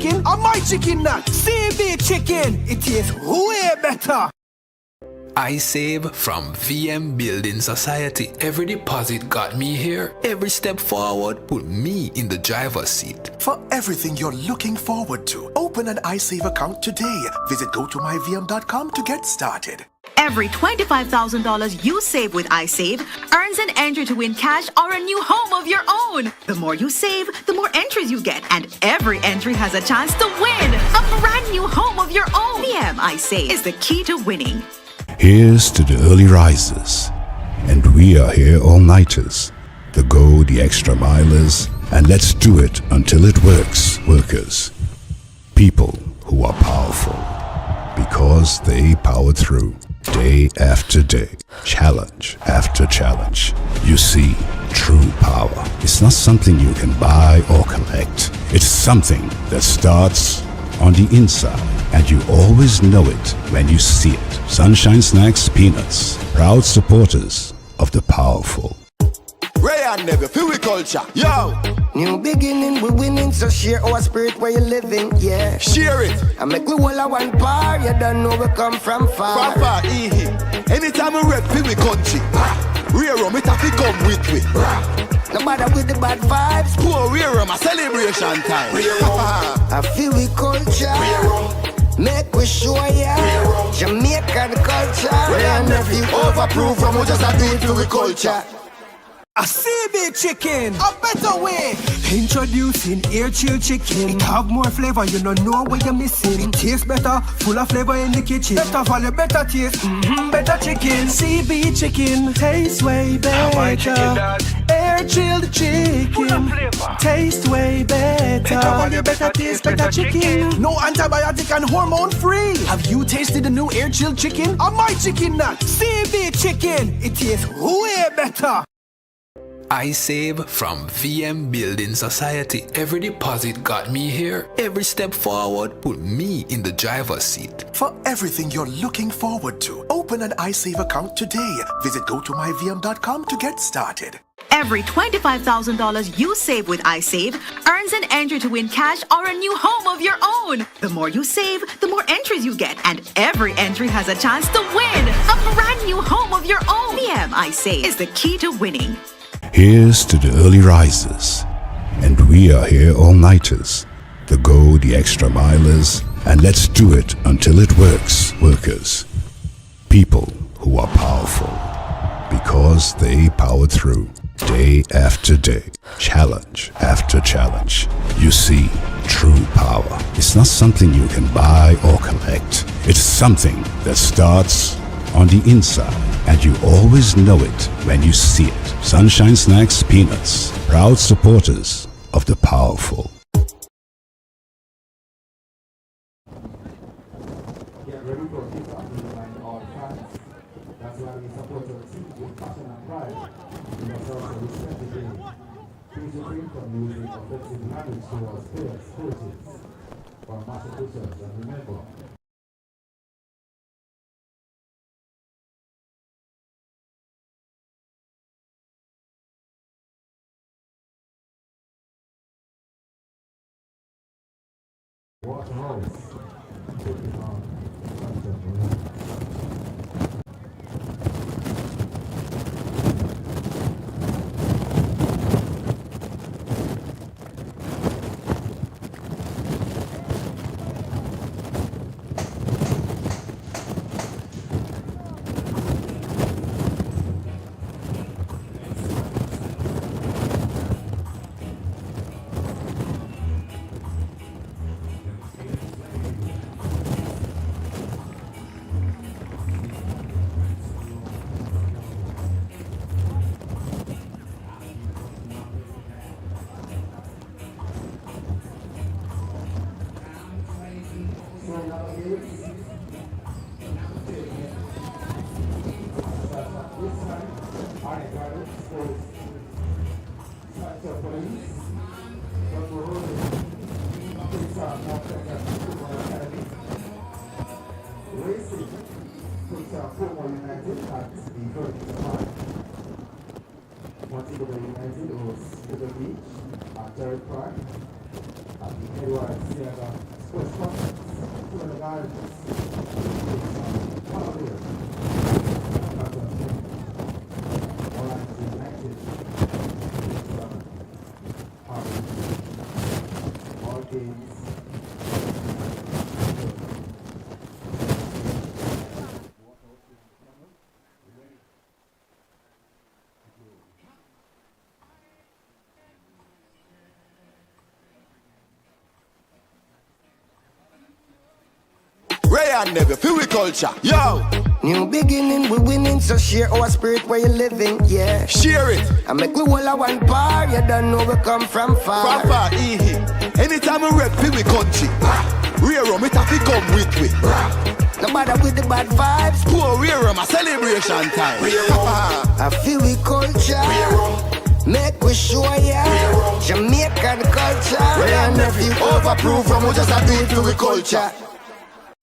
chicken or my chicken nut. CB chicken, it tastes way better. I save from VM Building Society. Every deposit got me here. Every step forward put me in the driver's seat. For everything you're looking forward to, open an iSave account today. Visit gotomyvm.com to get started. Every $25,000 you save with iSave earns an entry to win cash or a new home of your own. The more you save, the more entries you get, and every entry has a chance to win a brand new home of your own. VM iSave is the key to winning. Here's to the early risers, and we are here all-nighters, the go the extra milers, and let's do it until it works, workers. People who are powerful, because they power through, day after day, challenge after challenge. You see, true power is not something you can buy or collect. It's something that starts on the inside, and you always know it when you see it. Sunshine Snacks Peanuts, proud supporters of the powerful. Ray and Never, feel we culture, yo! New beginning, we winning, so share our spirit where you living, yeah. Share it! I make we all a one bar, you don't know we come from far. From far, anytime we rep, feel we country. Rear rum, it have to come with we. No matter with the bad vibes. Poor rear rum, a celebration time. I feel we culture. Make we show ya Jamaican culture. Ray and Never, overproof from we just a do it to we culture. A CB chicken, a better way. Introducing air chill chicken. It have more flavor, you don't know what you're missing. It tastes better, full of flavor in the kitchen. Better value, better taste, better chicken. CB chicken, tastes way better. Air chilled chicken, taste way better. Better value, better taste, better chicken. No antibiotic and hormone free. Have you tasted the new air chilled chicken or my chicken nut? CB chicken, it tastes way better. I save from VM Building Society. Every deposit got me here. Every step forward put me in the driver's seat. For everything you're looking forward to, open an iSave account today. Visit gotomyvm.com to get started. Every $25,000 you save with iSave earns an entry to win cash or a new home of your own. The more you save, the more entries you get, and every entry has a chance to win a brand new home of your own. VM iSave is the key to winning. Here's to the early risers, and we are here all-nighters, the go the extra milers, and let's do it until it works, workers. People who are powerful, because they power through, day after day, challenge after challenge. You see, true power is not something you can buy or collect. It's something that starts on the inside, and you always know it when you see it. Sunshine Snacks Peanuts, proud supporters of the powerful. Get ready for kick-off in all fans. That's why we support our team with passion and pride. We must also respect the game. Please refrain from using offensive language towards players, coaches, or match officials, and remember, Waterhouse taking on Chapleton. United was to the beach at Terry Park at the Edward Theatre vibes. What are they? Orange United. All games. Ray and Never, feel we culture. Yo, New beginning, we winning, so share our spirit where you living, yeah. share it. I make we all a one par, you don't know we come from far. From far, anytime we rep, feel we country. Rear rum, it have to come with we. No matter with the bad vibes, Poor rear rum, a celebration time. I feel we culture. Make we show ya Jamaican culture. Ray and Never, overproof from we just a do it to we culture.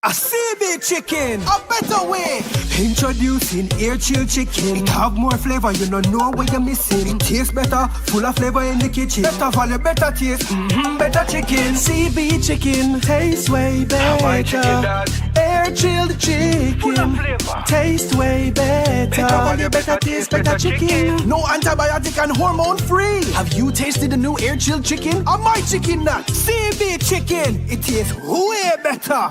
A CB chicken, a better way. Introducing air chill chicken. It have more flavor, you don't know what you're missing. It tastes better, full of flavor in the kitchen. Better value, better taste, better chicken. CB chicken, tastes way better. Air chilled chicken, taste way better. Better value, better taste, better chicken. No antibiotic and hormone free. Have you tasted the new air chilled chicken? Or my chicken nut? CB chicken, it tastes way better.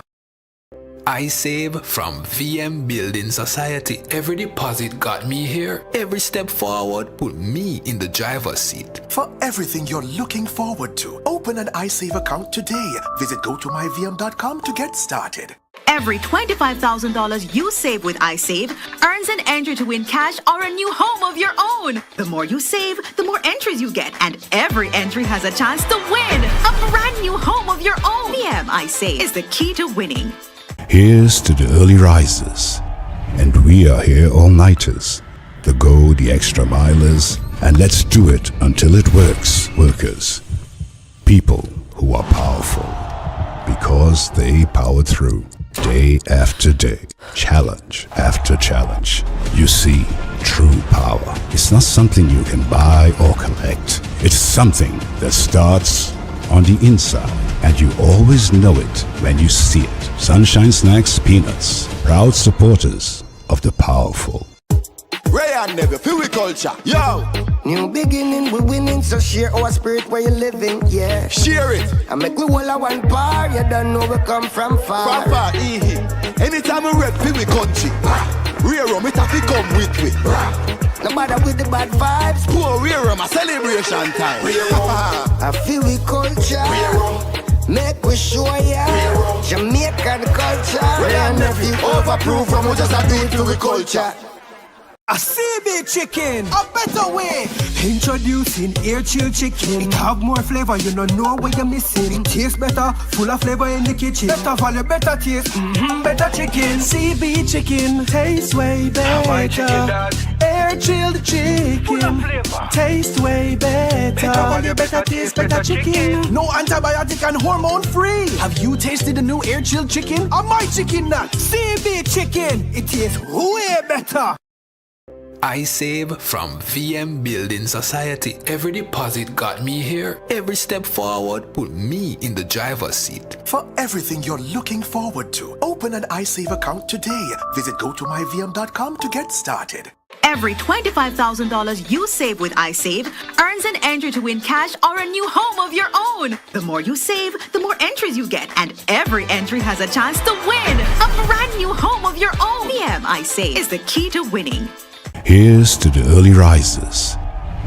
I save from VM Building Society. Every deposit got me here. Every step forward put me in the driver's seat. For everything you're looking forward to, open an iSave account today. Visit gotomyvm.com to get started. Every $25,000 you save with iSave earns an entry to win cash or a new home of your own. The more you save, the more entries you get, and every entry has a chance to win a brand new home of your own. VM iSave is the key to winning. Here's to the early risers, and we are here all-nighters, the go the extra milers, and let's do it until it works, workers. People who are powerful, because they power through, day after day, challenge after challenge. You see, true power is not something you can buy or collect. It's something that starts on the inside, and you always know it when you see it. Sunshine Snacks Peanuts, proud supporters of the powerful. Ray and Never, feel we culture. Yo, New beginning, we winning, so share our spirit where you living, yeah. share it. I make we all a one par, you don't know we come from far. From far, anytime we rep, feel we country. Rear rum, it have to come with we. No matter with the bad vibes, Poor rear rum, a celebration time. I feel we culture. Make we show ya Jamaican culture. Ray and Never, overproof from we just a do it to we culture. A CB chicken, a better way. Introducing air chill chicken. It have more flavor, you don't know what you're missing. It tastes better, full of flavor in the kitchen. Better value, better taste, better chicken. CB chicken, tastes way better. Air chilled chicken, taste way better. Better value, better taste, better chicken. No antibiotic and hormone free. Have you tasted the new air chilled chicken? Or my chicken nut? CB chicken, it tastes way better. I save from VM Building Society. Every deposit got me here. Every step forward put me in the driver's seat. For everything you're looking forward to, open an iSave account today. Visit gotomyvm.com to get started. Every $25,000 you save with iSave earns an entry to win cash or a new home of your own. The more you save, the more entries you get, and every entry has a chance to win a brand new home of your own. VM iSave is the key to winning. Here's to the early risers,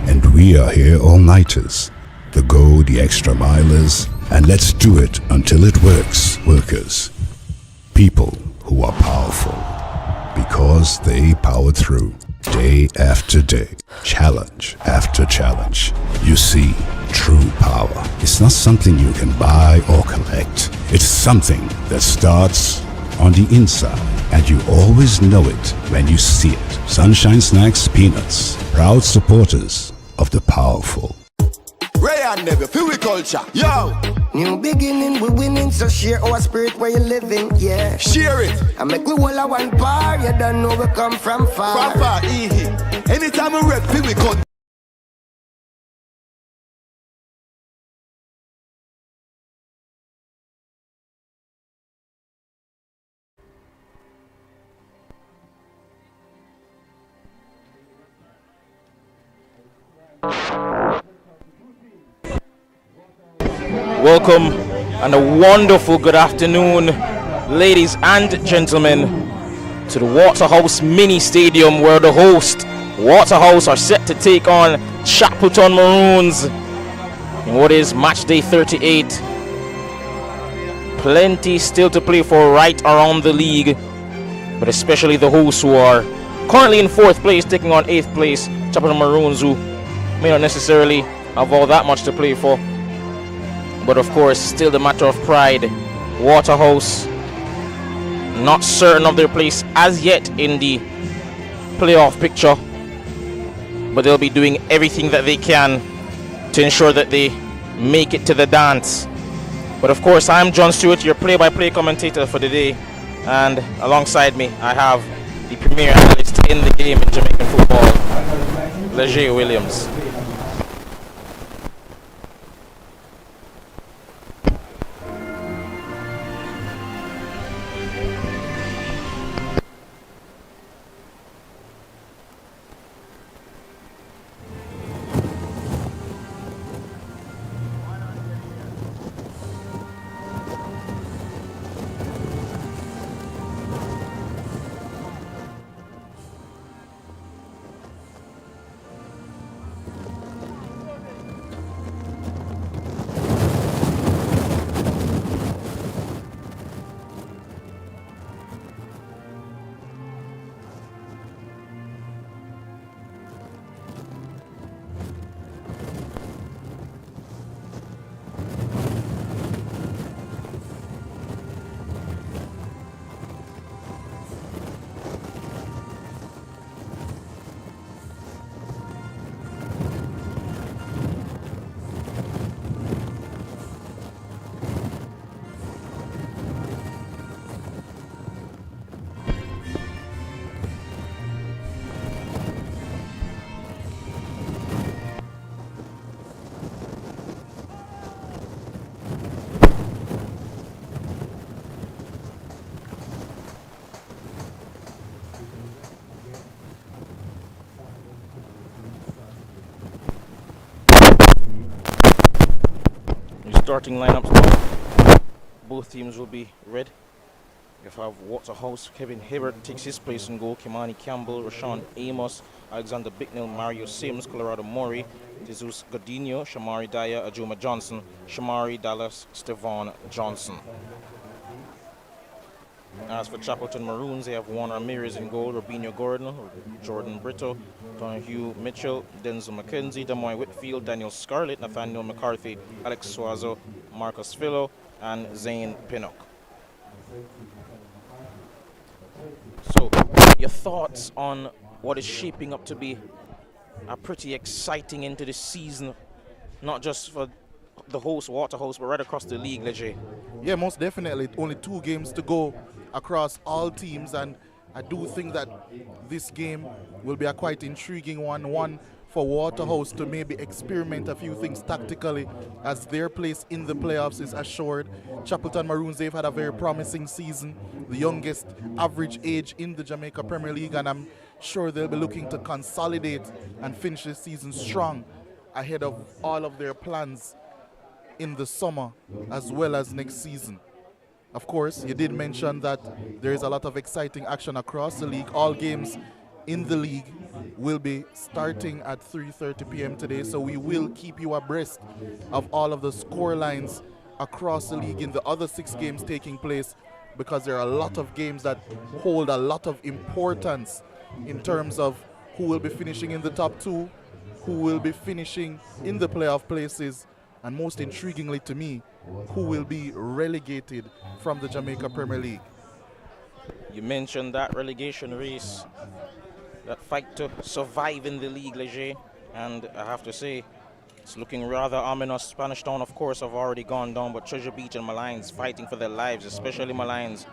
and we are here all-nighters, the go the extra milers, and let's do it until it works, workers. People who are powerful, because they power through, day after day, challenge after challenge. You see, true power is not something you can buy or collect. It's something that starts on the inside, and you always know it when you see it. Sunshine Snacks Peanuts, proud supporters of the powerful. Ray and Never, feel we culture. Yo, New beginning, we winning, so share our spirit where you living, yeah. share it. I make we all a one par, you don't know we come from far. From far, anytime we rep, feel we country. Welcome and a wonderful good afternoon, ladies and gentlemen, to the Waterhouse Mini Stadium, where the host, Waterhouse, are set to take on Chapleton Maroons in what is match day 38. Plenty still to play for right around the league, but especially the hosts, who are currently in 4th place, taking on 8th place Chapleton Maroons, who may not necessarily have all that much to play for. But of course, still the matter of pride. Waterhouse not certain of their place as yet in the playoff picture, but they'll be doing everything that they can to ensure that they make it to the dance. But of course, I'm John Stewart, your play-by-play commentator for the day, and alongside me I have the premier analyst in the game in Jamaican football, Leger Williams. Starting lineups, both teams will be red. You have Waterhouse, Kevin Hibbert takes his place in goal, Kimani Campbell, Rashawn Amos, Alexander Bicknell, Mario Sims, Colorado Mori, Jesus Godinho, Shamari Dyer, Ajuma Johnson, Shamari Dallas, Stevan Johnson. As for Chapleton Maroons, they have Juan Ramirez in goal, Robinho Gordon, Jordan Brito, Donahue Mitchell, Denzel McKenzie, Damoy Whitfield, Daniel Scarlett, Nathaniel McCarthy, Alex Suazo, Marcus Philo, and Zane Pinnock. So, your thoughts on what is shaping up to be a pretty exciting end to the season, not just for the host, Waterhouse, but right across the league, Leger? Yeah, most definitely. Only 2 games to go across all teams, and I do think that this game will be a quite intriguing one for Waterhouse to maybe experiment a few things tactically, as their place in the playoffs is assured. Chapleton Maroons, they've had a very promising season, the youngest average age in the Jamaica Premier League, and I'm sure they'll be looking to consolidate and finish this season strong ahead of all of their plans in the summer as well as next season. Of course, you did mention that there is a lot of exciting action across the league. All games in the league will be starting at 3:30 p.m. today, so we will keep you abreast of all of the score lines across the league in the other 6 games taking place, because there are a lot of games that hold a lot of importance in terms of who will be finishing in the top 2, who will be finishing in the playoff places, and most intriguingly to me, who will be relegated from the Jamaica Premier League. You mentioned that relegation race, that fight to survive in the league, Leger, and I have to say, it's looking rather ominous. Spanish Town, of course, have already gone down, but Treasure Beach and Malines fighting for their lives, especially Malines.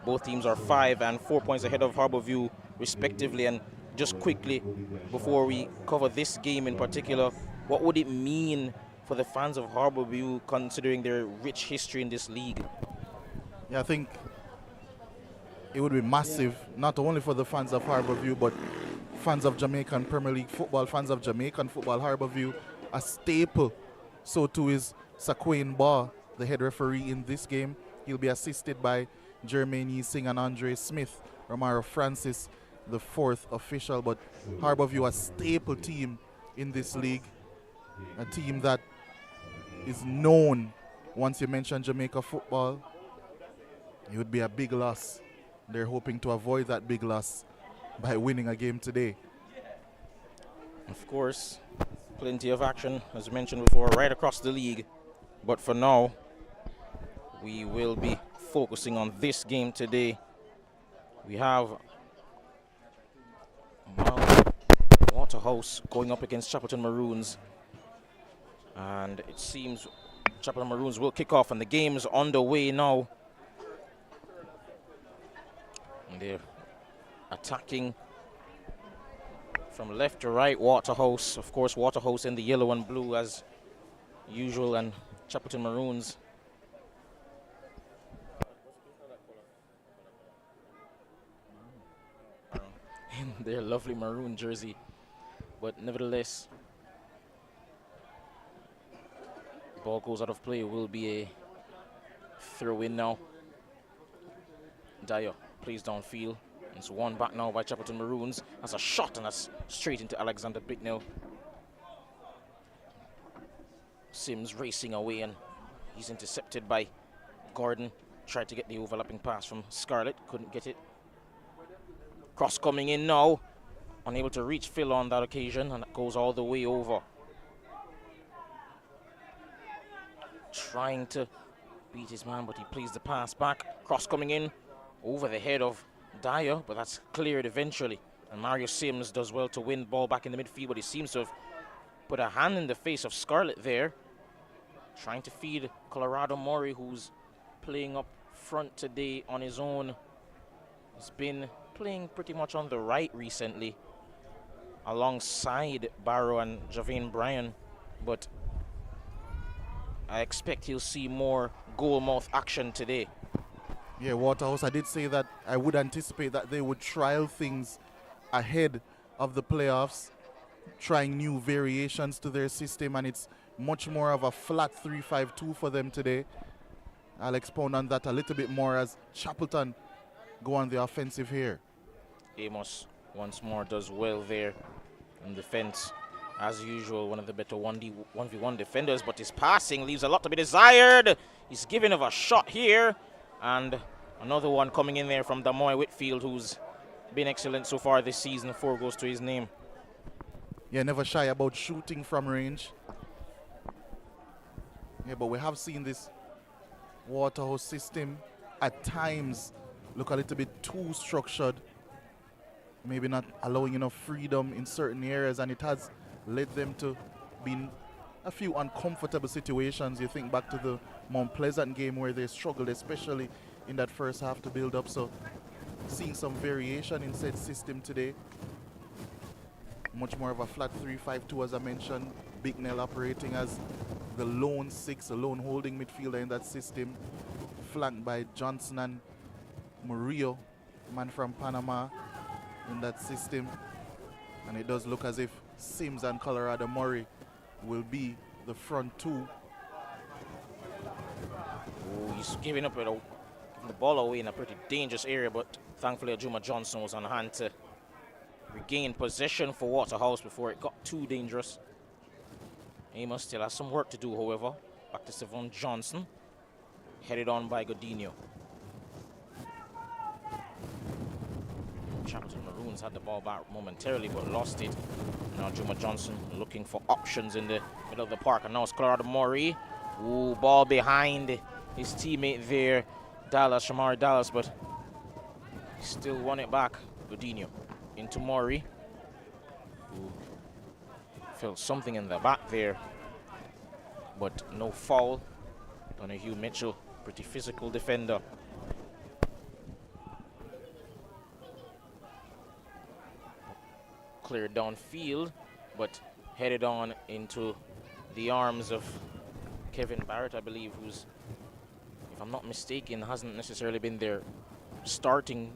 Both teams are 5 and 4 points ahead of Harbourview, respectively. And just quickly, before we cover this game in particular, what would it mean for the fans of Harbourview, considering their rich history in this league? Yeah, I think it would be massive, not only for the fans of Harbourview, but fans of Jamaican Premier League football, fans of Jamaican football, Harbourview, a staple. So too is Saquain Barr, the head referee in this game. He'll be assisted by Jermaine Singh and Andre Smith. Romaro Francis, the fourth official. But Harbourview, a staple team in this league. A team that is known, once you mention Jamaica football, it would be a big loss. They're hoping to avoid that big loss by winning a game today. Of course, plenty of action, as mentioned before, right across the league. But for now, we will be focusing on this game today. We have Waterhouse going up against Chapleton Maroons. And it seems Chapleton Maroons will kick off, and the game is underway now. And they're attacking from left to right. Waterhouse, of course, Waterhouse in the yellow and blue as usual, and Chapleton Maroons in their lovely maroon jersey. But nevertheless, ball goes out of play. Will be a throw in now. Dyer plays downfield. It's one back now by Chapleton Maroons. That's a shot, and that's straight into Alexander Bicknell. Sims racing away, and he's intercepted by Gordon. Tried to get the overlapping pass from Scarlett, couldn't get it. Cross coming in now. Unable to reach Phil on that occasion, and it goes all the way over. Trying to beat his man, but he plays the pass back. Cross coming in over the head of Dyer, but that's cleared eventually. And Mario Sims does well to win the ball back in the midfield, but he seems to have put a hand in the face of Scarlett there. Trying to feed Colorado Murray, who's playing up front today on his own. He's been playing pretty much on the right recently, alongside Barrow and Javane Bryan, but I expect he'll see more goal-mouth action today. Yeah, Waterhouse, I did say that I would anticipate that they would trial things ahead of the playoffs, trying new variations to their system, and it's much more of a flat 3-5-2 for them today. I'll expound on that a little bit more as Chapleton go on the offensive here. Amos once more does well there in defense. As usual, one of the better 1v1 defenders, but his passing leaves a lot to be desired. He's giving of a shot here, and another one coming in there from Damoy Whitfield, who's been excellent so far this season. 4 goals to his name. Yeah, never shy about shooting from range. Yeah, but we have seen this Waterhouse system at times look a little bit too structured, maybe not allowing enough freedom in certain areas, and it has led them to be in a few uncomfortable situations. You think back to the Mount Pleasant game where they struggled, especially in that first half, to build up. So seeing some variation in said system today. Much more of a flat 3-5-2, as I mentioned. Bicknell operating as the lone 6, a lone holding midfielder in that system, flanked by Johnson and Murillo, man from Panama, in that system. And it does look as if Sims and Colorado Murray will be the front 2. Oh, he's giving up the ball away in a pretty dangerous area, but thankfully Ajuma Johnson was on hand to regain possession for Waterhouse before it got too dangerous. Amos still has some work to do, however. Back to Savon Johnson, headed on by Godinho. Chapleton Maroons had the ball back momentarily but lost it. Now Juma Johnson looking for options in the middle of the park, and now it's Colorado Murray. Ooh, ball behind his teammate there, Shamari Dallas, but he still won it back. Godinho into Murray. Ooh. Felt something in the back there, but no foul. Donahue Mitchell, pretty physical defender. Cleared downfield, but headed on into the arms of Kevin Barrett, I believe, who's, if I'm not mistaken, hasn't necessarily been their starting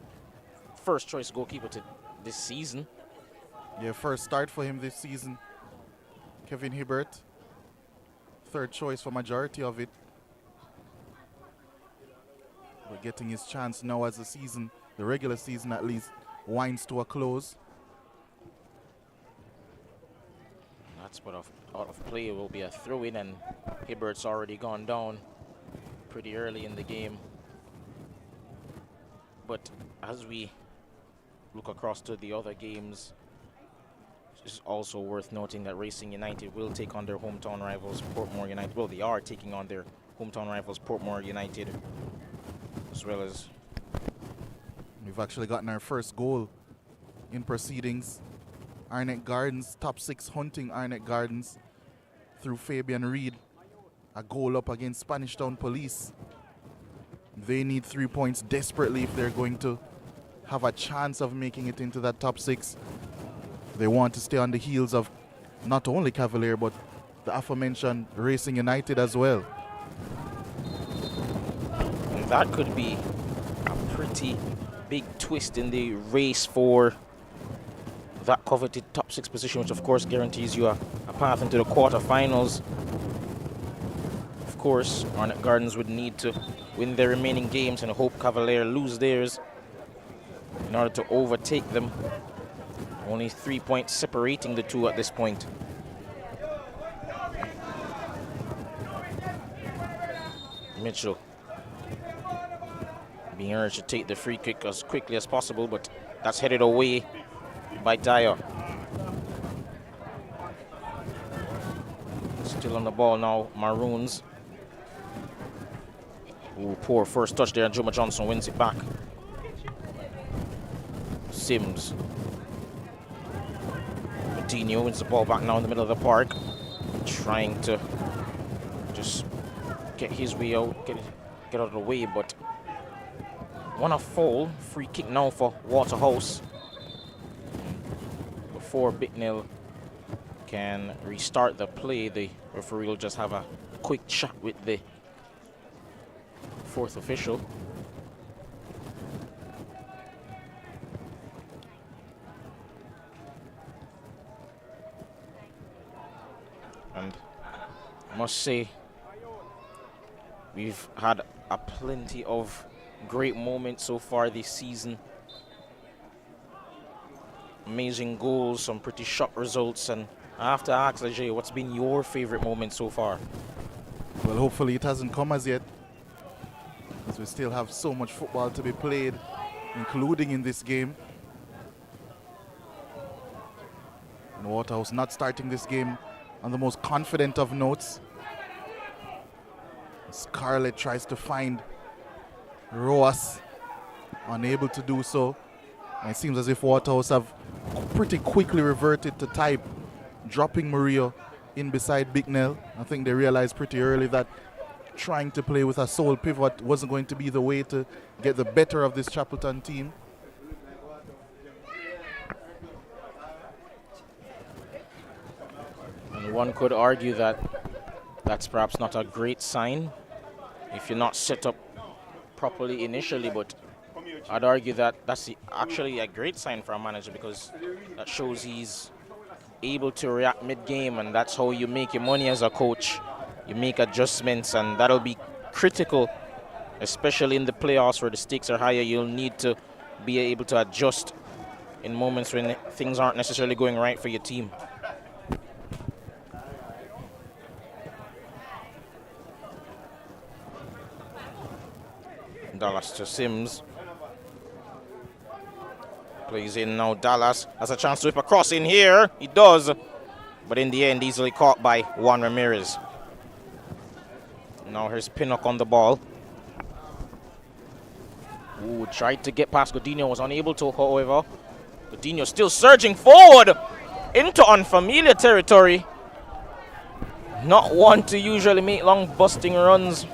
first choice goalkeeper to this season. Yeah, first start for him this season. Kevin Hibbert, third choice for majority of it. But getting his chance now as the regular season at least, winds to a close. That's but out of play will be a throw-in, and Hibbert's already gone down pretty early in the game. But as we look across to the other games, it's also worth noting that Racing United will take on their hometown rivals Portmore United. Well, they are taking on their hometown rivals Portmore United, as well as we've actually gotten our first goal in proceedings. Arnett Gardens, top 6 hunting Arnett Gardens through Fabian Reed. A goal up against Spanish Town Police. They need 3 points desperately if they're going to have a chance of making it into that top 6. They want to stay on the heels of not only Cavalier but the aforementioned Racing United as well. And that could be a pretty big twist in the race for that coveted top 6 position, which of course guarantees you a path into the quarterfinals. Of course, Arnett Gardens would need to win their remaining games and hope Cavalier lose theirs in order to overtake them. Only 3 points separating the two at this point. Mitchell being urged to take the free kick as quickly as possible, but that's headed away by Dyer. Still on the ball now, Maroons. Ooh, poor first touch there, and Juma Johnson wins it back. Sims. Coutinho wins the ball back now in the middle of the park, trying to just get his way out, get out of the way, but want a foul. Free kick now for Waterhouse. Before Bicknell can restart the play, the referee will just have a quick chat with the fourth official. And I must say, we've had a plenty of great moments so far this season. Amazing goals, some pretty shock results, and I have to ask Ajay, what's been your favorite moment so far? Well, hopefully it hasn't come as yet, as we still have so much football to be played, including in this game. And Waterhouse not starting this game on the most confident of notes. Scarlett tries to find Roas, unable to do so. And it seems as if Waterhouse have pretty quickly reverted to type, dropping Murillo in beside Bicknell. I think they realized pretty early that trying to play with a sole pivot wasn't going to be the way to get the better of this Chapleton team. And one could argue that that's perhaps not a great sign if you're not set up properly initially, but I'd argue that that's actually a great sign for a manager, because that shows he's able to react mid-game, and that's how you make your money as a coach. You make adjustments, and that'll be critical, especially in the playoffs where the stakes are higher. You'll need to be able to adjust in moments when things aren't necessarily going right for your team. Dallas to Sims. Plays in now. Dallas has a chance to whip across in here. He does. But in the end, easily caught by Juan Ramirez. Now here's Pinnock on the ball. Ooh, tried to get past Godinho, was unable to, however. Godinho still surging forward into unfamiliar territory. Not one to usually make long bursting runs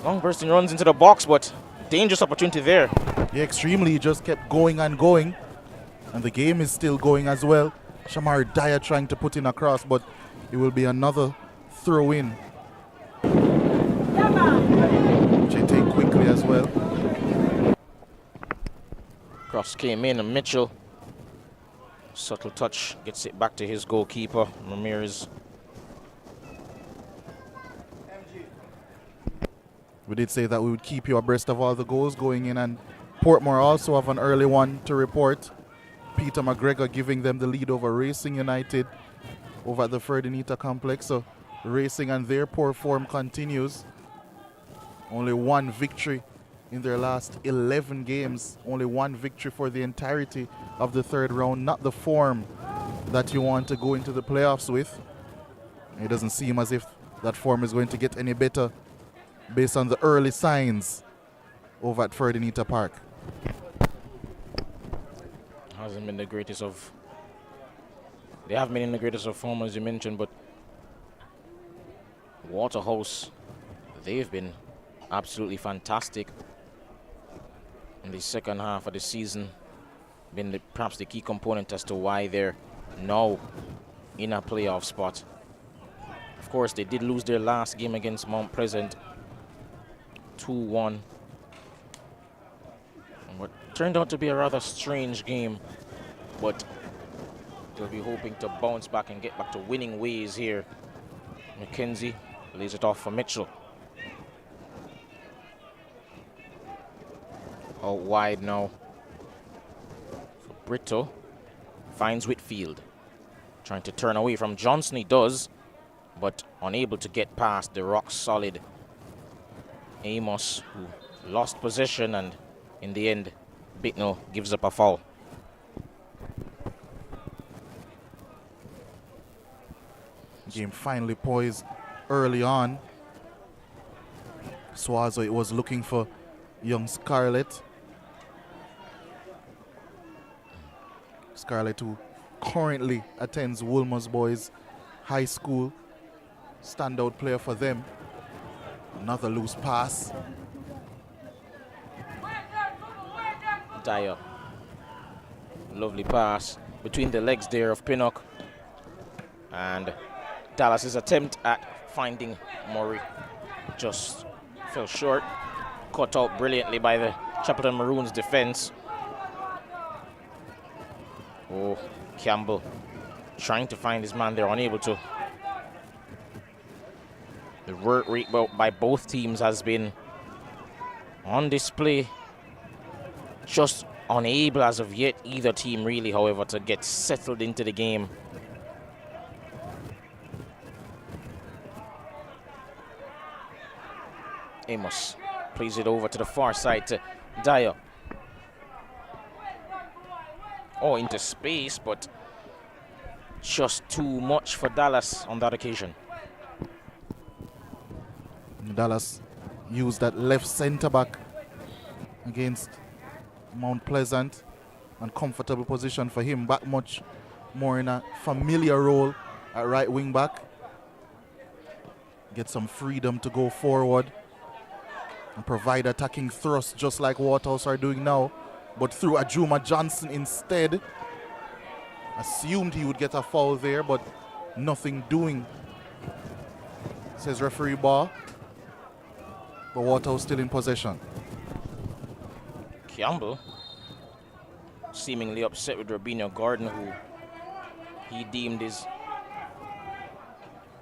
into the box, but dangerous opportunity there. Yeah, extremely. He just kept going and going, and the game is still going as well. Shamar Dyer trying to put in a cross, but it will be another throw in. Which they take quickly as well. Cross came in, and Mitchell Subtle touch, gets it back to his goalkeeper, Ramirez. We did say that we would keep you abreast of all the goals going in, and Portmore also have an early one to report. Peter McGregor giving them the lead over Racing United over at the Ferdinita complex. So Racing and their poor form continues. Only one victory in their last 11 games. Only one victory for the entirety of the third round. Not the form that you want to go into the playoffs with. It doesn't seem as if that form is going to get any better based on the early signs over at Ferdinita Park. Hasn't been the greatest of... They haven't been in the greatest of form, as you mentioned, but Waterhouse, they've been absolutely fantastic in the second half of the season. Been perhaps the key component as to why they're now in a playoff spot. Of course, they did lose their last game against Mount Pleasant, 2-1. What turned out to be a rather strange game, but they'll be hoping to bounce back and get back to winning ways here. McKenzie lays it off for Mitchell. Out wide now for Brito. Finds Whitfield. Trying to turn away from Johnson, he does, but unable to get past the rock-solid Amos, who lost possession, and in the end, Bicknell gives up a foul. Game finally poised early on. Swazo, it was looking for young Scarlett. Scarlett, who currently attends Wolmer's Boys High School. Standout player for them. Another loose pass. Dyer. Lovely pass between the legs there of Pinnock. And Dallas's attempt at finding Murray just fell short. Caught out brilliantly by the Chapleton Maroons defense. Oh, Campbell trying to find his man there, unable to. The work rate by both teams has been on display. Just unable as of yet, either team really, however, to get settled into the game. Amos plays it over to the far side to Dyer. Oh, into space, but just too much for Dallas on that occasion. Dallas used that left center back against Mount Pleasant. Uncomfortable position for him, back much more in a familiar role at right wing back. Get some freedom to go forward and provide attacking thrust just like Waterhouse are doing now, but through Ajuma Johnson instead. Assumed he would get a foul there, but nothing doing, says referee Barr. But Waterhouse still in possession. Campbell seemingly upset with Robinho Gordon, who he deemed his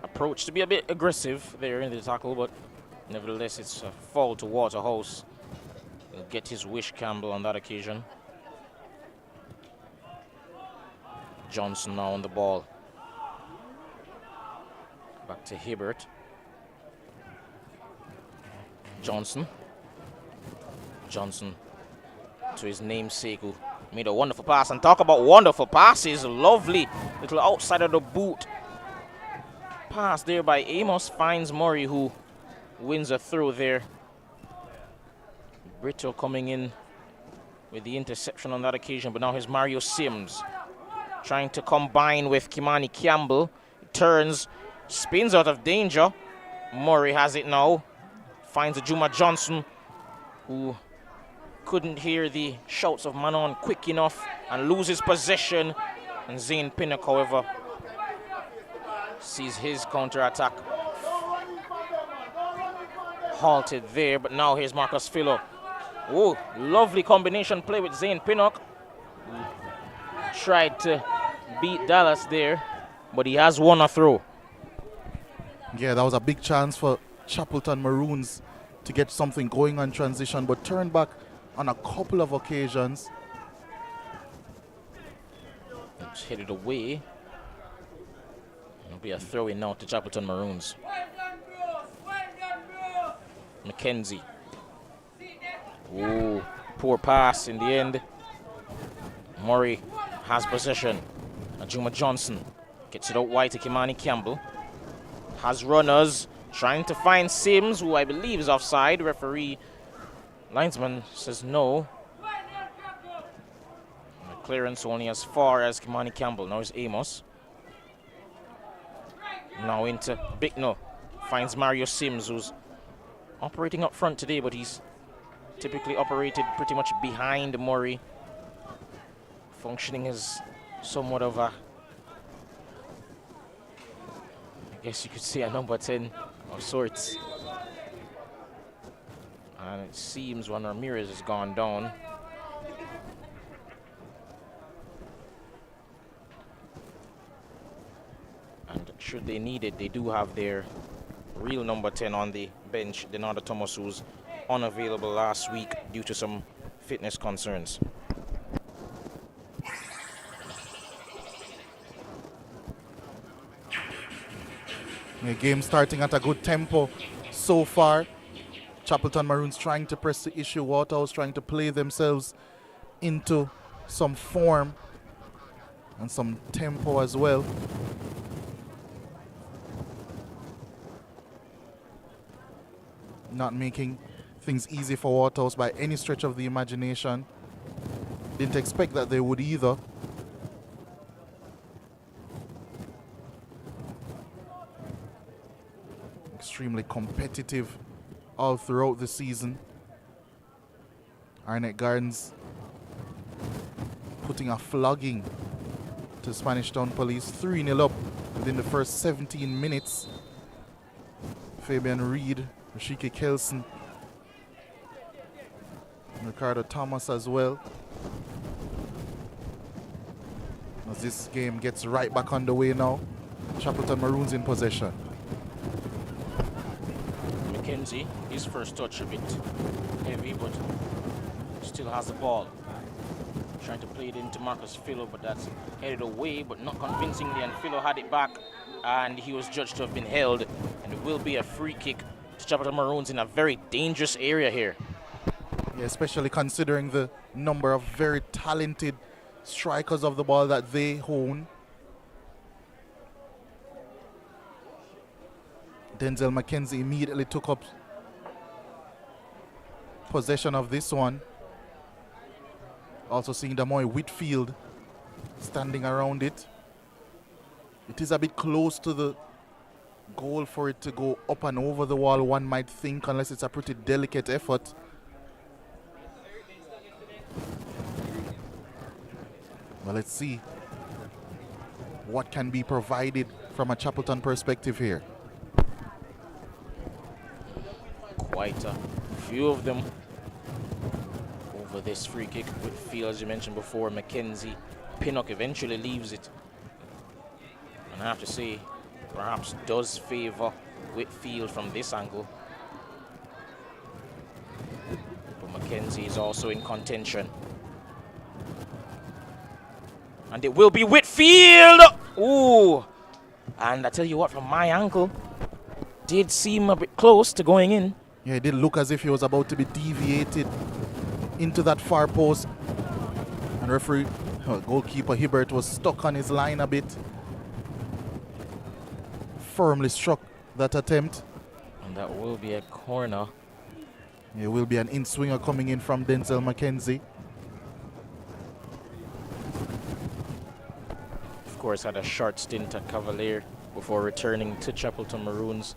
approach to be a bit aggressive there in the tackle, but nevertheless it's a foul to Waterhouse. He'll get his wish, Campbell, on that occasion. Johnson now on the ball. Back to Hibbert. Johnson to his namesake, who made a wonderful pass. And talk about wonderful passes. Lovely little outside of the boot pass there by Amos. Finds Murray, who wins a throw there. Brito coming in with the interception on that occasion, but now here's Mario Sims trying to combine with Kimani Campbell. Turns, spins out of danger. Murray has it now. Finds Ajuma Johnson, who couldn't hear the shouts of Manon quick enough and loses possession. And Zane Pinnock, however, sees his counter-attack halted there. But now here's Marcus Philo. Oh, lovely combination play with Zane Pinnock, who tried to beat Dallas there, but he has won a throw. Yeah, that was a big chance for Chapleton Maroons to get something going on transition, but turned back on a couple of occasions. It's headed away. It'll be a throw in now to Chapleton Maroons. McKenzie. Ooh, poor pass in the end. Murray has possession. Ajuma Johnson gets it out wide to Kimani Campbell. Has runners trying to find Sims, who I believe is offside. Referee linesman says no. And the clearance only as far as Kimani Campbell. Now it's Amos. Now into Bicknell. Finds Mario Sims, who's operating up front today, but he's typically operated pretty much behind Murray. Functioning as somewhat of a, I guess you could say, a number 10 of sorts. And it seems when Ramirez has gone down. And should they need it, they do have their real number 10 on the bench, Denardo Thomas, who's unavailable last week due to some fitness concerns. The game starting at a good tempo so far. Chapleton Maroons trying to press the issue. Waterhouse trying to play themselves into some form and some tempo as well. Not making things easy for Waterhouse by any stretch of the imagination. Didn't expect that they would either. Extremely competitive all throughout the season. Arnett Gardens putting a flogging to Spanish Town Police. 3-0 up within the first 17 minutes. Fabian Reed, Rashiki Kelson, and Ricardo Thomas as well. As this game gets right back underway now, Chapleton Maroons in possession. McKenzie, his first touch a bit heavy, but still has the ball. Trying to play it into Marcus Philo, but that's headed away, but not convincingly, and Philo had it back, and he was judged to have been held, and it will be a free kick to Chapleton Maroons in a very dangerous area here. Yeah, especially considering the number of very talented strikers of the ball that they own. Denzel McKenzie immediately took up possession of this one. Also seeing Damoy Whitfield standing around it. It is a bit close to the goal for it to go up and over the wall, one might think, unless it's a pretty delicate effort. Well, let's see what can be provided from a Chapleton perspective here. Quite a few of them over this free kick. Whitfield, as you mentioned before, McKenzie. Pinnock eventually leaves it. And I have to say, perhaps does favor Whitfield from this angle. But McKenzie is also in contention. And it will be Whitfield! Ooh! And I tell you what, from my angle, did seem a bit close to going in. Yeah, it did look as if he was about to be deviated into that far post. And referee, goalkeeper Hibbert was stuck on his line a bit. Firmly struck that attempt. And that will be a corner. It will be an in-swinger coming in from Denzel McKenzie. Of course, had a short stint at Cavalier before returning to Chapleton Maroons.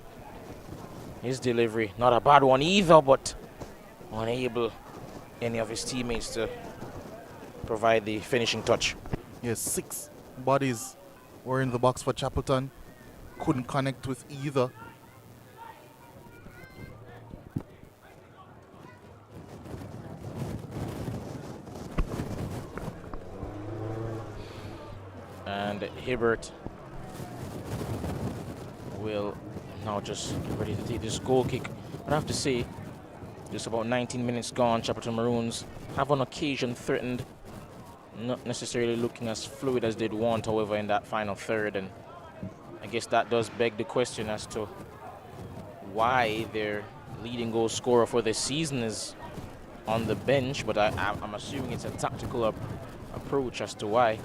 His delivery, not a bad one either, but unable any of his teammates to provide the finishing touch. Yes, 6 bodies were in the box for Chapleton. Couldn't connect with either. And Hibbert will now just get ready to take this goal kick. But I have to say, just about 19 minutes gone, Chapleton Maroons have on occasion threatened, not necessarily looking as fluid as they'd want, however, in that final third. And I guess that does beg the question as to why their leading goal scorer for the season is on the bench, but I'm assuming it's a tactical approach as to why.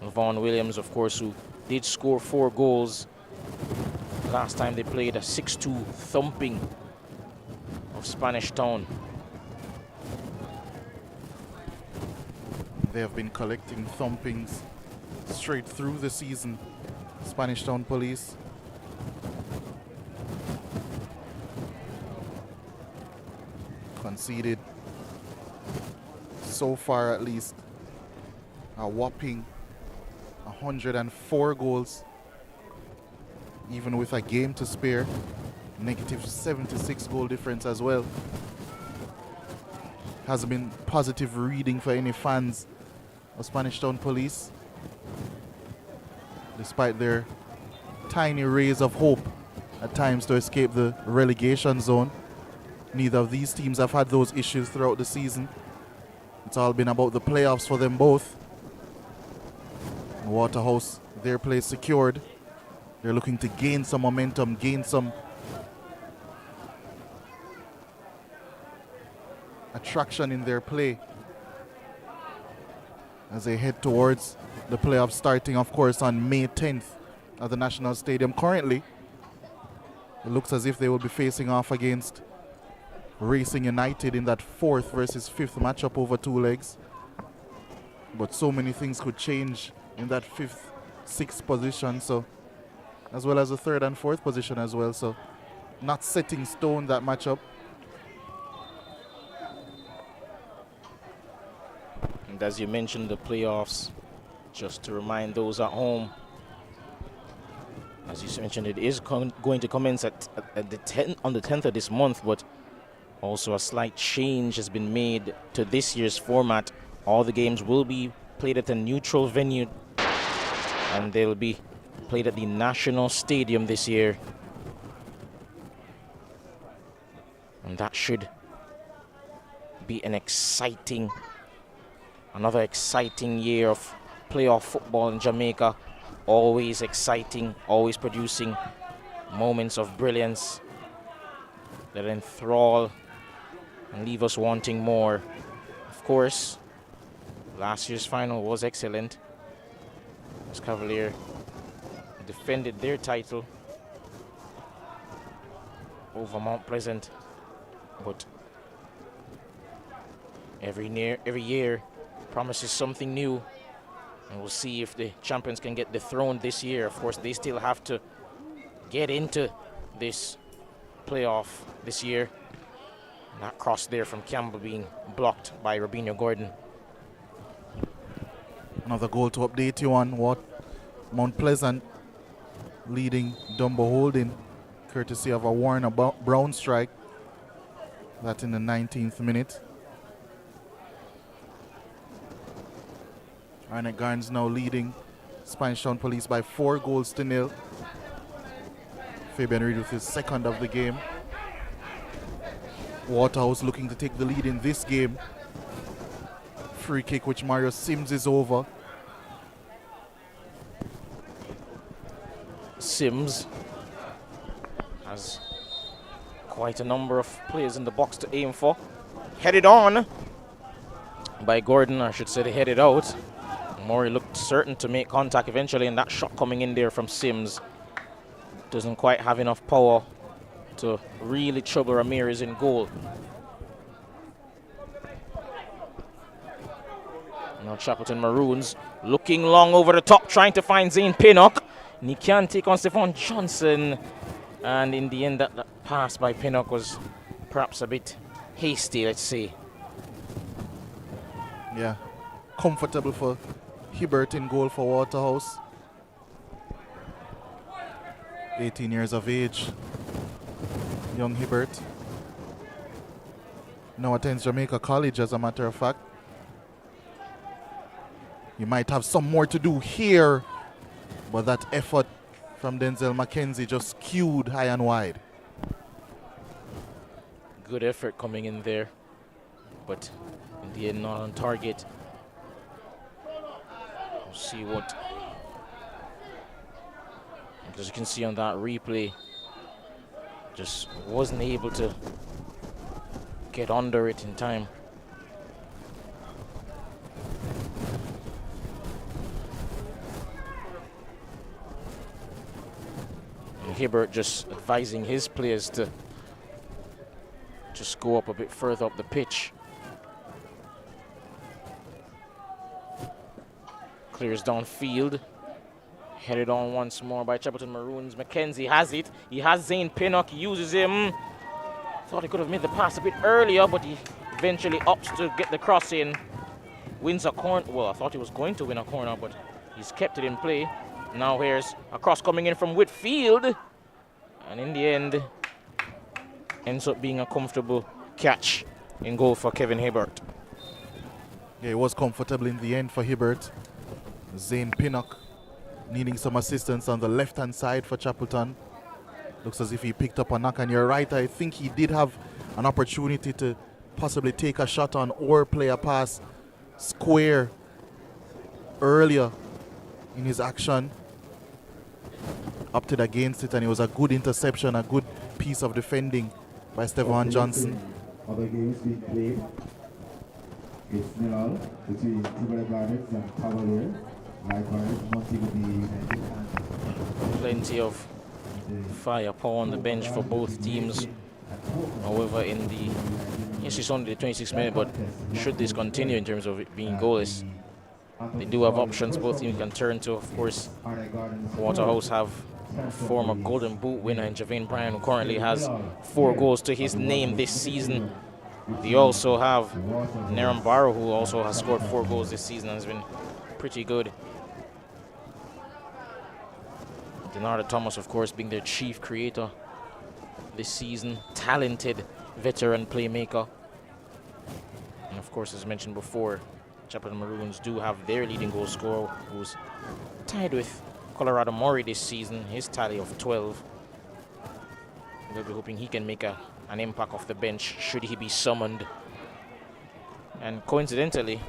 Vaughn Williams, of course, who did score 4 goals last time they played, a 6-2 thumping of Spanish Town. They have been collecting thumpings straight through the season. Spanish Town Police. Conceded, so far at least, a whopping 104 goals, even with a game to spare. Negative 76 goal difference as well. Has been positive reading for any fans of Spanish Town Police, despite their tiny rays of hope at times to escape the relegation zone. Neither of these teams have had those issues throughout the season. It's all been about the playoffs for them both. Waterhouse, their place secured. They're looking to gain some momentum, gain some attraction in their play as they head towards the playoffs starting, of course, on May 10th at the National Stadium. Currently, it looks as if they will be facing off against Racing United in that 4th versus 5th matchup over 2 legs. But so many things could change in that 5th, 6th position, so as well as the 3rd and 4th position as well. So not setting stone, that matchup. And as you mentioned, the playoffs, just to remind those at home, as you mentioned, it is going to commence on the 10th of this month, but also a slight change has been made to this year's format. All the games will be played at a neutral venue, and they'll be played at the National Stadium this year. And that should be another exciting year of playoff football in Jamaica. Always exciting, always producing moments of brilliance that enthrall and leave us wanting more. Of course, last year's final was excellent, as Cavalier defended their title over Mount Pleasant, but every year promises something new, and we'll see if the champions can get dethroned this year. Of course, they still have to get into this playoff this year. That cross there from Campbell being blocked by Robinho Gordon. Another goal to update you on what Mount Pleasant leading Dumbo Holding, courtesy of a Warner Brown strike. That in the 19th minute. Arnett Garnes now leading Spanish Town Police by 4 goals to 0. Fabian Reed with his 2nd of the game. Waterhouse looking to take the lead in this game. Free kick which Mario Sims is over. Sims has quite a number of players in the box to aim for. Headed on by Gordon, I should say headed out. Murray looked certain to make contact eventually, and that shot coming in there from Sims doesn't quite have enough power to really trouble Ramirez in goal. Now Chapleton Maroons looking long over the top, trying to find Zane Pinnock. And he can take on Stephon Johnson. And in the end, that pass by Pinnock was perhaps a bit hasty, let's say. Yeah, comfortable for Hibbert in goal for Waterhouse. 18 years of age, young Hibbert. Now attends Jamaica College, as a matter of fact. He might have some more to do here, but that effort from Denzel McKenzie just cued high and wide. Good effort coming in there, but in the end not on target. We'll see what, as you can see on that replay, just wasn't able to get under it in time. And Hibbert just advising his players to just go up a bit further up the pitch. Clears downfield. Headed on once more by Chapleton Maroons. McKenzie has it. He has Zane Pinnock. He uses him. Thought he could have made the pass a bit earlier, but he eventually opts to get the cross in. Wins a corner. Well, I thought he was going to win a corner, but he's kept it in play. Now here's a cross coming in from Whitfield. And in the end, ends up being a comfortable catch in goal for Kevin Hibbert. Yeah, it was comfortable in the end for Hibbert. Zane Pinnock needing some assistance on the left-hand side for Chapleton. Looks as if he picked up a knock, and you're right, I think he did have an opportunity to possibly take a shot on or play a pass square earlier in his action. Opted against it, and it was a good interception, a good piece of defending by Stevan Johnson. Other games being played. It's 0 between Timberlake Garnets and Cavalier. Likewise, Montego Plenty of firepower on the bench for both teams. However, in the, yes, it's only the 26th minute, but should this continue in terms of it being goalless, they do have options both teams can turn to. Of course, Waterhouse have a former Golden Boot winner in Javane Bryan, who currently has 4 goals to his name this season. They also have Naram Barrow, who also has scored 4 goals this season and has been pretty good. Denardo Thomas, of course, being their chief creator this season. Talented veteran playmaker. And of course, as mentioned before, Chapleton Maroons do have their leading goal scorer, who's tied with Colorado Murray this season, his tally of 12. We'll be hoping he can make an impact off the bench should he be summoned. And coincidentally,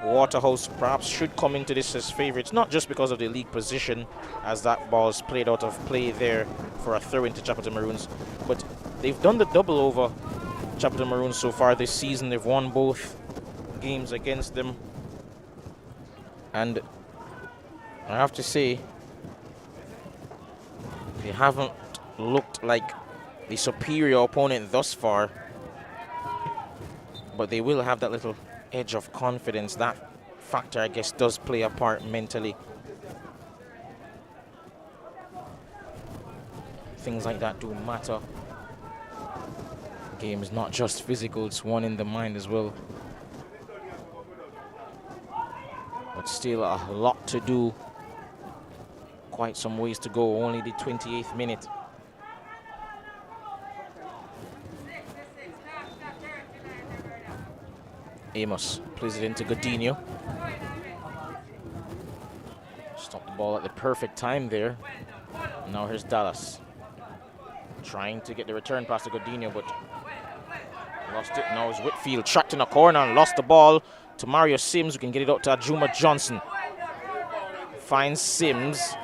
Waterhouse perhaps should come into this as favourites, not just because of the league position, as that ball is played out of play there for a throw into Chapleton Maroons, but they've done the double over Chapleton Maroons so far this season. They've won both games against them, and I have to say they haven't looked like the superior opponent thus far, but they will have that little edge of confidence. That factor, I guess, does play a part mentally. Things like that do matter. The game is not just physical, it's one in the mind as well. But still a lot to do. Quite some ways to go, only the 28th minute. Amos plays it into Godinho. Stopped the ball at the perfect time there. Now here's Dallas. Trying to get the return pass to Godinho, but lost it. Now it's Whitfield trapped in a corner and lost the ball to Mario Sims, who can get it out to Ajuma Johnson. Finds Sims.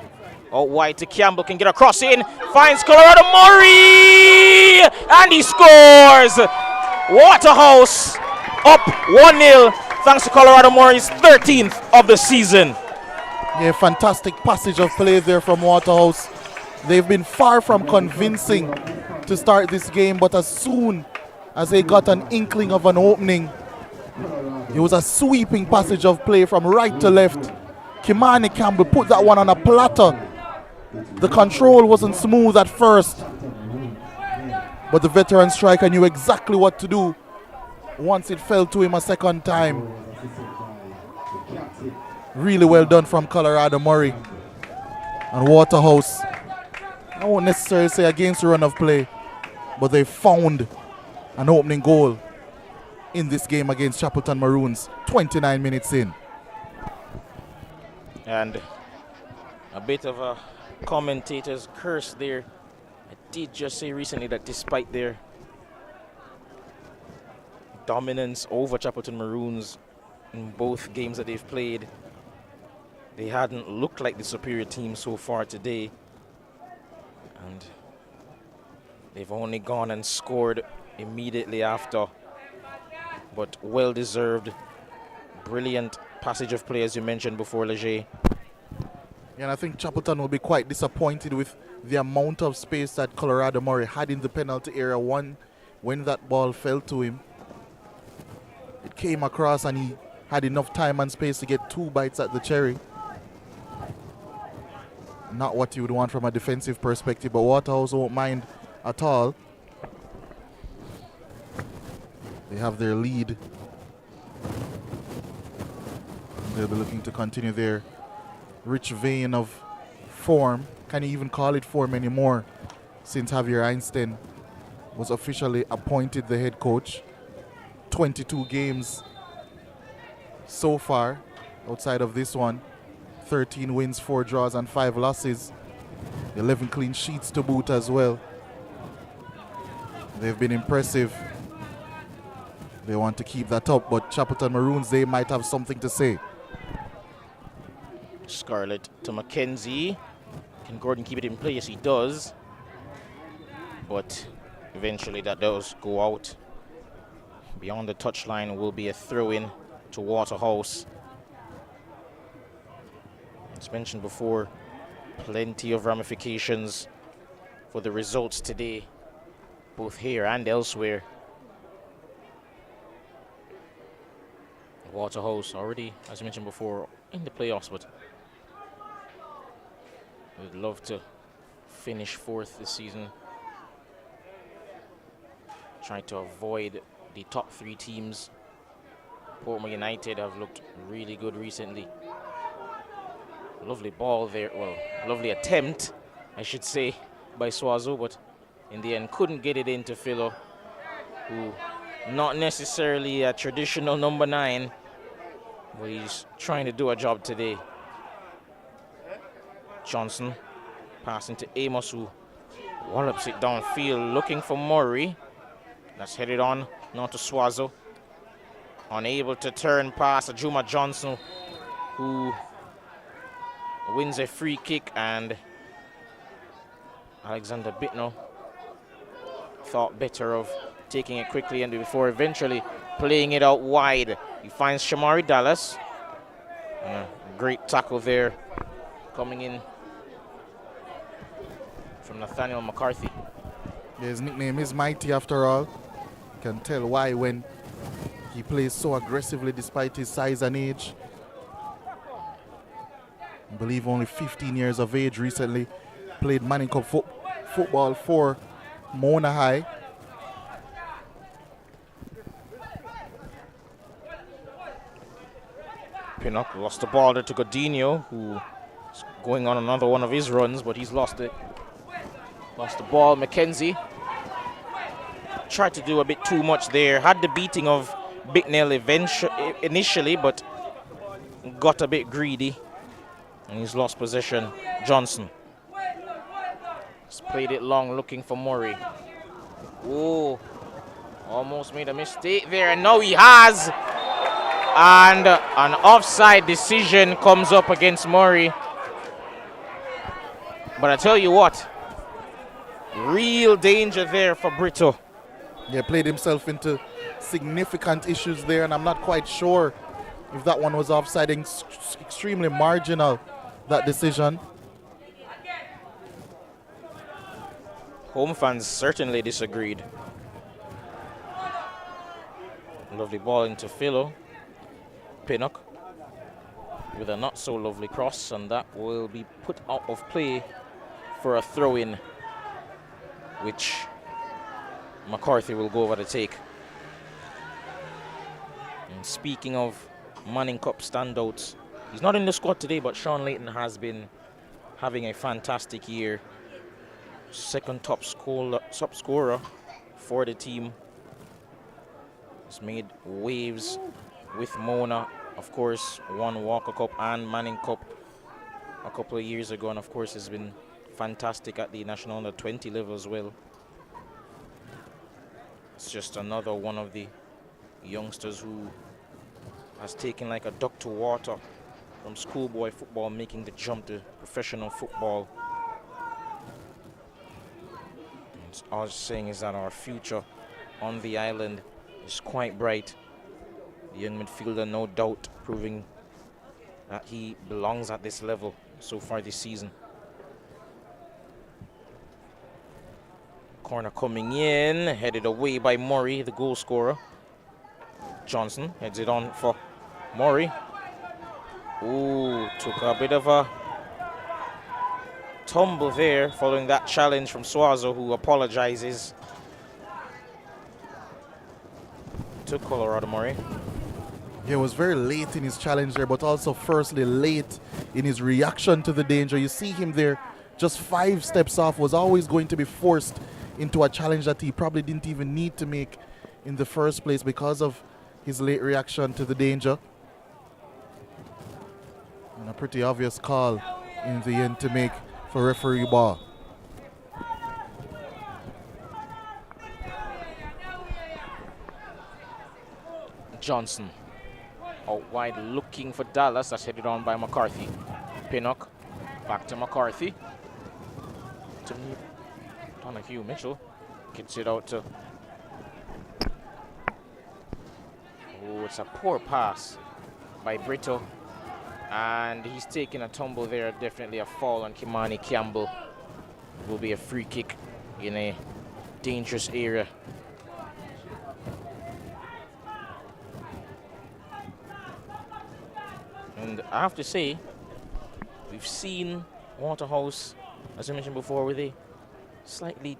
Out wide to Campbell, can get a cross in. Finds Colorado Murray! And he scores! Waterhouse up 1-0 thanks to Colorado Murray's 13th of the season. Yeah, fantastic passage of play there from Waterhouse. They've been far from convincing to start this game, but as soon as they got an inkling of an opening, it was a sweeping passage of play from right to left. Kimani Campbell put that one on a platter. The control wasn't smooth at first, but the veteran striker knew exactly what to do once it fell to him a second time. Really well done from Colorado Murray. And Waterhouse, I won't necessarily say against the run of play, but they found an opening goal in this game against Chapleton Maroons 29 minutes in. And a bit of a commentator's curse there. I did just say recently that despite their dominance over Chapleton Maroons in both games that they've played, they hadn't looked like the superior team so far today. And they've only gone and scored immediately after. But well-deserved, brilliant passage of play, as you mentioned before, Leger. And I think Chapleton will be quite disappointed with the amount of space that Colorado Murray had in the penalty area when that ball fell to him. It came across and he had enough time and space to get 2 bites at the cherry. Not what you would want from a defensive perspective, but Waterhouse won't mind at all. They have their lead. They'll be looking to continue their rich vein of form. Can't even call it form anymore since Javier Einstein was officially appointed the head coach. 22 games so far outside of this one. 13 wins, 4 draws, and 5 losses. 11 clean sheets to boot as well. They've been impressive. They want to keep that up, but Chapleton Maroons, they might have something to say. Scarlett to Mackenzie. Can Gordon keep it in play? Yes, he does. But eventually that does go out. Beyond the touchline will be a throw-in to Waterhouse. As mentioned before, plenty of ramifications for the results today, both here and elsewhere. Waterhouse already, as I mentioned before, in the playoffs, but would love to finish 4th this season. Trying to avoid the top 3 teams. Portmore United have looked really good recently. Lovely ball there, well, lovely attempt, I should say, by Swazo, but in the end couldn't get it into Philo, who not necessarily a traditional number 9, but he's trying to do a job today. Johnson passing to Amos, who wallops it downfield, looking for Murray. That's headed on, now to Swazo. Unable to turn past Ajuma Johnson, who wins a free kick, and Alexander Bittner thought better of taking it quickly and before eventually playing it out wide. He finds Shamari Dallas. Great tackle there coming in from Nathaniel McCarthy. Yeah, his nickname is Mighty after all. You can tell why when he plays so aggressively despite his size and age. I believe only 15 years of age recently. Played Manning Cup football for Mona High. Pinnock lost the ball there to Godinho, who's going on another one of his runs, but he's lost it. Lost the ball. Mackenzie tried to do a bit too much there. Had the beating of Bicknell initially, but got a bit greedy. And he's lost possession. Johnson. He's played it long, looking for Murray. Oh, almost made a mistake there, and now he has. And an offside decision comes up against Murray. But I tell you what, real danger there for Brito. Yeah, played himself into significant issues there, and I'm not quite sure if that one was offside. Extremely marginal, that decision. Home fans certainly disagreed. Lovely ball into Philo. Pinnock with a not so lovely cross, and that will be put out of play for a throw-in, which McCarthy will go over to take. And speaking of Manning Cup standouts, he's not in the squad today, but Sean Layton has been having a fantastic year. Second top scorer for the team. He's made waves with Mona, of course, won Walker Cup and Manning Cup a couple of years ago, and of course has been fantastic at the national under 20 level as well. It's just another one of the youngsters who has taken like a duck to water from schoolboy football, making the jump to professional football. And all I was saying is that our future on the island is quite bright. The young midfielder, no doubt, proving that he belongs at this level so far this season. Corner coming in, headed away by Murray, the goal scorer. Johnson heads it on for Murray. Ooh, took a bit of a tumble there following that challenge from Swazo, who apologizes to Colorado Murray. He was very late in his challenge there, but also firstly late in his reaction to the danger. You see him there just 5 steps off, was always going to be forced into a challenge that he probably didn't even need to make in the first place because of his late reaction to the danger. And a pretty obvious call in the end to make for referee ball. Johnson out wide looking for Dallas. That's headed on by McCarthy. Pinnock back to McCarthy. To Donahue Mitchell gets it out to. Oh, it's a poor pass by Brito. And he's taking a tumble there. Definitely a fall on Kimani Campbell. Will be a free kick in a dangerous area. And I have to say, we've seen Waterhouse, as I mentioned before, with a slightly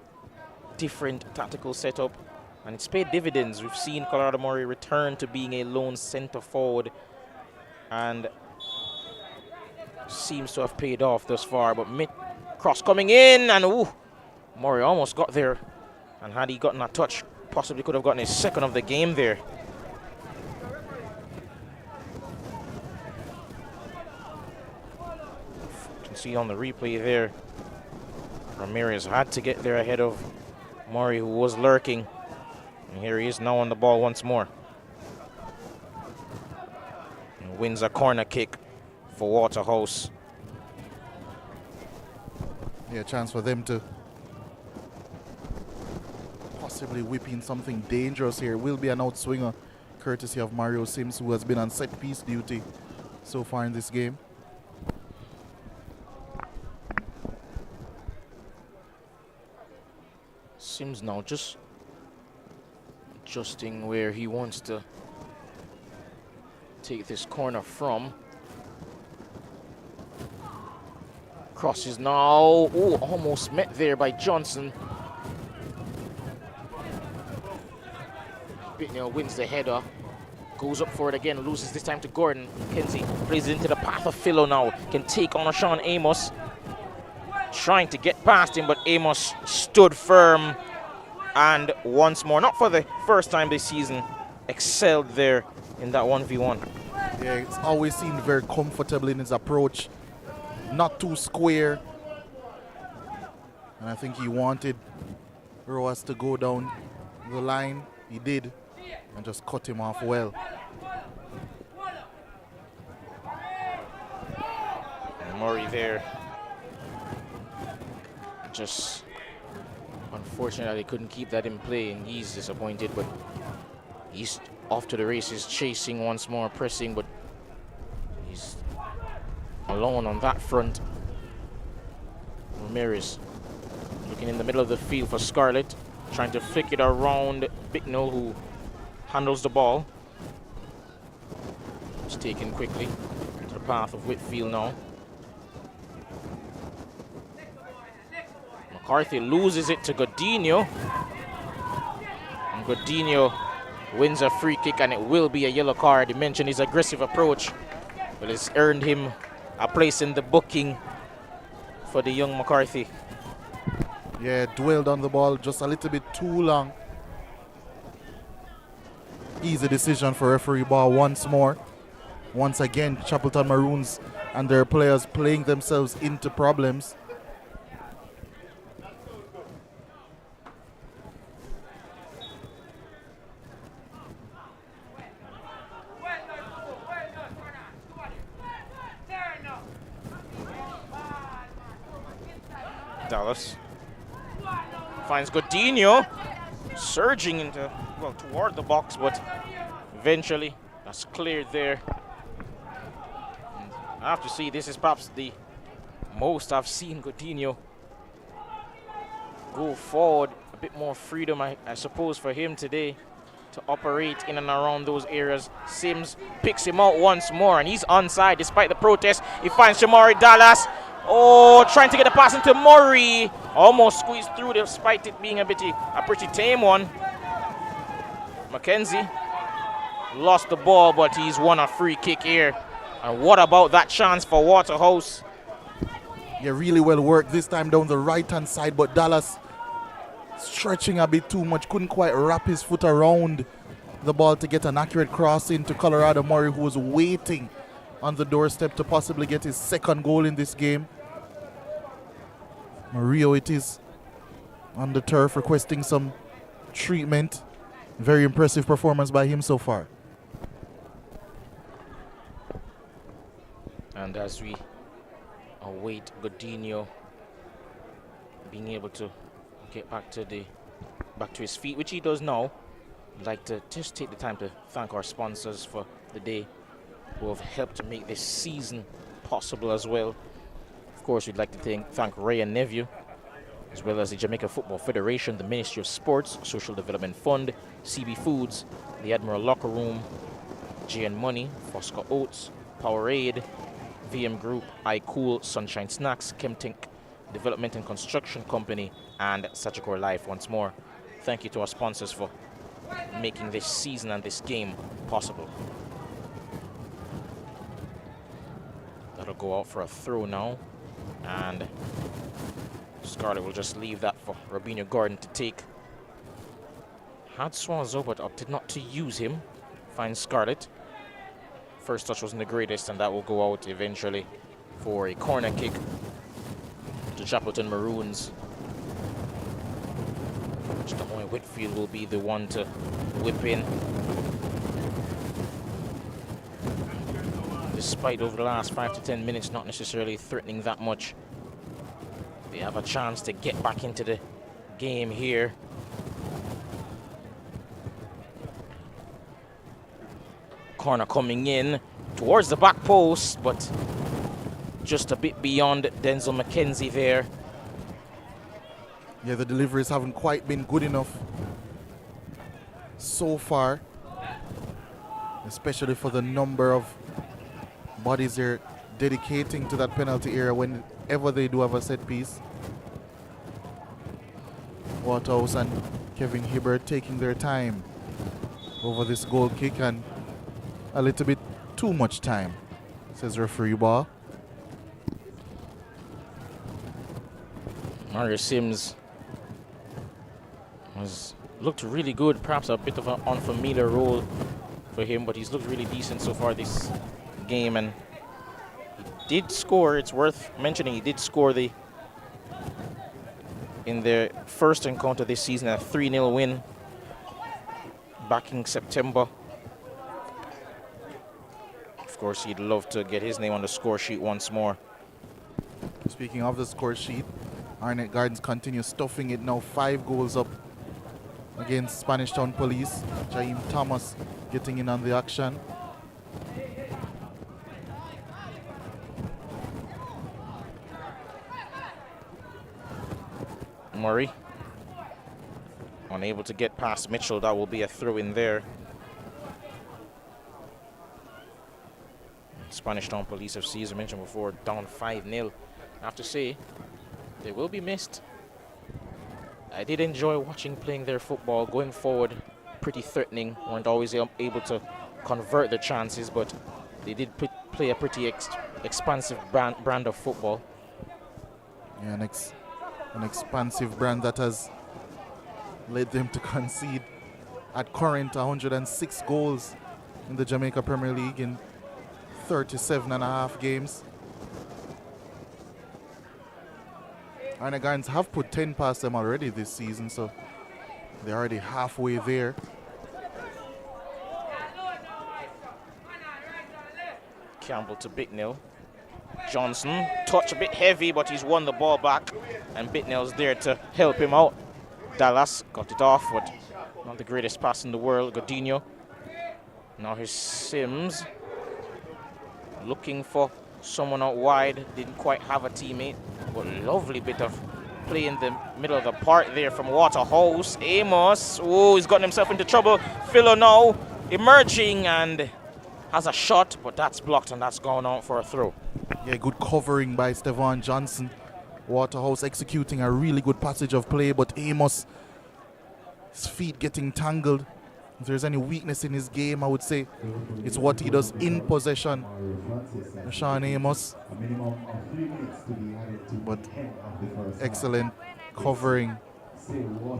different tactical setup, and it's paid dividends. We've seen Colorado Murray return to being a lone center forward, and seems to have paid off thus far. But mid cross coming in, and ooh, Murray almost got there, and had he gotten a touch, possibly could have gotten his second of the game there. You can see on the replay there, Ramirez had to get there ahead of Murray, who was lurking. And here he is now on the ball once more. And wins a corner kick for Waterhouse. Yeah, chance for them to possibly whip in something dangerous here. Will be an outswinger, courtesy of Mario Sims, who has been on set piece duty so far in this game. Sims now just adjusting where he wants to take this corner from. Crosses now. Oh, almost met there by Johnson. Bittner wins the header. Goes up for it again. Loses this time to Gordon. Kenzie plays it into the path of Philo now. Can take on Sean Amos. Trying to get past him, but Amos stood firm. And once more, not for the first time this season, excelled there in that 1v1. Yeah, it's always seemed very comfortable in his approach. Not too square. And I think he wanted Roas to go down the line. He did. And just cut him off well. And Murray there. Just unfortunately couldn't keep that in play, and he's disappointed, but he's off to the races, chasing once more, pressing, but he's alone on that front. Ramirez looking in the middle of the field for Scarlett, trying to flick it around Bicknell, who handles the ball. It's taken quickly to the path of Whitfield now. McCarthy loses it to Godinho. And Godinho wins a free kick, and it will be a yellow card. He mentioned his aggressive approach, but it's earned him a place in the booking for the young McCarthy. Yeah, dwelled on the ball just a little bit too long. Easy decision for referee ball once more. Once again, Chapleton Maroons and their players playing themselves into problems. Dallas finds Godinho surging into, well, toward the box, but eventually that's cleared there. And I have to say, this is perhaps the most I've seen Godinho go forward. A bit more freedom, I suppose, for him today to operate in and around those areas. Sims picks him out once more, and he's onside despite the protest. He finds Shamari Dallas. Oh, trying to get a pass into Murray. Almost squeezed through despite it being a pretty tame one. Mackenzie lost the ball, but he's won a free kick here. And what about that chance for Waterhouse? Yeah, really well worked this time down the right-hand side, but Dallas stretching a bit too much. Couldn't quite wrap his foot around the ball to get an accurate cross into Colorado Murray, who was waiting on the doorstep to possibly get his second goal in this game. Mario it is on the turf requesting some treatment. Very impressive performance by him so far. And as we await Godinho being able to get back to his feet, which he does now, I'd like to just take the time to thank our sponsors for the day, who have helped to make this season possible as well. Of course, we'd like to thank Ray and Nephew, as well as the Jamaica Football Federation, the Ministry of Sports, Social Development Fund, CB Foods, the Admiral Locker Room, JN Money, Fosca Oats, Powerade, VM Group, iCool, Sunshine Snacks, Chemtink Development and Construction Company, and Sagicor Life once more. Thank you to our sponsors for making this season and this game possible. That'll go out for a throw now, and Scarlett will just leave that for Robinho Gordon to take. Had Swanzo, but opted not to use him. Finds Scarlett. First touch wasn't the greatest, and that will go out eventually for a corner kick to Chapleton Maroons. Jamoy Whitfield will be the one to whip in. Despite over the last 5 to 10 minutes not necessarily threatening that much, they have a chance to get back into the game here. Corner coming in towards the back post, but just a bit beyond Denzel McKenzie there. Yeah, the deliveries haven't quite been good enough so far, especially for the number of bodies they're dedicating to that penalty area whenever they do have a set piece. Waterhouse and Kevin Hibbert taking their time over this goal kick, and a little bit too much time, says referee Ball. Mario Sims looked really good, perhaps a bit of an unfamiliar role for him, but he's looked really decent so far this game, and he did score. It's worth mentioning he did score in their first encounter this season, a 3-0 win back in September. Of course, he'd love to get his name on the score sheet once more. Speaking of the score sheet, Arnett Gardens continue stuffing it now, 5 goals up against Spanish Town Police. Jaime Thomas getting in on the action. Murray unable to get past Mitchell. That will be a throw in there. Spanish Town Police FC, as I mentioned before, down 5-0. I have to say, they will be missed. I did enjoy watching playing their football going forward. Pretty threatening. Weren't always able to convert the chances, but they did play a pretty expansive brand of football. Yeah, an expansive brand that has led them to concede at current 106 goals in the Jamaica Premier League in 37.5 games. Renegades have put 10 past them already this season, so they're already halfway there. Campbell to Bicknell. Johnson, touch a bit heavy, but he's won the ball back, and Bicknell's there to help him out. Dallas got it off, but not the greatest pass in the world. Godinho. Now here's Sims. Looking for someone out wide. Didn't quite have a teammate, but lovely bit of play in the middle of the park there from Waterhouse. Amos, oh, he's gotten himself into trouble. Philo now emerging and has a shot, but that's blocked and that's gone out for a throw. Yeah, good covering by Stevan Johnson. Waterhouse executing a really good passage of play, but Amos, his feet getting tangled. If there's any weakness in his game, I would say it's what he does in possession. Sean Amos. But excellent covering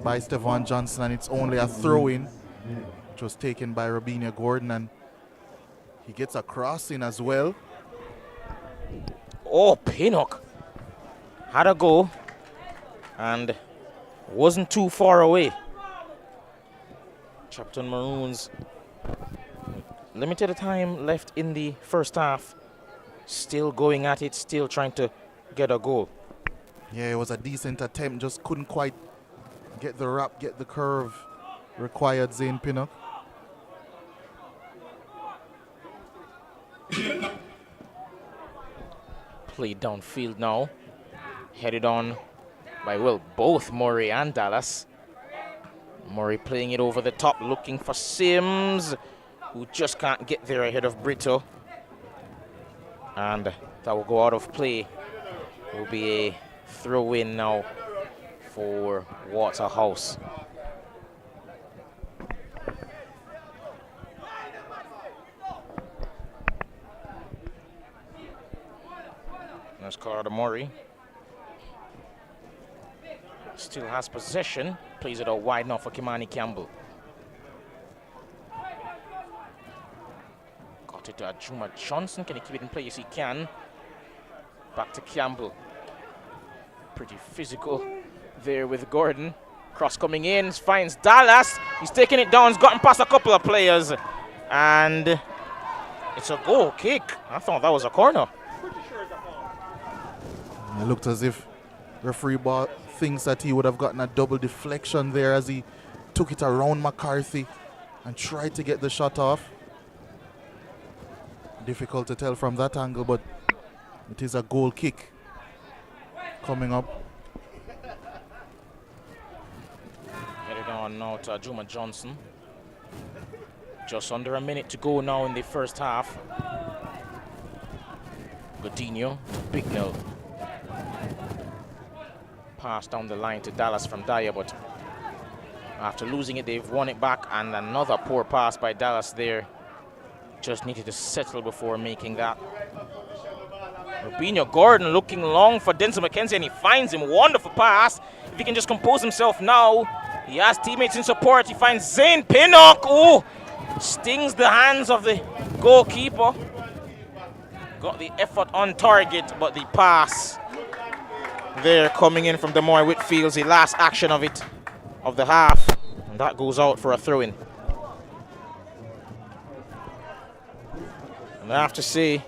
by Stevan Johnson, and it's only a throw-in, which was taken by Robinho Gordon, and he gets a cross in as well. Oh, Pinnock had a go and wasn't too far away. Chapleton Maroons, limited time left in the first half. Still going at it, still trying to get a goal. Yeah, it was a decent attempt, just couldn't quite get the wrap, get the curve required, Zane Pinnock. Played downfield now. Headed on by, well, both Murray and Dallas. Murray playing it over the top, looking for Sims, who just can't get there ahead of Brito. And that will go out of play. It will be a throw-in now for Waterhouse. That's Carter Murray. Still has possession. Plays it out wide now for Kimani Campbell. Got it to Juma Johnson. Can he keep it in play? Yes, he can. Back to Campbell. Pretty physical there with Gordon. Cross coming in. Finds Dallas. He's taking it down. He's gotten past a couple of players. And it's a goal kick. I thought that was a corner. It looked as if referee ball thinks that he would have gotten a double deflection there as he took it around McCarthy and tried to get the shot off. Difficult to tell from that angle, but it is a goal kick coming up. Headed on now to Juma Johnson. Just under a minute to go now in the first half. Godinho, Bicknell. Pass down the line to Dallas from Dyer, but after losing it, they've won it back, and another poor pass by Dallas there. Just needed to settle before making that. Robinho Gordon looking long for Denzel McKenzie, and he finds him. Wonderful pass. If he can just compose himself now, he has teammates in support. He finds Zane Pinnock. Oh, stings the hands of the goalkeeper. Got the effort on target, but the pass there coming in from Demoy Whitfield's the last action of it, of the half, and that goes out for a throw-in. And I have to say,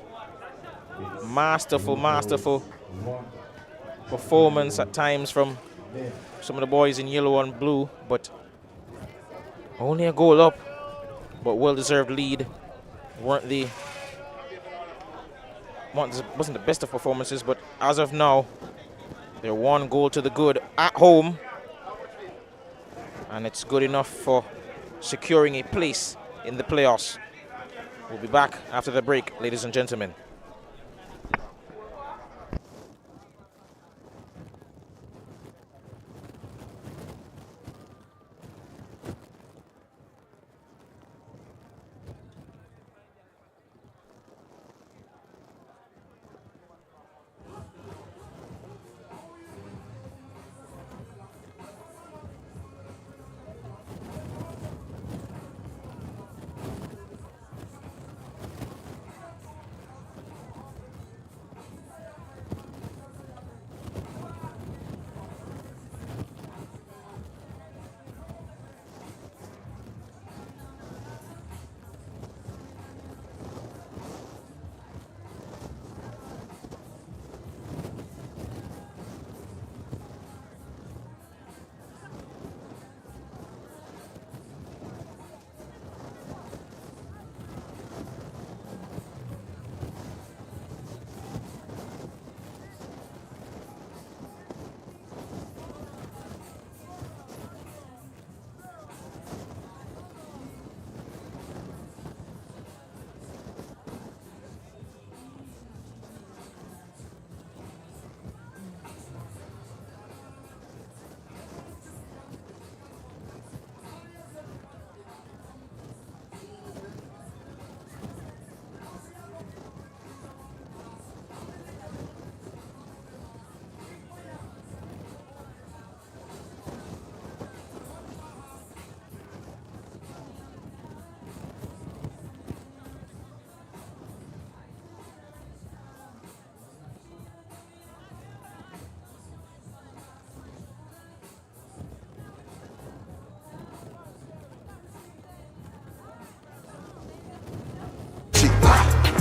masterful performance at times from some of the boys in yellow and blue, but only a goal up, but well-deserved lead. Wasn't the best of performances, but as of now, they're one goal to the good at home, and it's good enough for securing a place in the playoffs. We'll be back after the break, ladies and gentlemen.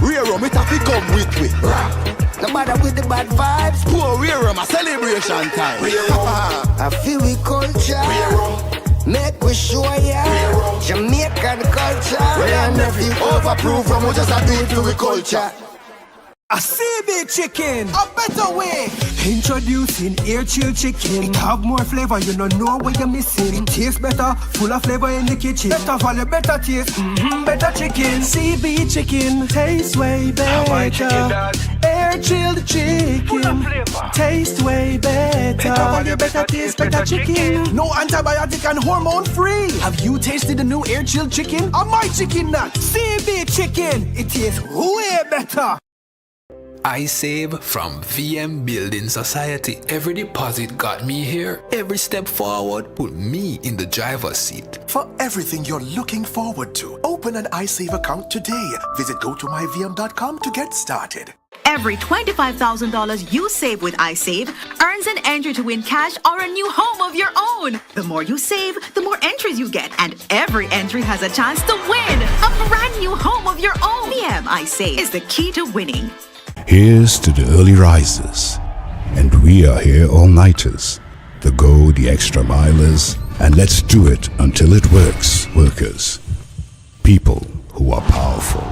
Rear rum, it have to come with we. No matter with the bad vibes. Poor rear rum, a celebration time. I feel we culture. Make we show ya. Jamaican culture. And if you overproof from, we just have to do it to we culture. A CB chicken, a better way. Introducing air chill chicken. It have more flavor, you don't know what you're missing. It tastes better, full of flavor in the kitchen. Better value, better taste, better chicken. CB chicken, tastes way better. Air chilled chicken, taste way better. Better value, better taste, better chicken. No antibiotic and hormone free. Have you tasted the new air chilled chicken? Or my chicken nut? CB chicken, it tastes way better. I save from VM Building Society. Every deposit got me here. Every step forward put me in the driver's seat. For everything you're looking forward to, open an iSave account today. Visit gotomyvm.com to get started. Every $25,000 you save with iSave earns an entry to win cash or a new home of your own. The more you save, the more entries you get, and every entry has a chance to win a brand new home of your own. VM iSave is the key to winning. Here's to the early risers, and we are here all-nighters, the go the extra milers, and let's do it until it works, workers. People who are powerful,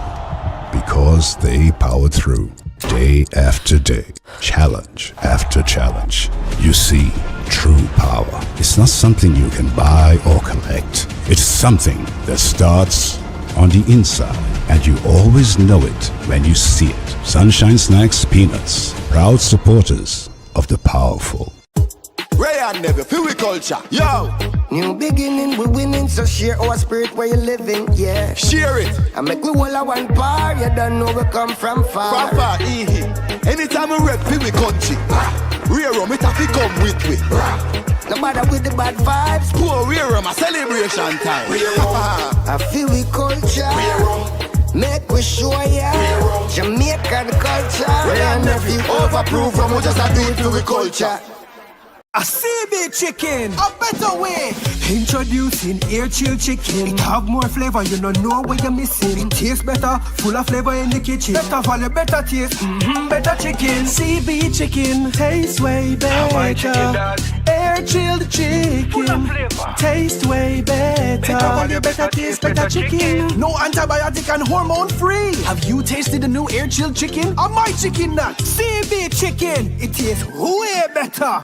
because they power through, day after day, challenge after challenge. You see, true power is not something you can buy or collect. It's something that starts on the inside, and you always know it when you see it. Sunshine Snacks Peanuts, proud supporters of the powerful. Ray and Never, feel we culture, yo! New beginning, we winning, so share our spirit where you living, yeah. Share it! I make we all a one par, you don't know we come from far. From far, anytime we rep, feel we country. Rear rum, it have to come with we. No matter with the bad vibes. Poor rear rum, a celebration time. I feel we culture. Make we show ya. Jamaican culture. And if you overproof from, we just have to do it to we culture. A CB chicken, a better way. Introducing air chill chicken. It have more flavor, you don't know what you're missing. It tastes better, full of flavor in the kitchen. Better value, better taste, better chicken. CB chicken, tastes way better. Air chilled chicken, taste way better. Better value, better taste, better chicken. No antibiotic and hormone free. Have you tasted the new air chilled chicken? Or my chicken nut? CB chicken, it tastes way better.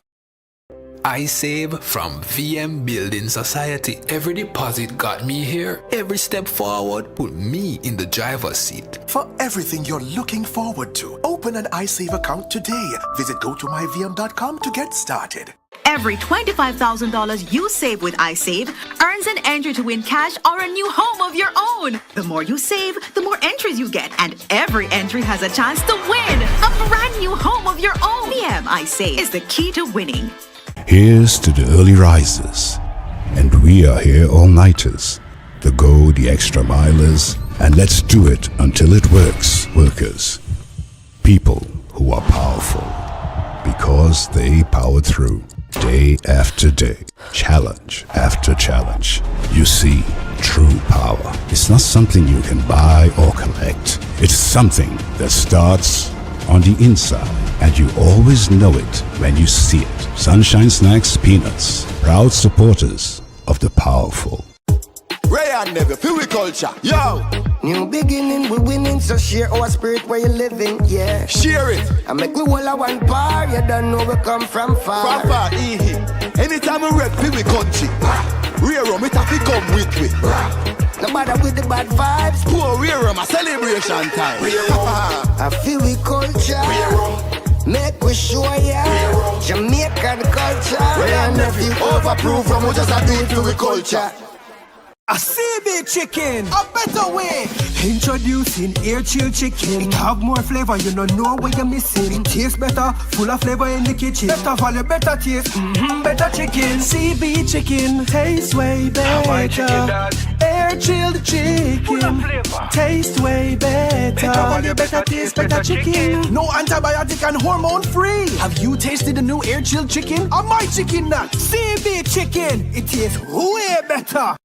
I save from VM Building Society. Every deposit got me here. Every step forward put me in the driver's seat. For everything you're looking forward to, open an iSave account today. Visit gotomyvm.com to get started. Every $25,000 you save with iSave earns an entry to win cash or a new home of your own. The more you save, the more entries you get, and every entry has a chance to win a brand new home of your own. VM iSave is the key to winning. Here's to the early risers, and we are here all-nighters, the go the extra milers, and let's do it until it works, workers. People who are powerful, because they power through, day after day, challenge after challenge. You see, true power is not something you can buy or collect. It's something that starts on the inside, and you always know it when you see it. Sunshine Snacks Peanuts, proud supporters of the powerful. Ray and Never, feel we culture, yo! New beginning, we winning, so share our spirit where you living, yeah. Share it! I make we all a one par, you don't know we come from far. From far, anytime we rep, feel we country. Rear rum, it have to come with we. No matter with the bad vibes. Poor rear rum, a celebration time. I feel we culture. Make we show ya. Jamaican culture. And if you overproof from, we just have to do it to we culture. A CB chicken, a better way. Introducing air chill chicken. It have more flavor, you don't know what you're missing. It tastes better, full of flavor in the kitchen. Better value, better taste, better chicken. CB chicken, tastes way better. Air chilled chicken, taste way better. Better value, better taste, better chicken. No antibiotic and hormone free. Have you tasted the new air chilled chicken? Or my chicken nut? CB chicken, it tastes way better.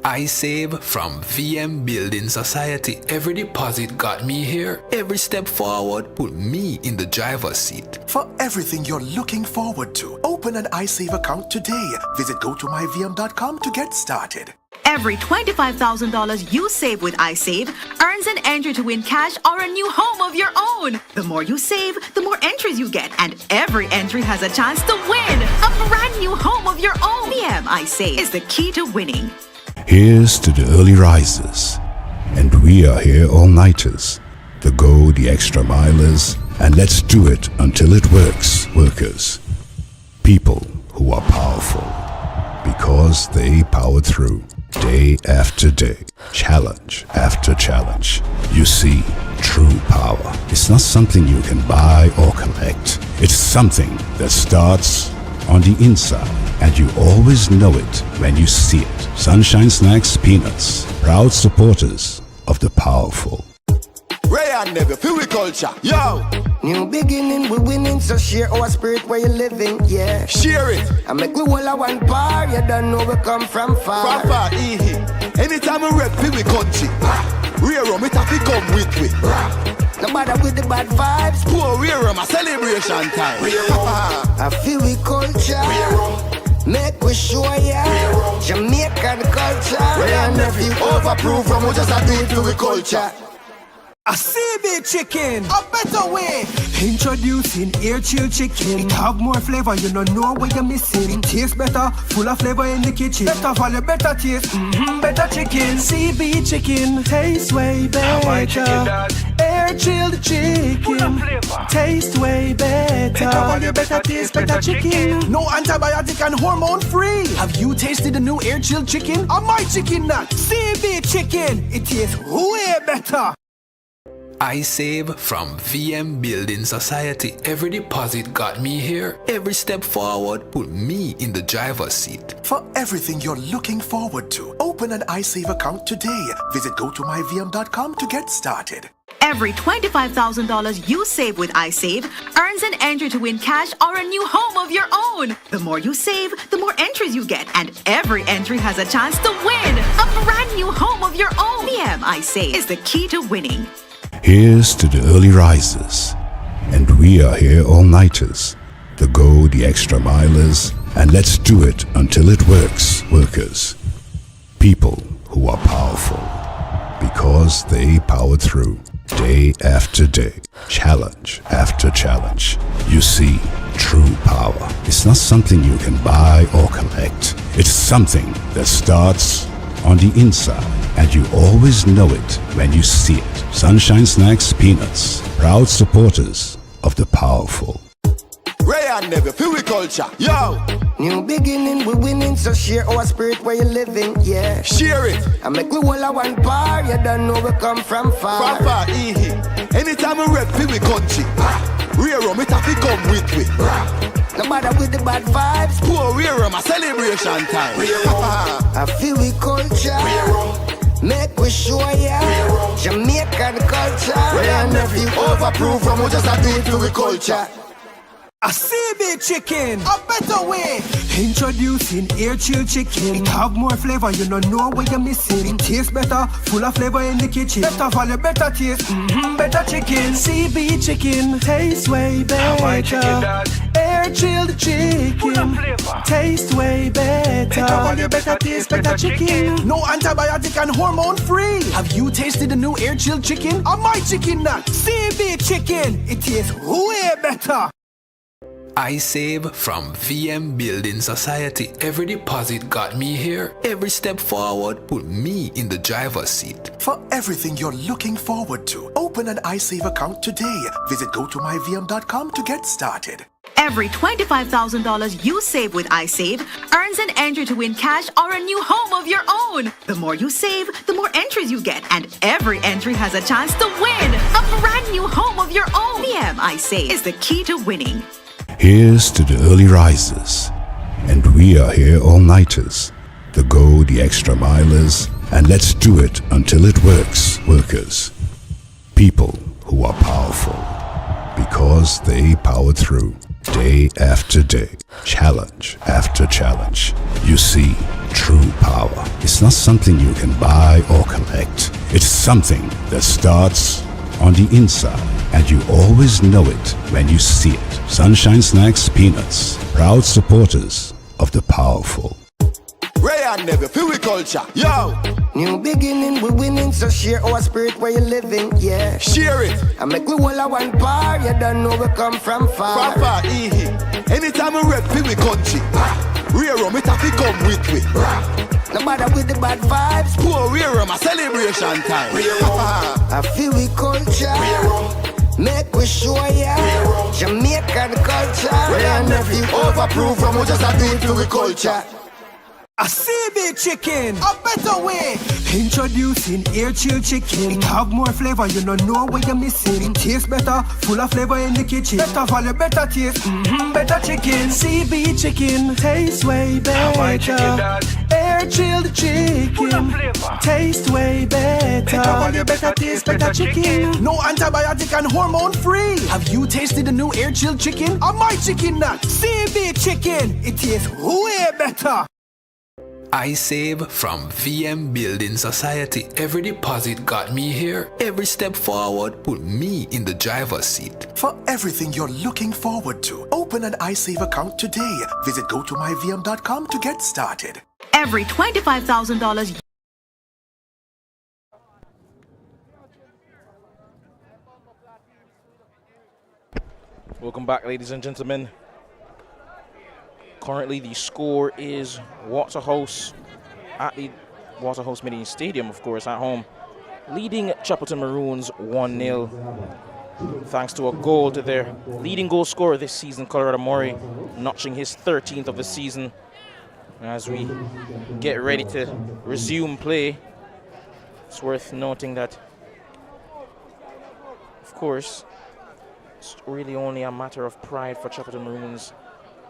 I save from VM Building Society. Every deposit got me here. Every step forward put me in the driver's seat. For everything you're looking forward to, open an iSave account today. Visit gotomyvm.com to get started. Every $25,000 you save with iSave earns an entry to win cash or a new home of your own. The more you save, the more entries you get, and every entry has a chance to win a brand new home of your own. VM iSave is the key to winning. Here's to the early risers, and we are here all-nighters, the go the extra milers, and let's do it until it works, workers. People who are powerful, because they powered through, day after day, challenge after challenge. You see, true power is not something you can buy or collect. It's something that starts on the inside, and you always know it when you see it. Sunshine Snacks Peanuts, proud supporters of the powerful. Ray and Never, feel we culture. Yo! New beginning, we winning, so share our spirit where you living, yeah. Share it. I make we all a one bar, you don't know we come from far. From far, anytime we rep, feel we country. Rear rum, it have to come with we. No matter with the bad vibes. Poor rear rum, a celebration time. I feel we culture. Make we show ya Jamaican culture. Ray and Never, overproof from we just a do it to we culture. A CB chicken, a better way. Introducing air chill chicken. It have more flavor, you don't know what you're missing. It tastes better, full of flavor in the kitchen. Better value, better taste, better chicken. CB chicken, tastes way better. Air chilled chicken, taste way better. Better value, better taste, better chicken. No antibiotic and hormone free. Have you tasted the new air chilled chicken? Or my chicken nut? CB chicken, it tastes way better. I save from VM Building Society. Every deposit got me here. Every step forward put me in the driver's seat. For everything you're looking forward to, open an iSave account today. Visit gotomyvm.com to get started. Every $25,000 you save with iSave earns an entry to win cash or a new home of your own. The more you save, the more entries you get, and every entry has a chance to win a brand new home of your own. VM iSave is the key to winning. Here's to the early risers, and we are here all-nighters, the go the extra milers, and let's do it until it works, workers. People who are powerful, because they powered through, day after day, challenge after challenge. You see, true power is not something you can buy or collect. It's something that starts on the inside, and you always know it when you see it. Sunshine Snacks Peanuts, proud supporters of the powerful. Ray and Never, feel we culture. Yo! New beginning, we winning, so share our spirit where you living, yeah. Share it. I make we all a one bar, you don't know we come from far. From far, anytime we rep, feel we country. Rear rum, it have to come with we. No matter with the bad vibes. Poor rear rum, a celebration time. I feel we culture. Make we show ya Jamaican culture. Ray and Never, overproof from we just a do it to we culture. A CB chicken, a better way. Introducing air chill chicken. It have more flavor, you don't know what you're missing. It tastes better, full of flavor in the kitchen. Better value, better taste, better chicken. CB chicken, tastes way better. Air chilled chicken, taste way better. Better value, better taste, better chicken. No antibiotic and hormone free. Have you tasted the new air chilled chicken? Or my chicken nut? CB chicken, it tastes way better. I save from VM Building Society. Every deposit got me here. Every step forward put me in the driver's seat. For everything you're looking forward to, open an iSave account today. Visit gotomyvm.com to get started. Every $25,000 you save with iSave earns an entry to win cash or a new home of your own. The more you save, the more entries you get, and every entry has a chance to win a brand new home of your own. VM iSave is the key to winning. Here's to the early risers, and we are here all-nighters, the go the extra milers, and let's do it until it works, workers. People who are powerful, because they powered through, Day after day, challenge after challenge. You see, true power is not something you can buy or collect. It's something that starts on the inside, and you always know it when you see it. Sunshine Snacks Peanuts, proud supporters of the powerful. Ray and Never, feel we culture. Yo! New beginning, we winning, so share our spirit where you living, yeah. Share it! I make we all a one bar, you don't know we come from far. From far, anytime we rep, feel we country. Rear rum, it have to come with me. No matter with the bad vibes. Poor rear rum, a celebration time. I feel we culture. Make we show ya Jamaican culture. Ray and Never, overproof from we just a do it to we culture. A CB chicken, a better way. Introducing air chill chicken. It have more flavor, you don't know what you're missing. It tastes better, full of flavor in the kitchen. Better value, better taste, better chicken. CB chicken, tastes way better. Air chilled chicken, taste way better. Better value, better taste, better chicken. No antibiotic and hormone free. Have you tasted the new air chilled chicken? Or my chicken nut? CB chicken, it tastes way better. I save from VM Building Society. Every deposit got me here. Every step forward put me in the driver's seat. For everything you're looking forward to, open an iSave account today. Visit gotomyvm.com to get started. Every $25,000 Welcome back, ladies and gentlemen. Currently, the score is Waterhouse at the Waterhouse Mini Stadium, of course, at home, leading Chapleton Maroons 1-0. Thanks to a goal to their leading goal scorer this season, Colorado Murray, notching his 13th of the season. As we get ready to resume play, it's worth noting that, of course, it's really only a matter of pride for Chapleton Maroons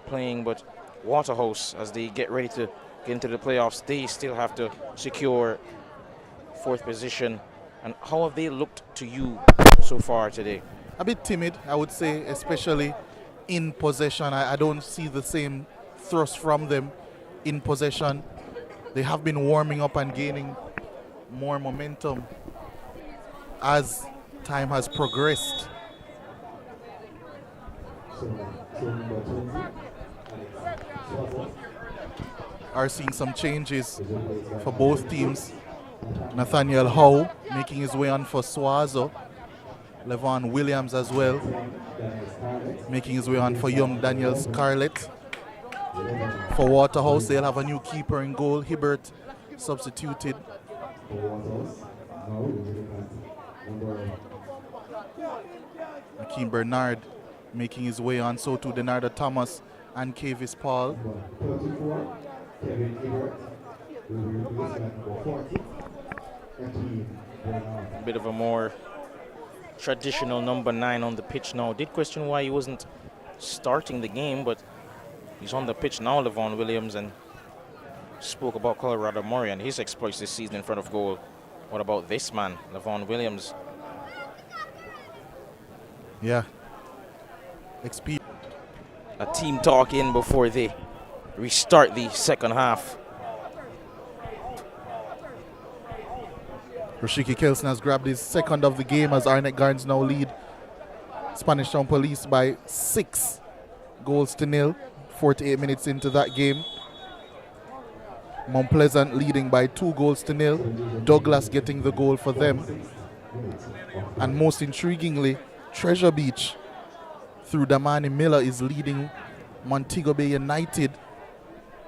playing, but Waterhouse, as they get ready to get into the playoffs, they still have to secure fourth position. And how have they looked to you so far today? A bit timid, I would say, especially in possession. I don't see the same thrust from them in possession. They have been warming up and gaining more momentum as time has progressed. Are seeing some changes for both teams. Nathaniel Howe making his way on for Swazo. Levon Williams as well making his way on for young Daniel Scarlett. For Waterhouse, they'll have a new keeper in goal. Hibbert substituted. Akeem Bernard making his way on, so too Denardo Thomas and Kavis Paul. A bit of a more traditional number 9 on the pitch now. Did question why he wasn't starting the game, but he's on the pitch now, Levon Williams, and spoke about Colorado Murray and his exploits this season in front of goal. What about this man, Levon Williams? Yeah. A team talk in before they restart the second half. Rashiki Kelson has grabbed his second of the game as Arnett Garns now lead Spanish Town Police by 6 goals to nil. 48 minutes into that game. Mount Pleasant leading by 2 goals to nil. Douglas getting the goal for them. And most intriguingly, Treasure Beach through Damani Miller is leading Montego Bay United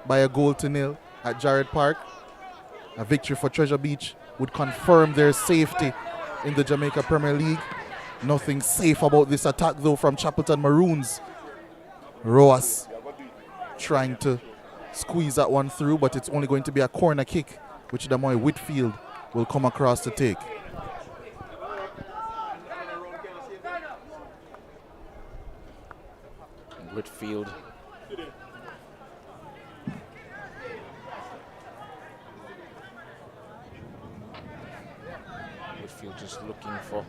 by a goal to nil at Jarrett Park. A victory for Treasure Beach would confirm their safety in the Jamaica Premier League. Nothing safe about this attack though from Chapleton Maroons. Roas trying to squeeze that one through, but it's only going to be a corner kick, which Damoy Whitfield will come across to take. Whitfield. Whitfield just looking for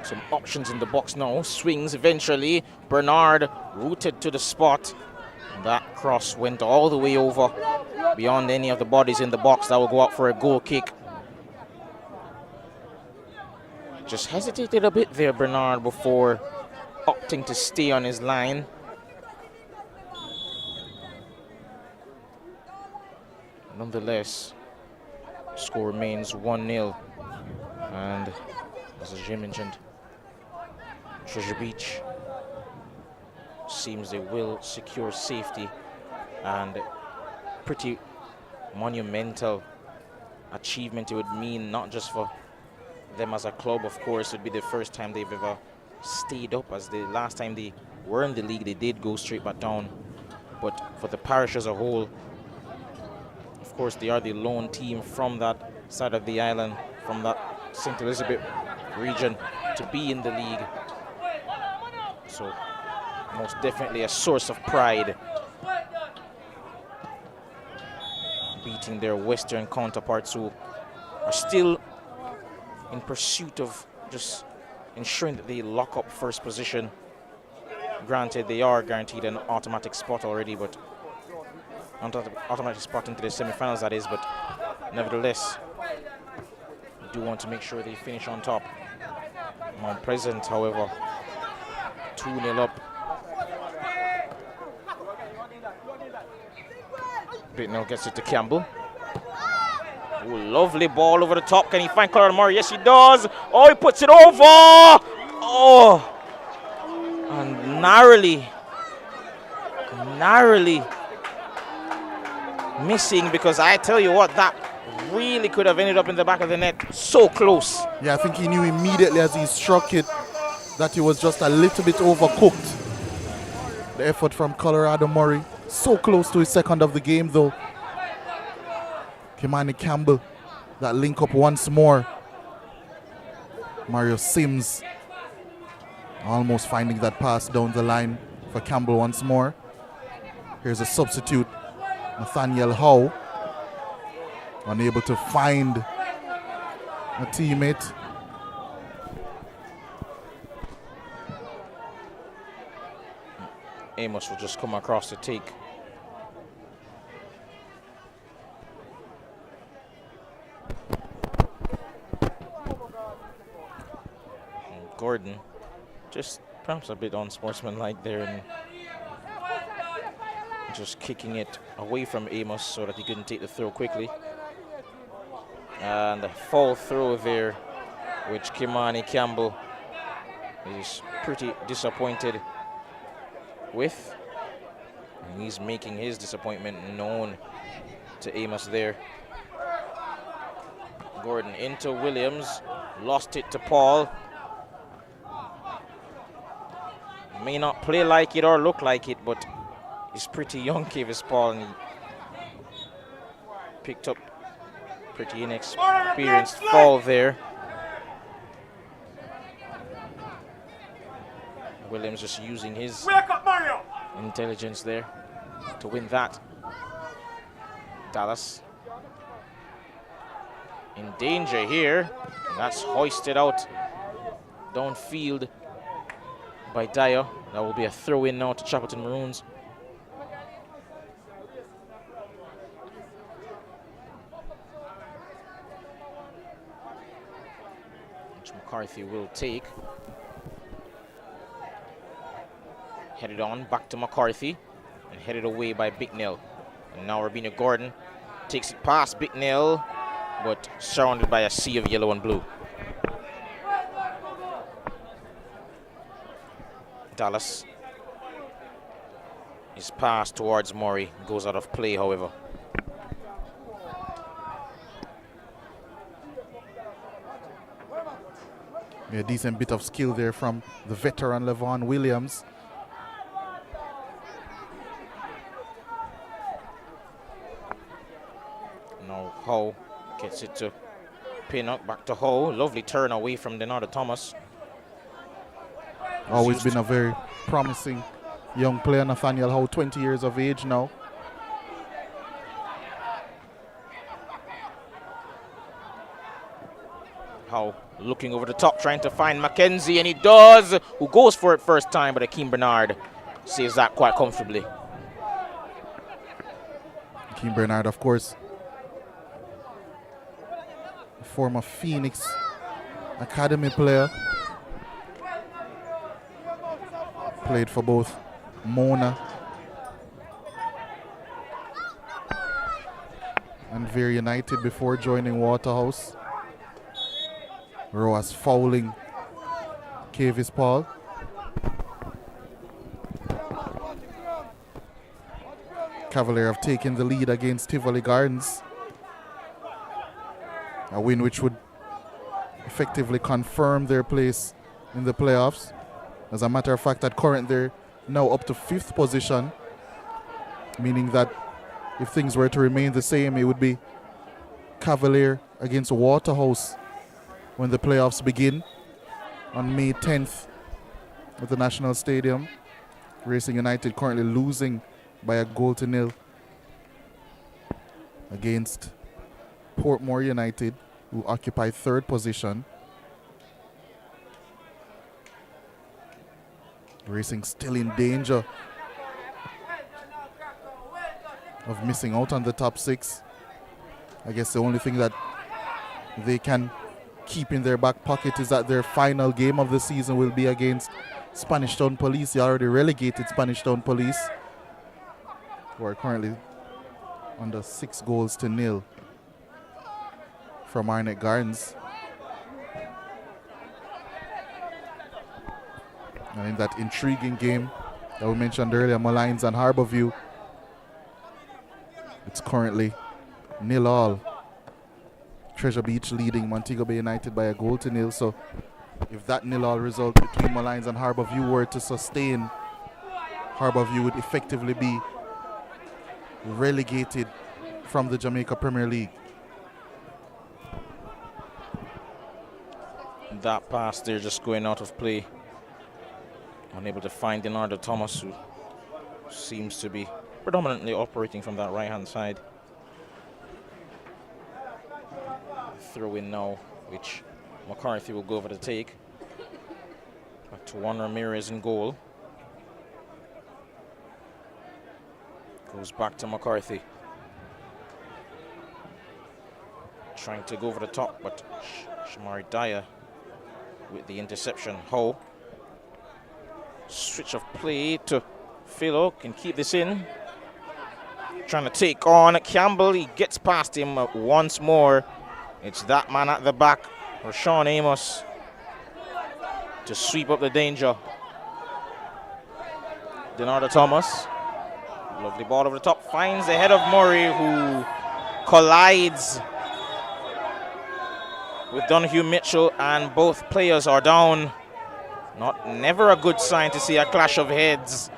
some options in the box now. Swings eventually. Bernard rooted to the spot. That cross went all the way over beyond any of the bodies in the box. That will go out for a goal kick. Just hesitated a bit there, Bernard, before opting to stay on his line. Nonetheless, score remains 1-0. And as Jim mentioned, Treasure Beach seems they will secure safety, and pretty monumental achievement it would mean, not just for them as a club. Of course, it would be the first time they've ever stayed up, as the last time they were in the league they did go straight back down. But for the parish as a whole, of course, they are the lone team from that side of the island, from that St. Elizabeth region, to be in the league. So most definitely a source of pride, beating their western counterparts who are still in pursuit of just ensuring that they lock up first position. Granted, they are guaranteed an automatic spot already, but automatic spot into the semi-finals, that is, but nevertheless, do want to make sure they finish on top. Mount Pleasant, however, 2-0 up. Bittnell gets it to Campbell. Ooh, lovely ball over the top. Can he find Colorado Murray? Yes, he does. Oh, he puts it over. Oh, and narrowly missing, because I tell you what, that really could have ended up in the back of the net. So close. Yeah, I think he knew immediately as he struck it that he was just a little bit overcooked. The effort from Colorado Murray. So close to his second of the game, though. Kimani Campbell, that link up once more. Mario Sims almost finding that pass down the line for Campbell once more. Here's a substitute, Nathaniel Howe, unable to find a teammate. Amos will just come across to take. And Gordon, just perhaps a bit unsportsmanlike there, and just kicking it away from Amos so that he couldn't take the throw quickly. And a fall throw there, which Kimani Campbell is pretty disappointed with. And he's making his disappointment known to Amos there. Gordon into Williams, lost it to Paul. May not play like it or look like it, but he's pretty young, Kavis Paul, and he picked up pretty inexperienced fall there. Williams just using his intelligence there to win that. Dallas in danger here. And that's hoisted out downfield by Dyer. That will be a throw in now to Chapleton Maroons. Which McCarthy will take. Headed on back to McCarthy and headed away by Bicknell. And now Rabina Gordon takes it past Bicknell, but surrounded by a sea of yellow and blue. Dallas is passed towards Murray, goes out of play, however. A decent bit of skill there from the veteran Levon Williams. Now Howe gets it to Pinnock, back to Howe. Lovely turn away from Denardo Thomas. Always been a very promising young player, Nathaniel Howe, 20 years of age now. How looking over the top, trying to find Mackenzie, and he does, who goes for it first time, but Akeem Bernard saves that quite comfortably. Akeem Bernard, of course, a former Phoenix Academy player. Played for both Mona and Veer United before joining Waterhouse. Roas fouling Kavis Paul. Cavalier have taken the lead against Tivoli Gardens. A win which would effectively confirm their place in the playoffs. As a matter of fact, at current they're now up to 5th position, meaning that if things were to remain the same, it would be Cavalier against Waterhouse when the playoffs begin on May 10th at the National Stadium. Racing United currently losing by a 0-0 against Portmore United, who occupy 3rd position. Racing still in danger of missing out on the top 6. I guess the only thing that they can keep in their back pocket is that their final game of the season will be against Spanish Town Police. They already relegated Spanish Town Police, who are currently under 6-0 from Arnett Gardens. And in that intriguing game that we mentioned earlier, Malines and Harborview, it's currently 0-0. Treasure Beach leading Montego Bay United by a 0-0. So if that 0-0 result between Malines and Harborview were to sustain, Harborview would effectively be relegated from the Jamaica Premier League. That pass there just going out of play. Unable to find Leonardo Thomas, who seems to be predominantly operating from that right-hand side. Throw in now, which McCarthy will go over to take. Back to Juan Ramirez in goal. Goes back to McCarthy. Trying to go over the top, but Shamari Dyer with the interception. Ho. Switch of play to Philo, can keep this in. Trying to take on Campbell, he gets past him once more. It's that man at the back, Rashawn Amos, to sweep up the danger. Leonardo Thomas, lovely ball over the top, finds the head of Murray, who collides with Donahue Mitchell, and both players are down. Never a good sign to see a clash of heads.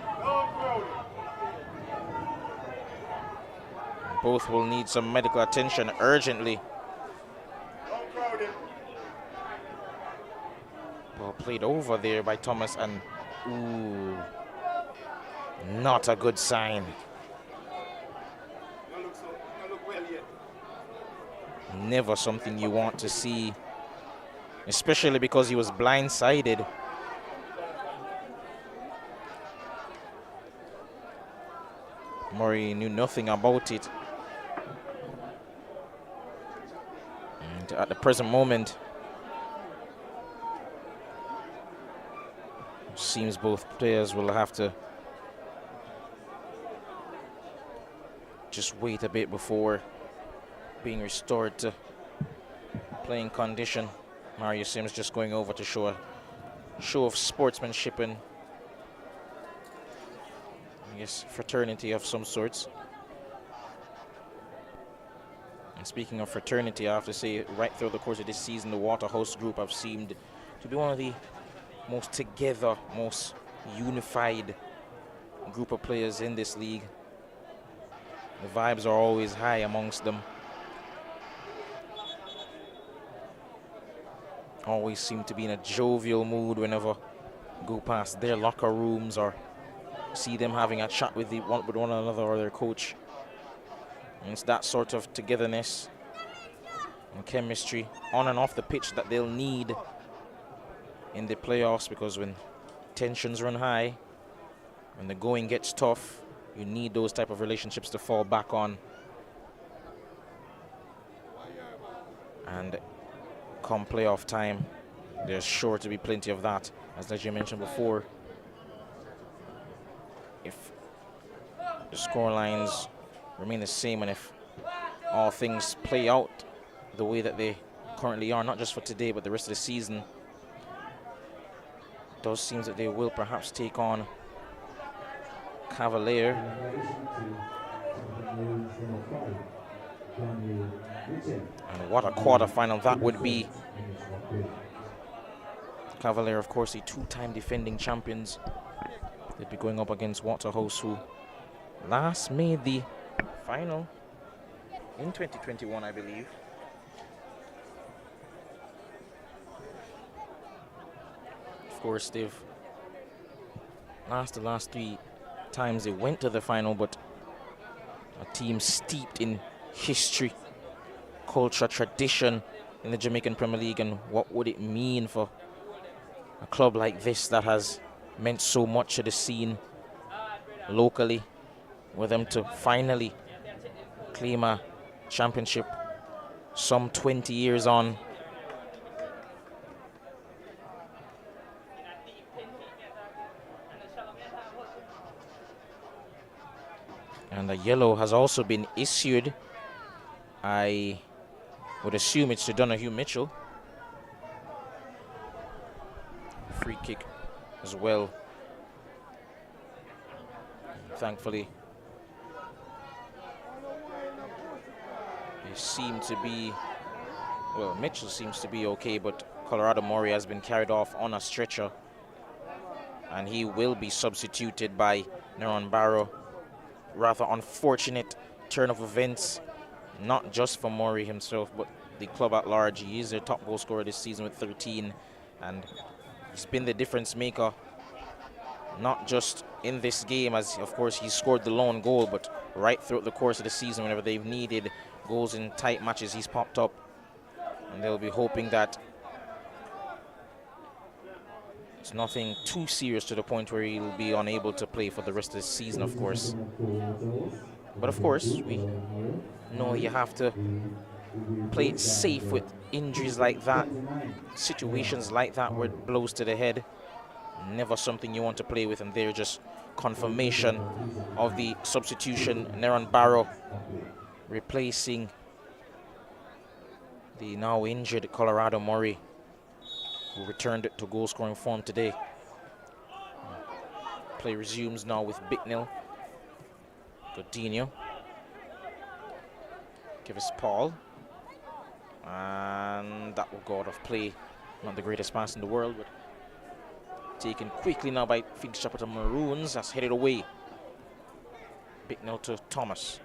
Both will need some medical attention urgently. Ball played over there by Thomas, and ooh, not a good sign. Never something you want to see, especially because he was blindsided. Murray knew nothing about it. And at the present moment, seems both players will have to just wait a bit before being restored to playing condition. Mario Sims just going over to show a show of sportsmanship and I guess fraternity of some sorts. And speaking of fraternity, I have to say, right through the course of this season, the Waterhouse group have seemed to be one of the most together, most unified group of players in this league. The vibes are always high amongst them. Always seem to be in a jovial mood whenever go past their locker rooms or see them having a chat with one another or their coach. And it's that sort of togetherness and chemistry on and off the pitch that they'll need in the playoffs, because when tensions run high, when the going gets tough, you need those type of relationships to fall back on. And come playoff time, there's sure to be plenty of that. As you mentioned before, if the score lines remain the same and if all things play out the way that they currently are, not just for today but the rest of the season, it does seem that they will perhaps take on Cavalier. And what a quarter-final that would be. Cavalier, of course, the two-time defending champions. They'd be going up against Waterhouse, who last made the final in 2021, I believe. Of course, they've lost the last 3 times they went to the final, but a team steeped in history, culture, tradition in the Jamaican Premier League. And what would it mean for a club like this that has meant so much to the scene locally, with them to finally claim a championship some 20 years on. And a yellow has also been issued. I would assume it's to Donahue Mitchell. Free kick as well. Thankfully, they seem to be, well, Mitchell seems to be okay, but Colorado Murray has been carried off on a stretcher, and he will be substituted by Neron Barrow. Rather unfortunate turn of events, not just for Murray himself, but the club at large. He is their top goal scorer this season with 13, and he's been the difference maker, not just in this game, as of course he scored the lone goal, but right throughout the course of the season, whenever they've needed goals in tight matches, he's popped up. And they'll be hoping that it's nothing too serious to the point where he'll be unable to play for the rest of the season, of course. But of course, we know you have to play it safe with injuries like that, situations like that where it blows to the head. Never something you want to play with, and they're just confirmation of the substitution. Neron Barrow replacing the now injured Colorado Murray, who returned to goal-scoring form today. Play resumes now with Bicknell. Godinho. Give us Paul. And that will go out of play. Not the greatest pass in the world, but taken quickly now by Chapleton Maroons. That's headed away. Bicknell to Thomas.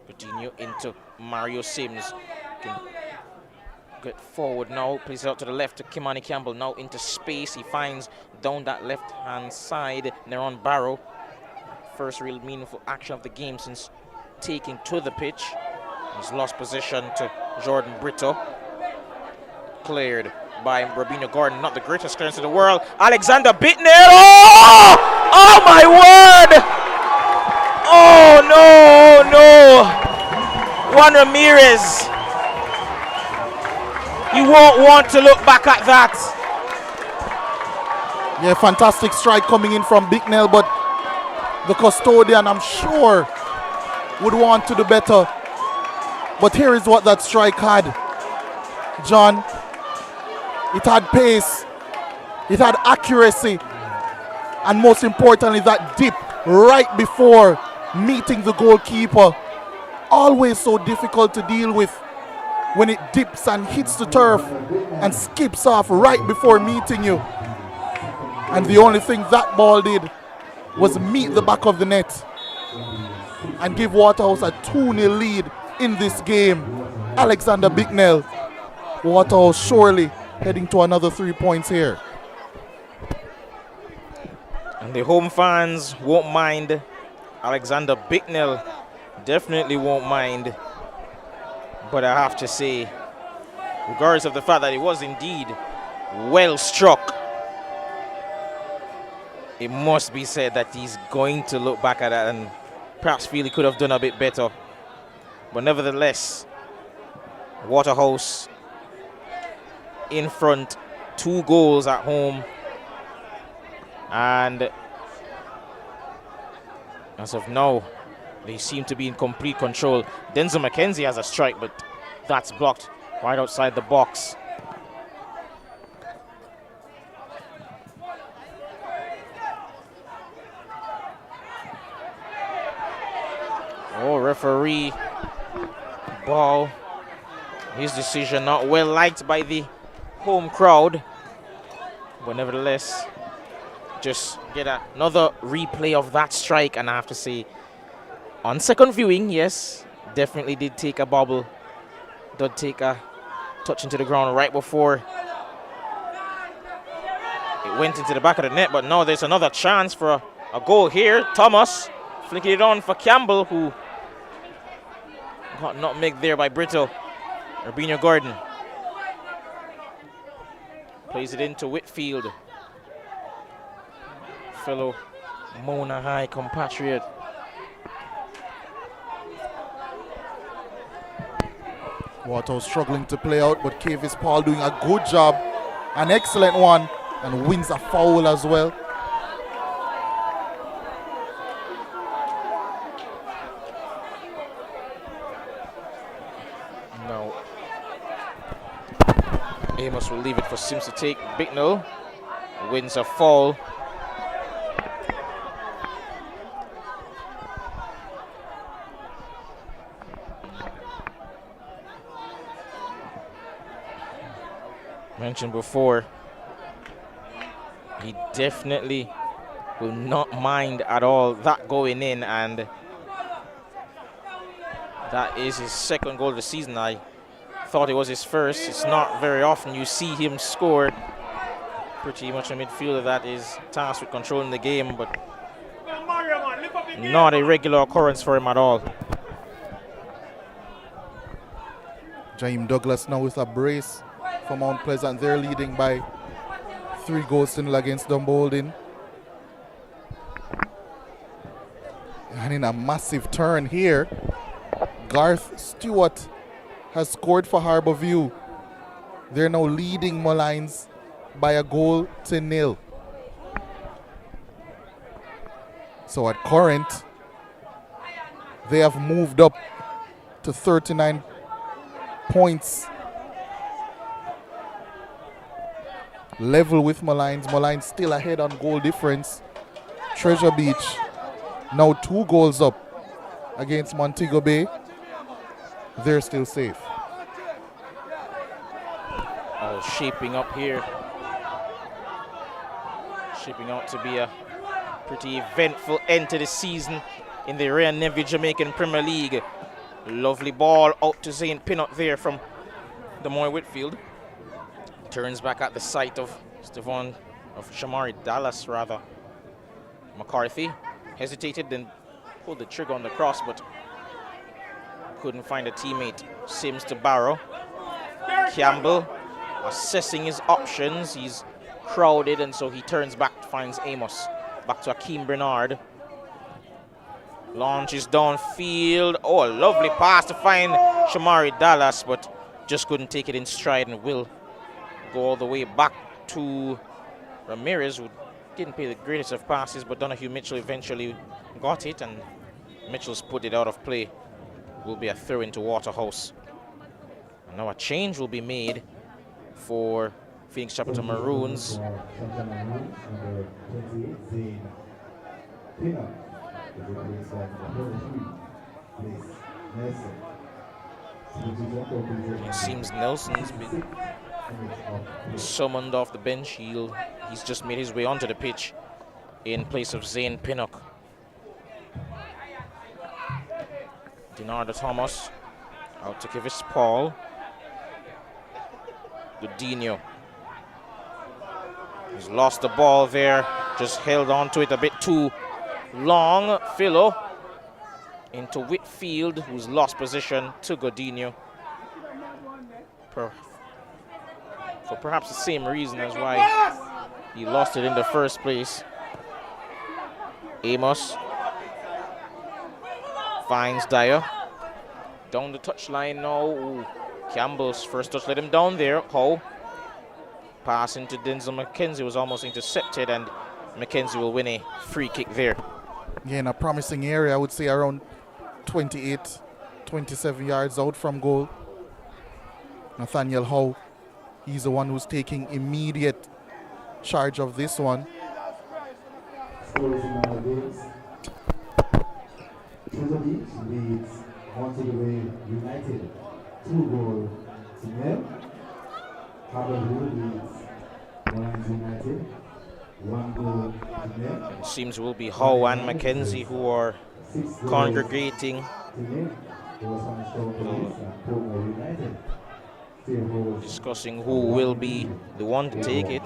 Godinho into Mario Sims. Can get forward now, plays it out to the left to Kimani Campbell, now into space. He finds down that left hand side Neron Barrow. First real meaningful action of the game since taking to the pitch. He's lost possession to Jordan Brito. Cleared by Robinho Gordon, not the greatest clearance in the world. Alexander Bicknell. Oh! Oh my word! Oh no, no! Juan Ramirez. You won't want to look back at that. Yeah, fantastic strike coming in from Bicknell, but the custodian, I'm sure, would want to do better. But here is what that strike had, John. It had pace, it had accuracy, and most importantly, that dip right before meeting the goalkeeper. Always so difficult to deal with when it dips and hits the turf and skips off right before meeting you. And the only thing that ball did was meet the back of the net and give Waterhouse a 2-0 lead in this game. Alexander Bicknell. Waterhouse surely heading to another 3 points here. And the home fans won't mind. Alexander Bicknell definitely won't mind But I have to say, regardless of the fact that it was indeed well struck, it must be said that he's going to look back at that and perhaps feel he could have done a bit better. But nevertheless, Waterhouse in front, 2 goals at home. And as of now, they seem to be in complete control. Denzel McKenzie has a strike, but that's blocked right outside the box. Oh, referee ball. His decision not well liked by the home crowd, but nevertheless, just get another replay of that strike. And I have to say, on second viewing, yes, definitely did take a bobble, did take a touch into the ground right before it went into the back of the net. But now there's another chance for a goal here. Thomas flicking it on for Campbell, who got nutmegged there by Brito. Urbino Gordon plays it into Whitfield, fellow Mona High compatriot. Waterhouse struggling to play out, but Kavis Paul doing a good job, an excellent one, and wins a foul as well. Now, Amos will leave it for Sims to take. Bicknell wins a foul. Mentioned before, he definitely will not mind at all that going in, and that is his second goal of the season. I thought it was his first. It's not very often you see him score. Pretty much a midfielder that is tasked with controlling the game, but not a regular occurrence for him at all. Jaime Douglas now with a brace for Mount Pleasant. They're leading by 3 goals to nil against Dumbolden. And in a massive turn here, Garth Stewart has scored for Harbourview. They're now leading Molynes by a goal to nil. So at current, they have moved up to 39 points. Level with Molynes. Molynes still ahead on goal difference. Treasure Beach now 2 goals up against Montego Bay. They're still safe. Oh, shaping up here. Shaping out to be a pretty eventful end to the season in the Rare Navy Jamaican Premier League. Lovely ball out to Zane Pinnock there from the Moy Whitfield. Turns back at the sight of Shamari Dallas rather. McCarthy hesitated, then pulled the trigger on the cross, but couldn't find a teammate. Sims to Barrow. Campbell assessing his options. He's crowded, and so he turns back, finds Amos. Back to Akeem Bernard. Launches downfield. Oh, a lovely pass to find Shamari Dallas, but just couldn't take it in stride and will go all the way back to Ramirez, who didn't play the greatest of passes, but Donahue Mitchell eventually got it, and Mitchell's put it out of play. Will be a throw into Waterhouse. And now a change will be made for Phoenix Chapleton Maroons. It seems Nelson's been summoned off the bench. He's just made his way onto the pitch in place of Zane Pinnock. Denardo Thomas out to Kavis Paul. Godinho. He's lost the ball there, just held on to it a bit too long. Philo into Whitfield, who's lost position to Godinho. for perhaps the same reason as why he lost it in the first place. Amos finds Dyer. Down the touchline now. Ooh, Campbell's first touch let him down there. How? Pass into Denzel McKenzie was almost intercepted, and McKenzie will win a free kick there. Again, a promising area, I would say around 28, 27 yards out from goal. Nathaniel Howe, he's the one who's taking immediate charge of this one. Beach leads Monterey United 2-goal to nil. Chapleton leads Maroons United 1-goal to nil. It seems it will be Howe and McKenzie who are congregating, discussing who will be the one to take it.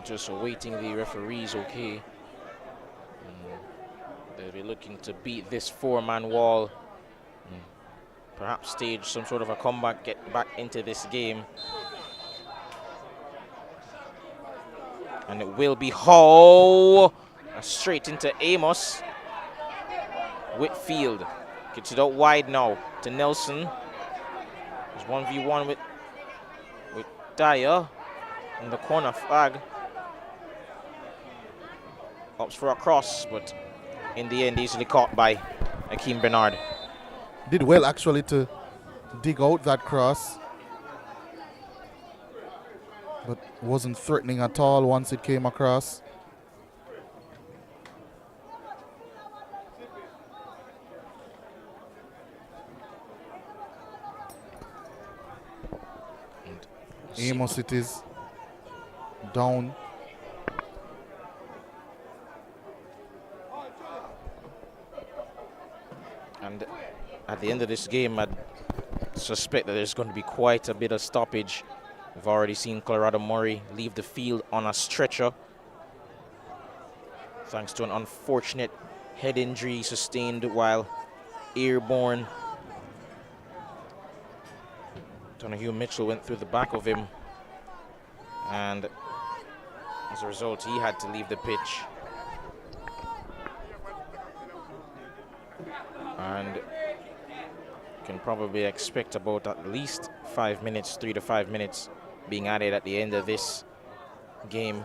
Just awaiting the referees, okay. They'll be looking to beat this four-man wall. Perhaps stage some sort of a comeback, get back into this game. And it will be Howe. Straight into Amos. Whitfield gets it out wide now to Nelson. There's 1v1 with Dyer in the corner flag. Opts for a cross, but in the end easily caught by Akeem Bernard. Did well actually to dig out that cross, but wasn't threatening at all once it came across. Amos it is down. And at the end of this game, I suspect that there's going to be quite a bit of stoppage. We've already seen Colorado Murray leave the field on a stretcher, thanks to an unfortunate head injury sustained while airborne. Donahue Mitchell went through the back of him, and as a result, he had to leave the pitch. And can probably expect about at least 5 minutes, 3 to 5 minutes being added at the end of this game.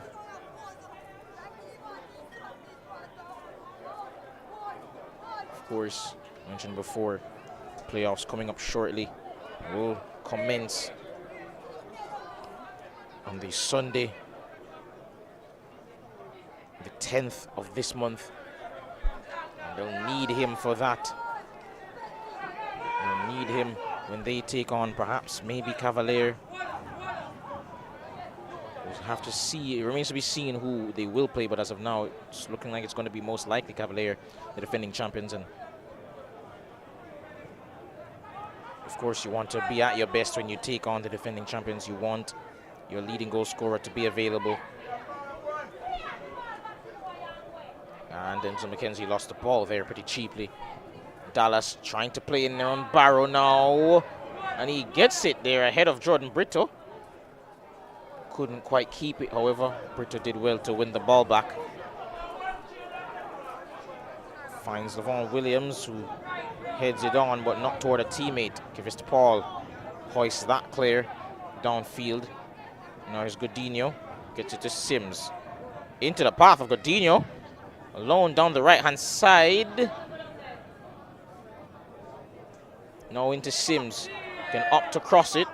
Of course, mentioned before, playoffs coming up shortly will commence on the Sunday, the 10th of this month. And they'll need him for that. They'll need him when they take on perhaps maybe Cavalier. We'll have to see. It remains to be seen who they will play, but as of now, it's looking like it's going to be most likely Cavalier, the defending champions. And of course, you want to be at your best when you take on the defending champions. You want your leading goal scorer to be available. And Denzel McKenzie lost the ball there pretty cheaply. Dallas trying to play in their own barrow now. And he gets it there ahead of Jordan Brito. Couldn't quite keep it, however. Brito did well to win the ball back. Finds Levon Williams, who heads it on, but not toward a teammate. Gives it to Paul. Hoists that clear downfield. Now here's Godinho. Gets it to Sims. Into the path of Godinho. Alone down the right-hand side. Now into Sims. Can opt to cross it.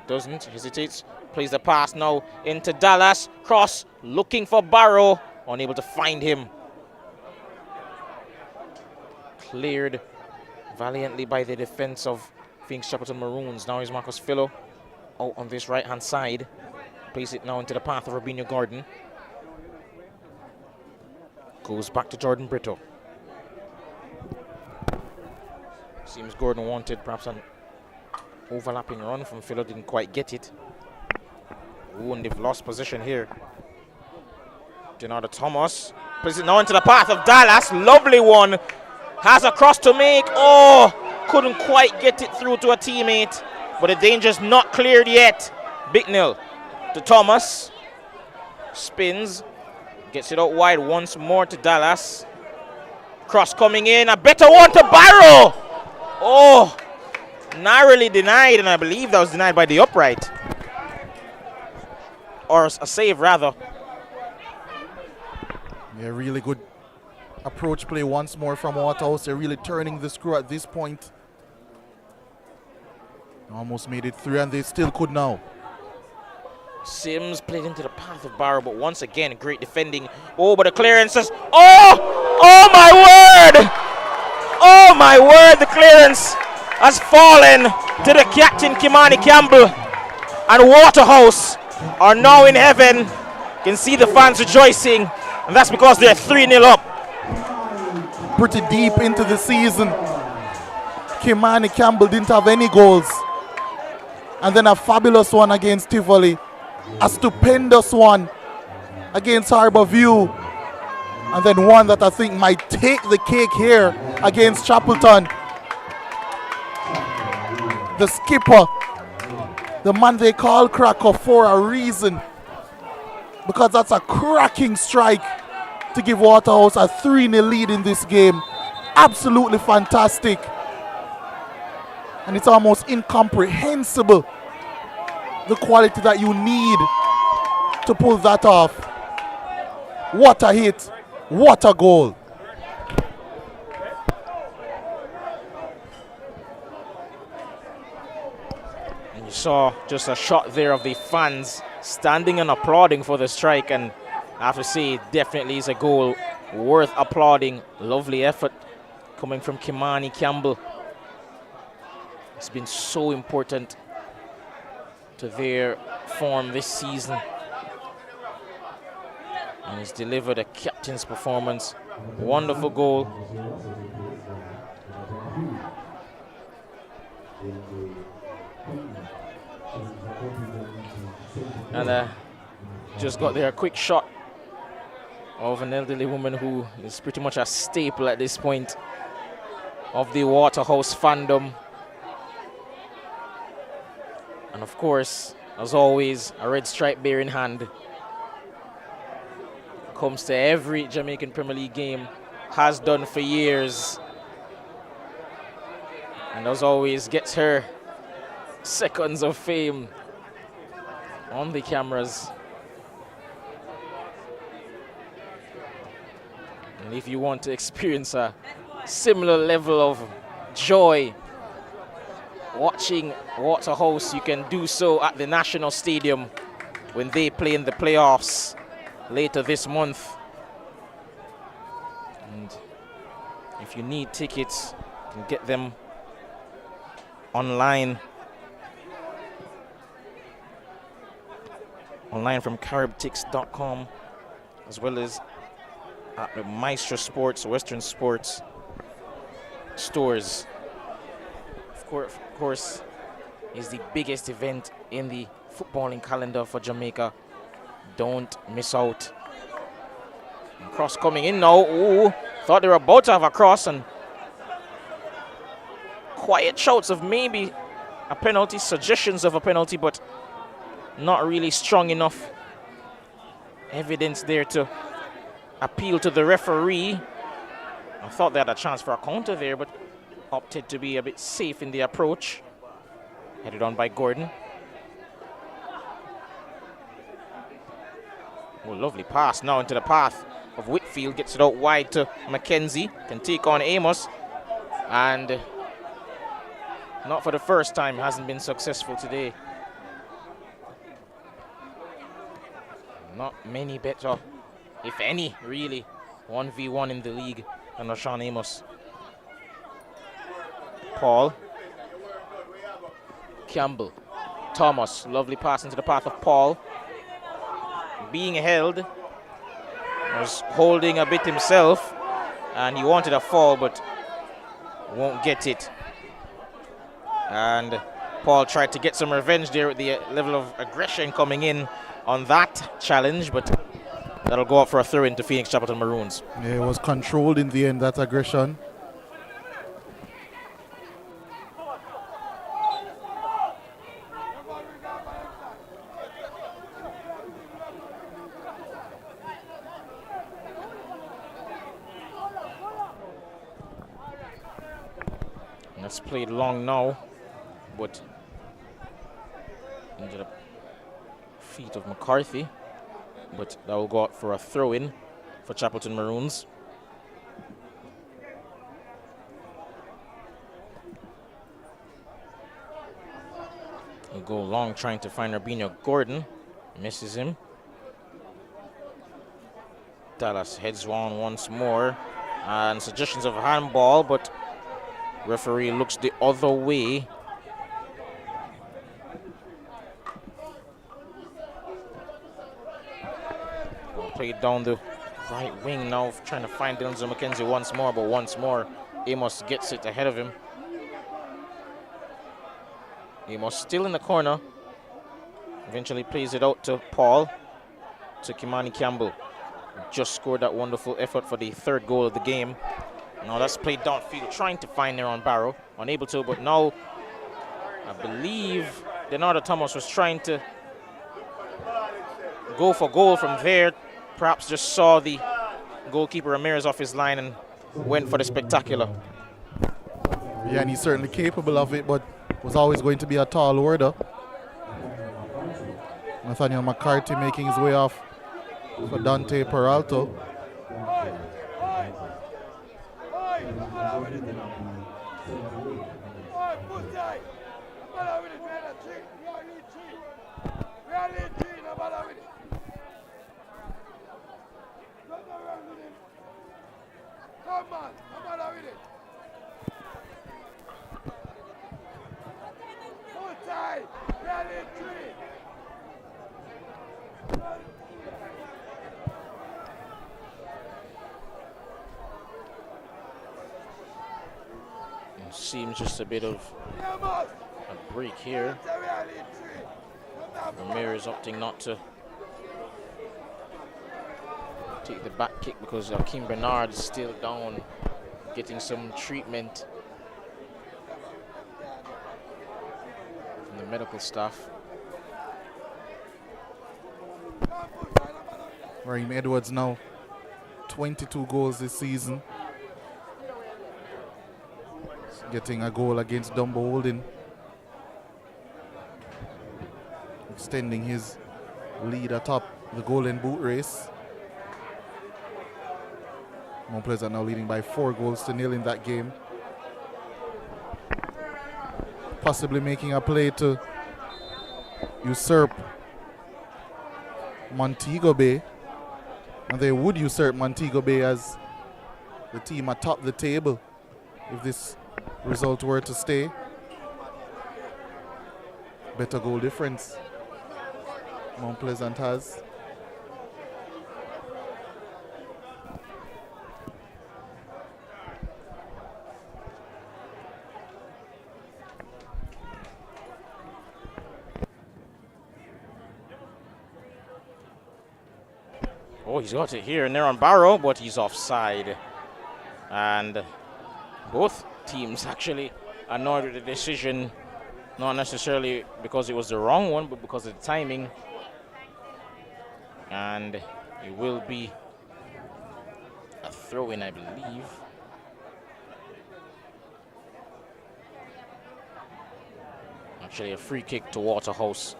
Doesn't. Hesitates. Plays the pass now into Dallas. Cross. Looking for Barrow. Unable to find him. Cleared valiantly by the defense of Phoenix Chapleton Maroons. Now here's Marcus Fillo out on this right-hand side. Plays it now into the path of Robinho Gordon. Goes back to Jordan Brito. Seems Gordon wanted perhaps an overlapping run from Philo, didn't quite get it. Ooh, and they've lost position here. Denardo Thomas plays it now into the path of Dallas. Lovely one. Has a cross to make. Oh, couldn't quite get it through to a teammate. But the danger's not cleared yet. Bicknell to Thomas. Spins. Gets it out wide once more to Dallas. Cross coming in. A better one to Barrow. Oh, narrowly denied. And I believe that was denied by the upright. Or a save, rather. Yeah, really good approach play once more from Waterhouse. They're really turning the screw at this point. Almost made it through, and they still could now. Sims played into the path of Barrow, but once again, great defending. Oh, but the clearances. Oh! Oh, my word! Oh, my word, the clearance has fallen to the captain, Kimani Campbell. And Waterhouse are now in heaven. You can see the fans rejoicing, and that's because they're 3-0 up. Pretty deep into the season, Kimani Campbell didn't have any goals. And then a fabulous one against Tivoli. A stupendous one against Harbour View. And then one that I think might take the cake here against Chapleton. The skipper, the man they call Cracker for a reason. Because that's a cracking strike to give Waterhouse a 3-0 lead in this game. Absolutely fantastic. And it's almost incomprehensible the quality that you need to pull that off. What a hit. What a goal. And you saw just a shot there of the fans standing and applauding for the strike, and I have to say, definitely is a goal worth applauding. Lovely effort coming from Kimani Campbell. It's been so important to their form this season. And he's delivered a captain's performance. Wonderful goal. And just got there a quick shot of an elderly woman who is pretty much a staple at this point of the Waterhouse fandom. And of course, as always, a red stripe bear in hand. Comes to every Jamaican Premier League game, has done for years. And as always, gets her seconds of fame on the cameras. And if you want to experience a similar level of joy watching Waterhouse, you can do so at the National Stadium when they play in the playoffs later this month. And if you need tickets, you can get them online from caribtix.com, as well as at the Maestro Sports, Western Sports stores. Of course, is the biggest event in the footballing calendar for Jamaica. Don't miss out. And cross coming in now. Ooh, thought they were about to have a cross, and quiet shouts of maybe a penalty, suggestions of a penalty, but not really strong enough evidence there to appeal to the referee. I thought they had a chance for a counter there, but opted to be a bit safe in the approach. Headed on by Gordon. Oh, lovely pass now into the path of Whitfield. Gets it out wide to Mackenzie. Can take on Amos. And not for the first time, hasn't been successful today. Not many better, if any, really, 1v1 in the league than Rashawn Amos. Paul. Campbell. Thomas. Lovely pass into the path of Paul. Being held. Was holding a bit himself. And he wanted a fall, but won't get it. And Paul tried to get some revenge there with the level of aggression coming in on that challenge, but That'll go up for a throw into Phoenix Chapleton Maroons. Yeah, it was controlled in the end, that aggression. That's played long now, but into the feet of McCarthy. But that will go out for a throw-in for Chapleton Maroons. He'll go long trying to find Rabinho Gordon. Misses him. Dallas heads on once more. And suggestions of handball, but referee looks the other way. Played down the right wing now, trying to find Denzel McKenzie once more, but once more, Amos gets it ahead of him. Amos still in the corner. Eventually plays it out to Paul, to Kimani Campbell. Just scored that wonderful effort for the third goal of the game. Now that's played downfield, trying to find Aaron Barrow. Unable to, but now I believe Denardo Thomas was trying to go for goal from there. Perhaps just saw the goalkeeper Ramirez off his line and went for the spectacular. Yeah, and he's certainly capable of it, but was always going to be a tall order. Nathaniel McCarthy making his way off for Dante Peralto. Seems just a bit of a break here. Ramirez opting not to take the back kick because Akeem Bernard is still down, getting some treatment from the medical staff. Raheem Edwards now 22 goals this season. Getting a goal against Dumbo Holding. Extending his lead atop the Golden Boot race. Mount Pleasant now leading by 4-0 in that game. Possibly making a play to usurp Montego Bay. And they would usurp Montego Bay as the team atop the table if this result were to stay. Better goal difference Mount Pleasant has. Oh, he's got it here and there on Barrow, but he's offside. And both teams actually annoyed with the decision, not necessarily because it was the wrong one, but because of the timing. And it will be a throw-in, I believe. Actually, a free kick to Waterhouse.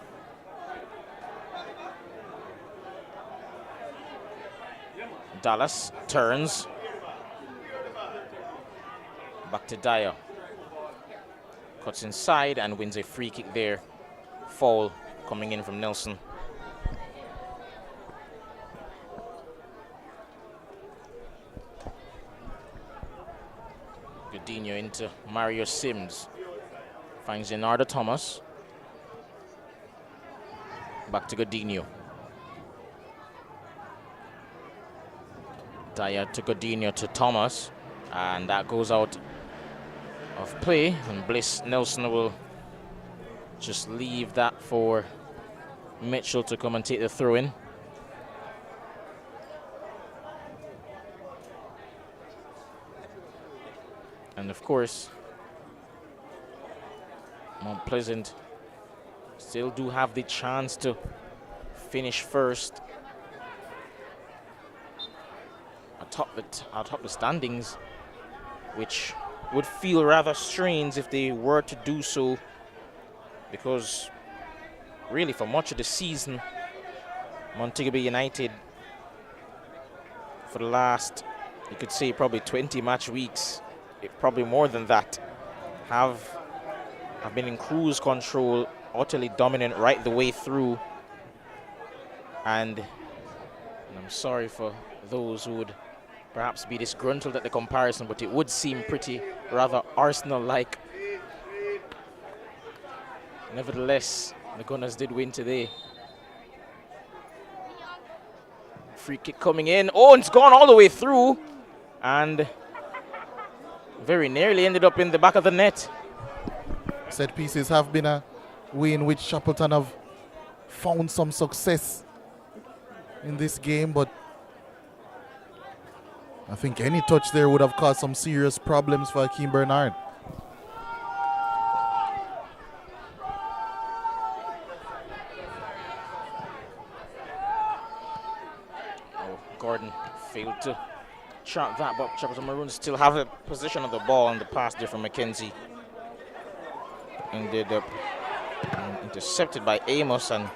Dallas turns. Back to Dyer. Cuts inside and wins a free kick there. Foul coming in from Nelson. Godinho into Mario Sims. Finds Leonardo Thomas. Back to Godinho. Dyer to Godinho to Thomas. And that goes out of play, and Bliss Nelson will just leave that for Mitchell to come and take the throw in. And of course, Mount Pleasant still do have the chance to finish first atop the standings, which would feel rather strange if they were to do so, because really for much of the season, Montego Bay United, for the last, you could say, probably 20 match weeks, probably more than that, have been in cruise control, utterly dominant right the way through. And I'm sorry for those who would perhaps be disgruntled at the comparison, but it would seem pretty rather Arsenal-like. Nevertheless, the Gunners did win today. Free kick coming in. Oh, it's gone all the way through. And very nearly ended up in the back of the net. Set pieces have been a way in which Chapleton have found some success in this game, but I think any touch there would have caused some serious problems for Akeem Bernard. Oh, Gordon failed to trap that, but Chapleton Maroons still have a possession of the ball, and the pass there from McKenzie ended up intercepted by Amos, and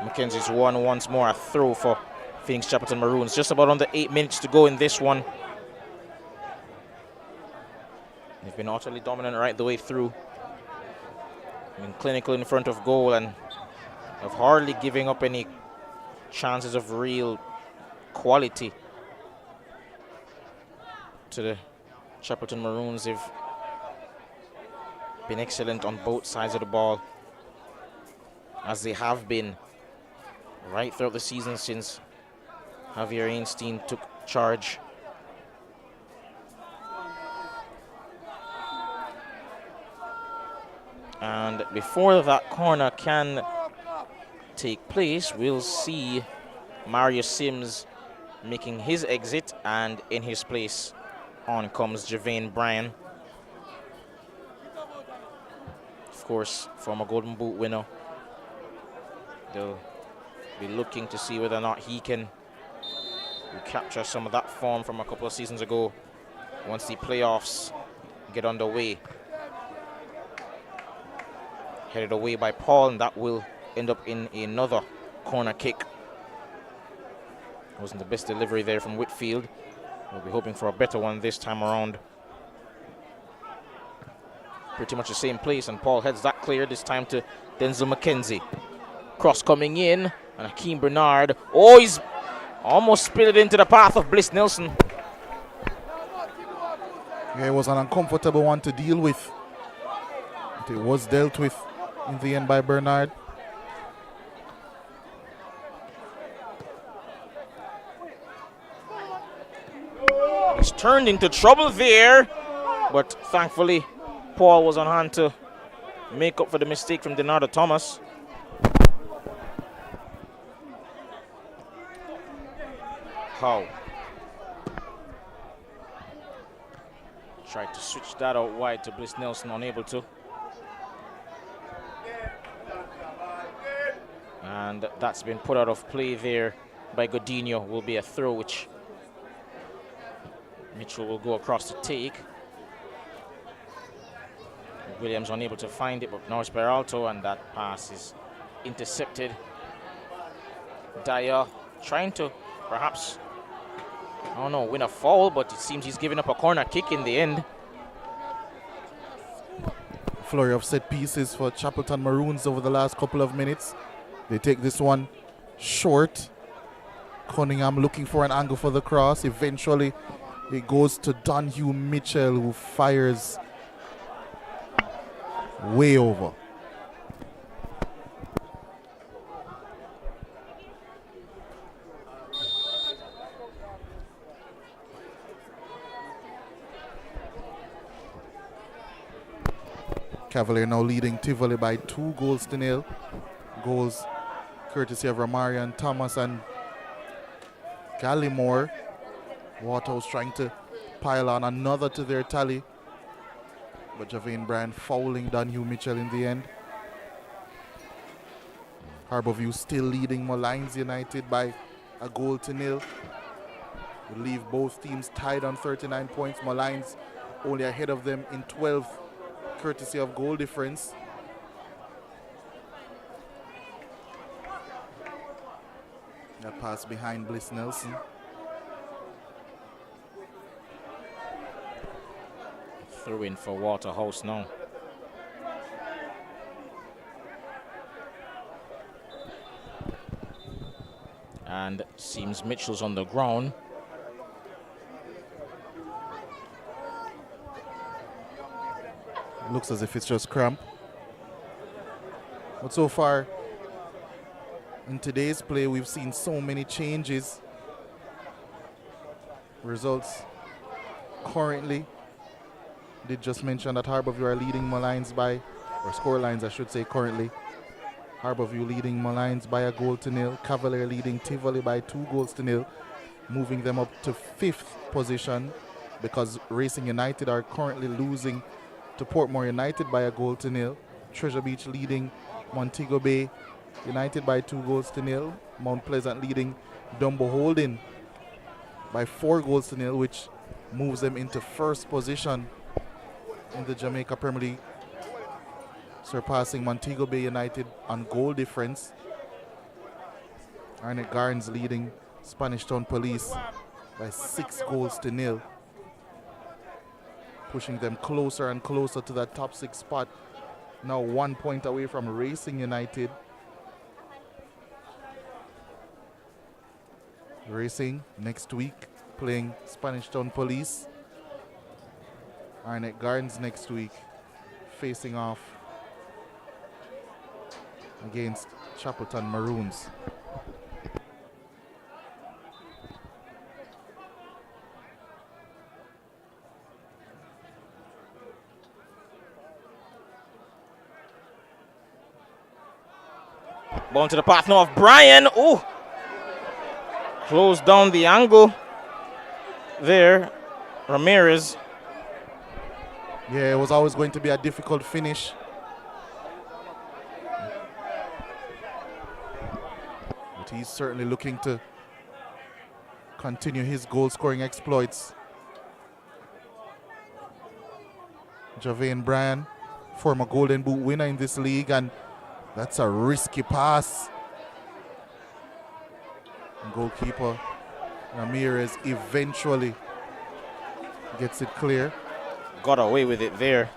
McKenzie's won once more. A throw for Phoenix Chapleton Maroons. Just about under 8 minutes to go in this one. They've been utterly dominant right the way through. Been clinical in front of goal and have hardly giving up any chances of real quality to the Chapleton Maroons. They've been excellent on both sides of the ball, as they have been right throughout the season since Javier Einstein took charge. And before that corner can take place, we'll see Mario Sims making his exit, and in his place on comes Javane Bryan. Of course, former Golden Boot winner. They'll be looking to see whether or not he can recapture some of that form from a couple of seasons ago once the playoffs get underway. Headed away by Paul, and that will end up in another corner kick. Wasn't the best delivery there from Whitfield. We'll be hoping for a better one this time around. Pretty much the same place, and Paul heads that clear, this time to Denzel McKenzie. Cross coming in, and Akeem Bernard. Oh, he's almost spilled it into the path of Bliss Nelson. Yeah, it was an uncomfortable one to deal with. But it was dealt with in the end by Bernard. He's turned into trouble there, but thankfully Paul was on hand to make up for the mistake from Denardo Thomas. How? Tried to switch that out wide to Bliss Nelson, unable to. And that's been put out of play there by Godinho. Will be a throw which Mitchell will go across to take. Williams unable to find it, but Norris Peralto, and that pass is intercepted. Dyer trying to perhaps, I don't know, win a foul, but it seems he's giving up a corner kick in the end. Flurry of set pieces for Chapleton Maroons over the last couple of minutes. They take this one short. Cunningham looking for an angle for the cross. Eventually it goes to Donhue Mitchell, who fires way over. Cavalier now leading Tivoli by 2-0. Goals courtesy of Ramarian Thomas and Gallimore. Waterhouse trying to pile on another to their tally But Javane Brand fouling Donhue Mitchell in the end. Harborview still leading Molynes United by a goal to nil. Will leave both teams tied on 39 points. Molynes only ahead of them in 12, courtesy of goal difference. That pass behind Bliss Nelson. Throw in for Waterhouse now. And seems Mitchell's on the ground. Looks as if it's just cramp. But so far in today's play, we've seen so many changes. Results currently, did just mention that Harborview are leading Molynes by, or score lines I should say currently. Harborview leading Molynes by a goal to nil. Cavalier leading Tivoli by 2 goals to nil, moving them up to 5th position because Racing United are currently losing to Portmore United by a goal to nil. Treasure Beach leading Montego Bay United by 2 goals to nil. Mount Pleasant leading Dumbo Holding by 4 goals to nil, which moves them into 1st position in the Jamaica Premier League, surpassing Montego Bay United on goal difference. Arnett Gardens leading Spanish Town Police by 6 goals to nil, pushing them closer and closer to that top 6 spot. Now 1 point away from Racing United. Racing next week playing Spanish Town Police. Arnett Gardens next week facing off against Chapleton Maroons. Ball to the path now of Brian. Ooh! Closed down the angle there. Ramirez. Yeah, it was always going to be a difficult finish. But he's certainly looking to continue his goal-scoring exploits. Javane Bryan, former Golden Boot winner in this league, and that's a risky pass. And goalkeeper Ramirez eventually gets it clear. Got away with it there.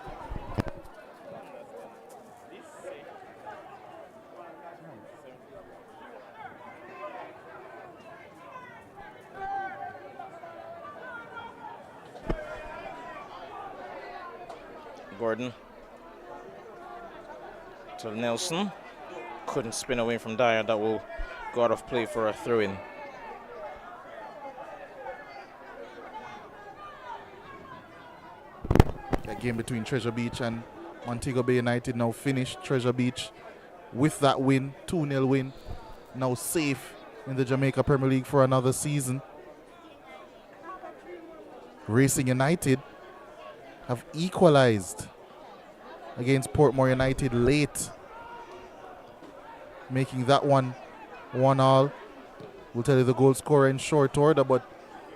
Gordon to Nelson. Couldn't spin away from Dyer. That will go out of play for a throw-in. That game between Treasure Beach and Montego Bay United now finished. Treasure Beach with that win, 2-0 win, now safe in the Jamaica Premier League for another season. Racing United have equalized against Portmore United late, making that one 1-1. We'll tell you the goal scorer in short order, but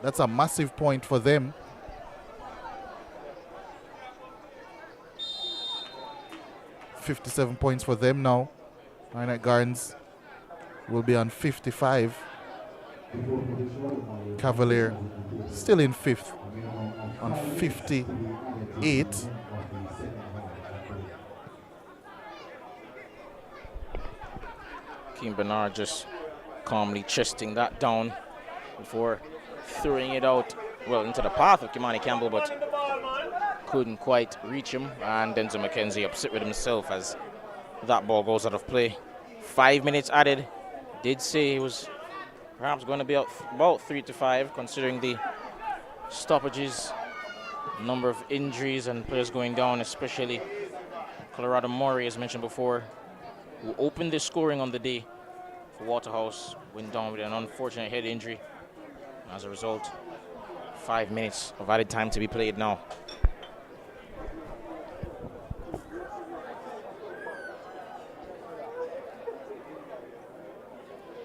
that's a massive point for them. $57 points for them now. Arnett Gardens will be on 55. Cavalier still in 5th on 58. Keane Bernard just calmly chesting that down before throwing it out, well, into the path of Kimani Campbell, but couldn't quite reach him. And Denzel McKenzie upset with himself as that ball goes out of play. 5 minutes added. Did say he was perhaps going to be out about 3 to 5, considering the stoppages, number of injuries and players going down, especially Colorado Murray, as mentioned before, who opened the scoring on the day for Waterhouse, went down with an unfortunate head injury. As a result, 5 minutes of added time to be played now.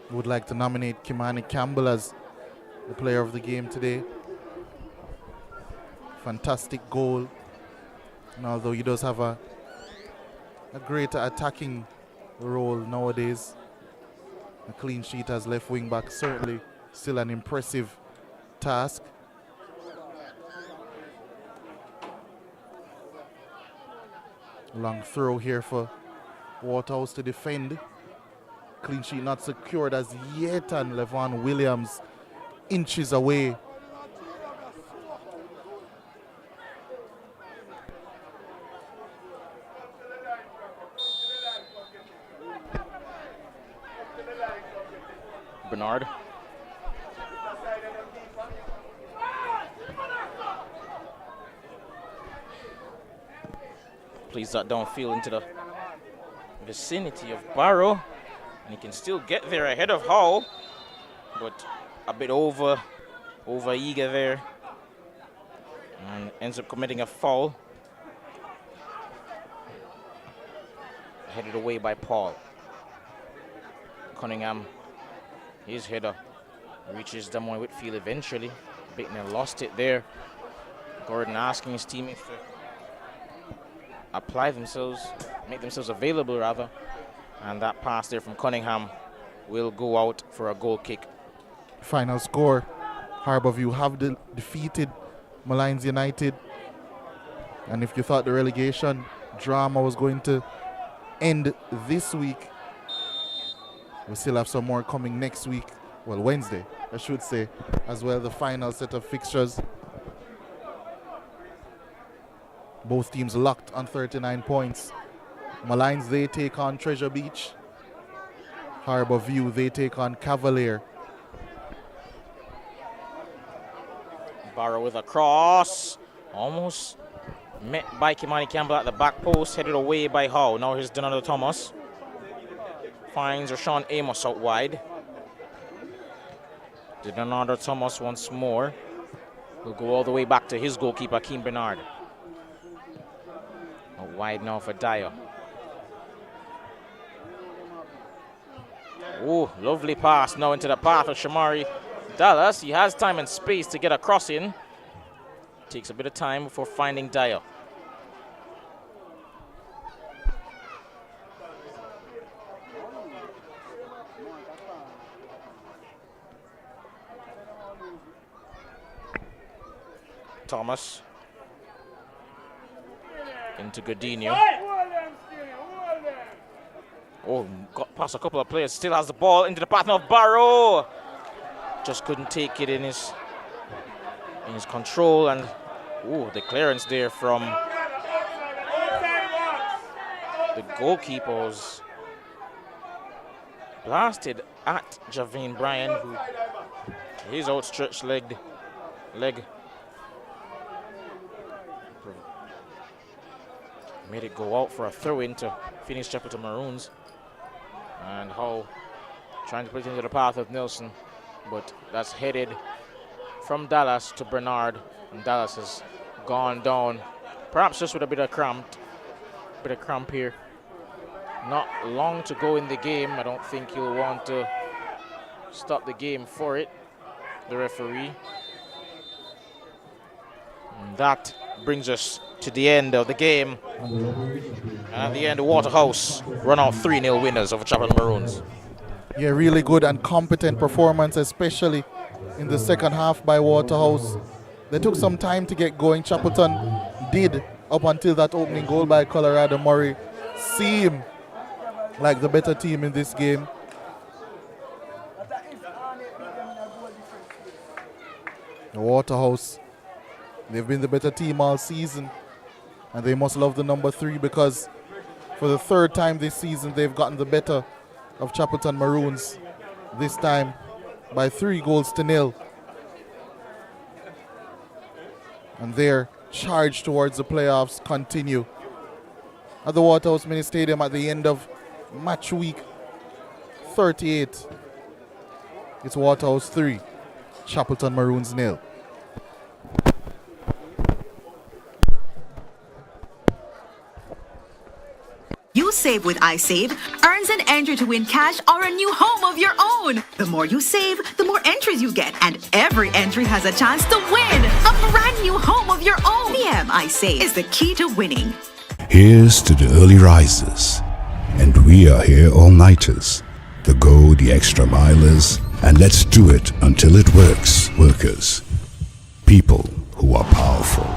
Would like to nominate Kimani Campbell as the player of the game today. Fantastic goal. And although he does have a greater attacking role nowadays, a clean sheet as left wing back, certainly still an impressive task. Long throw here for Waterhouse to defend. Clean sheet not secured as yet, and Levon Williams inches away. Bernard. Plays that downfield into the vicinity of Barrow. And he can still get there ahead of Howe. But a bit over eager there. And ends up committing a foul. Headed away by Paul. Cunningham, his header reaches Damon Whitfield eventually. Bateman lost it there. Gordon asking his teammates to apply themselves, make themselves available rather. And that pass there from Cunningham will go out for a goal kick. Final score, Harbourview have defeated Malines United. And if you thought the relegation drama was going to end this week, we still have some more coming next week. Well, Wednesday, I should say, as well. The final set of fixtures. Both teams locked on 39 points. Malines, they take on Treasure Beach. Harbourview, they take on Cavalier. Barrow with a cross. Almost met by Kimani Campbell at the back post. Headed away by Howe. Now here's Donato Thomas. Finds Rashawn Amos out wide. Donato Thomas once more. Will go all the way back to his goalkeeper, Keem Bernard. Out wide now for Dyer. Oh, lovely pass now into the path of Shamari Dallas. He has time and space to get a cross in. Takes a bit of time before finding Dyer. Thomas into Godinho. Oh, got past a couple of players. Still has the ball into the path of Barrow. Just couldn't take it in his control, and the clearance there from the goalkeeper was blasted at Javine Bryan, who his outstretched leg made it go out for a throw-in to finish Chapleton Maroons. And Howe trying to put it into the path of Nelson, but that's headed from Dallas to Bernard, and Dallas has gone down, perhaps just with a bit of cramp here. Not long to go in the game. I don't think he'll want to stop the game for it, the referee. And that brings us to the end of the game. And at the end, Waterhouse run out 3-0 winners over Chapleton Maroons. Yeah, really good and competent performance, especially in the second half by Waterhouse. They took some time to get going. Chapleton did, up until that opening goal by Colorado Murray, seem like the better team in this game. The Waterhouse, they've been the better team all season, and they must love the number 3, because for the third time this season they've gotten the better of Chapleton Maroons, this time by 3-0. And their charge towards the playoffs continue at the Waterhouse Mini Stadium at the end of match week 38. It's Waterhouse 3, Chapleton Maroons 0. you save with iSave earns an entry to win cash or a new home of your own. The more you save, the more entries you get, and every entry has a chance to win a brand new home of your own. VM iSave is the key to winning. Here's to the early risers, and we are here all-nighters, the go the extra milers, and let's do it until it works, workers. People who are powerful,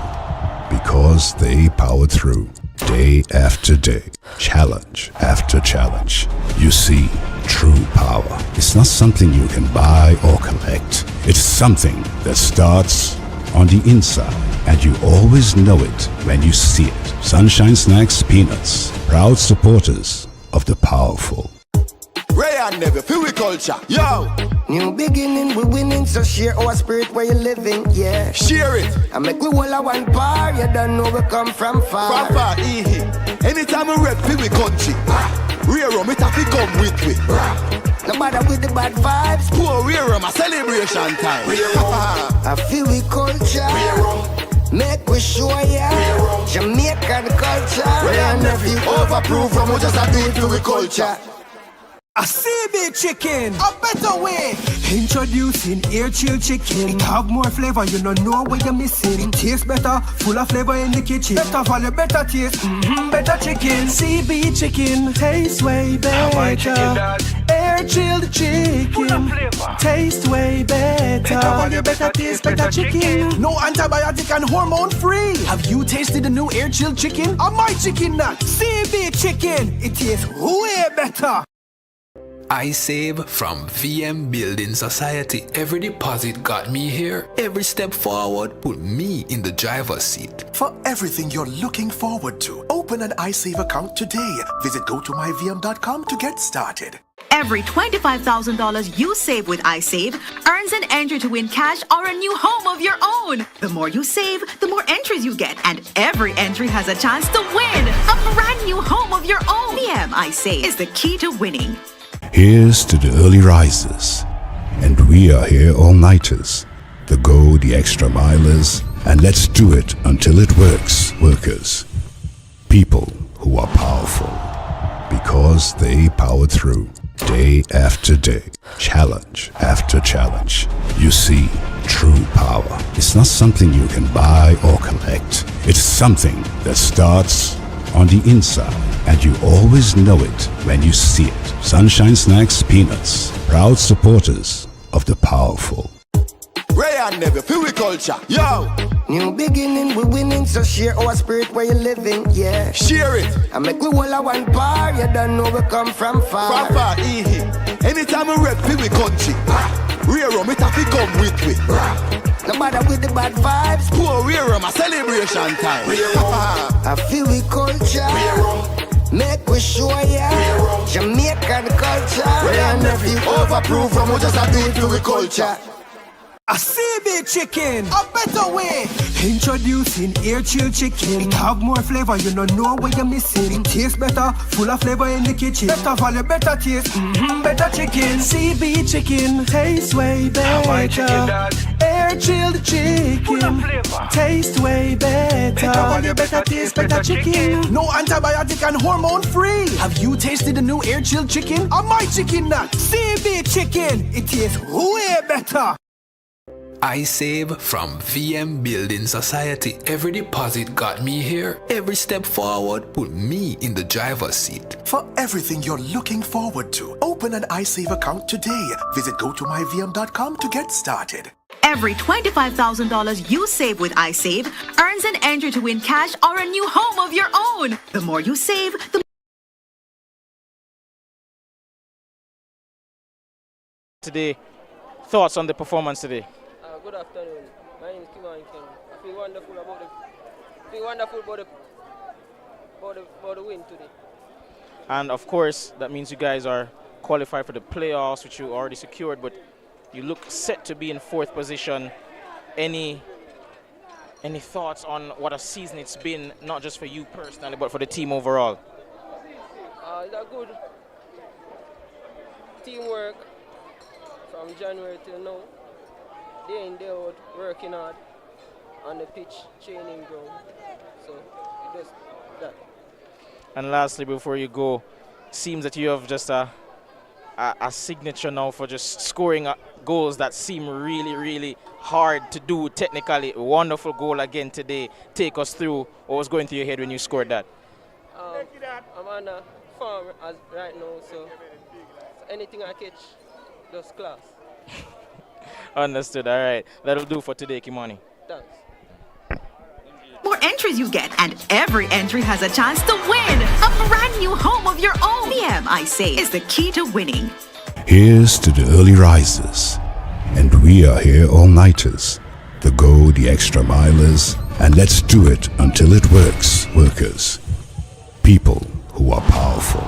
because they powered through, day after day, challenge after challenge. You see, true power is not something you can buy or collect. It's something that starts on the inside, and you always know it when you see it. Sunshine Snacks Peanuts, proud supporters of the powerful. Ray and Never, feel we culture. Yo! New beginning, we winning, so share our spirit where you living, yeah. Share it. I make we all a one par, you don't know we come from far. From far, anytime we rep, feel we country. Rear rum, it have to come with me. No matter with the bad vibes. Poor rear rum, a celebration time. I feel we culture. Make we show ya Jamaican culture. Ray and Never, overproof from we just a do it to we culture. A CB chicken, a better way. Introducing air chill chicken. It have more flavor, you don't know what you're missing. It tastes better, full of flavor in the kitchen. Better value, better taste, better chicken. CB chicken, tastes way better. Air chilled chicken, taste way better. Better value, better taste, better chicken. No antibiotic and hormone free. Have you tasted the new air chilled chicken? Or my chicken nut? CB chicken, it tastes way better. I save from VM Building Society. Every deposit got me here. Every step forward put me in the driver's seat. For everything you're looking forward to, open an iSave account today. Visit gotomyvm.com to get started. Every $25,000 you save with iSave earns an entry to win cash or a new home of your own. The more you save, the more entries you get, and every entry has a chance to win a brand new home of your own. VM iSave is the key to winning. Here's to the early risers, and we are here all-nighters, the go the extra milers, and let's do it until it works, workers. People who are powerful, because they powered through, day after day, challenge after challenge. You see, true power is not something you can buy or collect. It's something that starts on the inside, and you always know it when you see it. Sunshine Snacks Peanuts, proud supporters of the powerful. Ray and Never, feel we culture. Yo! New beginning, we winning, so share our spirit where you living, yeah. Share it. I make we all a one par, you don't know we come from far. From far, anytime we rep, feel we country. Rear rum, it have to come with me. No matter with the bad vibes. Poor rear rum, a celebration time. I feel we culture. Make we show ya Jamaican culture. Ray and Never, overproof from we just a do it to we culture. A CB chicken, a better way. Introducing air chill chicken. It have more flavor, you don't know what you're missing. It tastes better, full of flavor in the kitchen. Better value, better taste, better chicken. CB chicken, tastes way better. Air chilled chicken, taste way better. Better value, better taste, better chicken. No antibiotic and hormone free. Have you tasted the new air chilled chicken? Or my chicken nut? CB chicken, it tastes way better. I save from VM Building Society. Every deposit got me here. Every step forward put me in the driver's seat. For everything you're looking forward to, open an iSave account today. Visit gotomyvm.com to get started. Every $25,000 you save with iSave earns an entry to win cash or a new home of your own. The more you save, the Today, thoughts on the performance today? Good afternoon. My name is Kiman Ken. I feel wonderful about the win today. And of course, that means you guys are qualified for the playoffs, which you already secured, but you look set to be in fourth position. Any thoughts on what a season it's been, not just for you personally, but for the team overall? It's a good teamwork from January till now. Day in, day out, working hard on the pitch, training ground. So, just that. And lastly, before you go, seems that you have just a signature now for just scoring goals that seem really, really hard to do technically. Wonderful goal again today. Take us through what was going through your head when you scored that. I'm on a farm right now, so anything I catch, just class. Understood. All right. That'll do for today, Kimani. Thanks. More entries you get, and every entry has a chance to win a brand new home of your own. VM, I say, is the key to winning. Here's to the early risers, and we are here all-nighters, the go the extra milers, and let's do it until it works, workers. People who are powerful,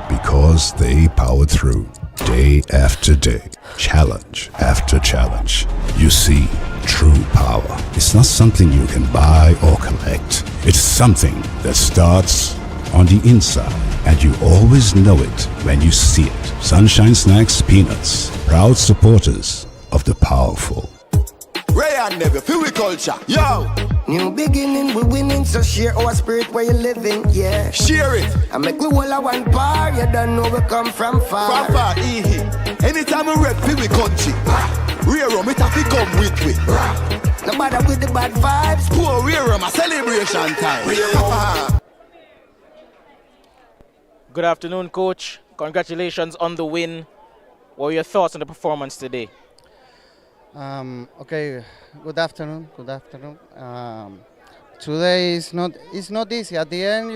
because they power through, day after day, challenge after challenge. You see, true power is not something you can buy or collect. It's something that starts on the inside, and you always know it when you see it. Sunshine Snacks Peanuts, proud supporters of the powerful. Ray and Never, feel we culture. Yo! New beginning, we winning, so share our spirit where you living, yeah. Share it. I make we all a one bar, you don't know we come from far. From far, anytime we rep, feel we country. Rear rum, it have to come with we. No matter with the bad vibes. Poor rear rum, a celebration time. Good afternoon, Coach. Congratulations on the win. What were your thoughts on the performance today? Okay, good afternoon. Today is not easy. At the end,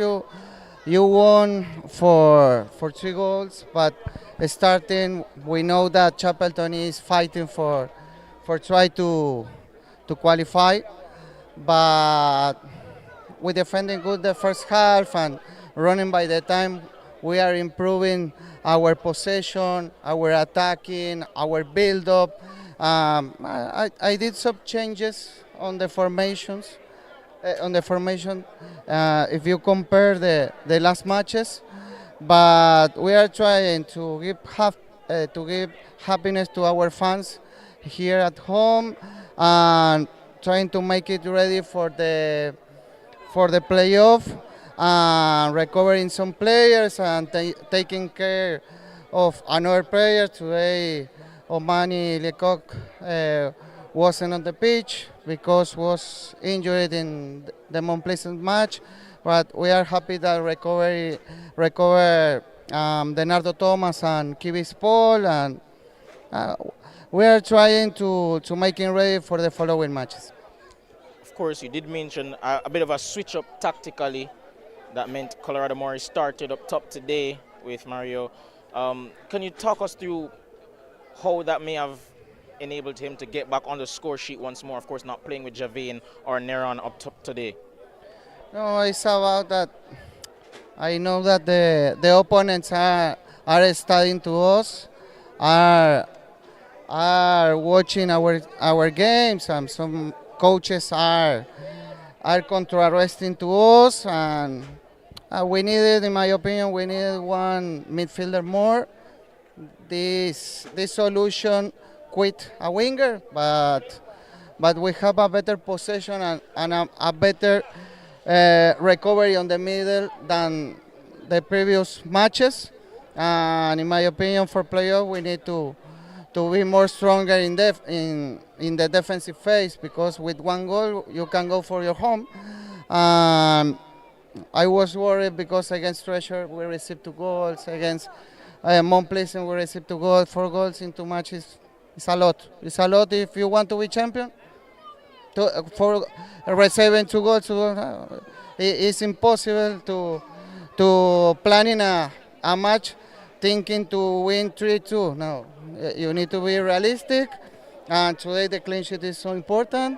you won for 3 goals, but starting, we know that Chapleton is fighting for try to qualify, but we defending good the first half and running by the time. We are improving our possession, our attacking, our build-up. I did some changes on the formations. If you compare the last matches, but we are trying to give happiness to our fans here at home and trying to make it ready for the playoff. Recovering some players and taking care of another player. Today, Omani Lecoq wasn't on the pitch because was injured in the Mount Pleasant match, but we are happy that recover Denardo Thomas and Kibis Paul, and we are trying to make it ready for the following matches. Of course, you did mention a bit of a switch up tactically. That meant Colorado Morris started up top today with Mario. Can you talk us through how that may have enabled him to get back on the score sheet once more? Of course, not playing with Javane or Neron up top today. No, it's about that. I know that the opponents are studying to us, are watching our games, and some coaches are contrasting to us, and we needed, in my opinion, one midfielder more. This solution quit a winger, but we have a better possession and a better recovery on the middle than the previous matches. And in my opinion, for playoff, we need to be more stronger in the defensive phase, because with 1 goal you can go for your home. I was worried because against Treasure we received 2 goals, against Mount Pleasant we received 2 goals. 4 goals in 2 matches is a lot. It's a lot if you want to be champion. For receiving 2 goals, it's impossible to planning a match thinking to win 3-2. No, you need to be realistic, and today the clean sheet is so important.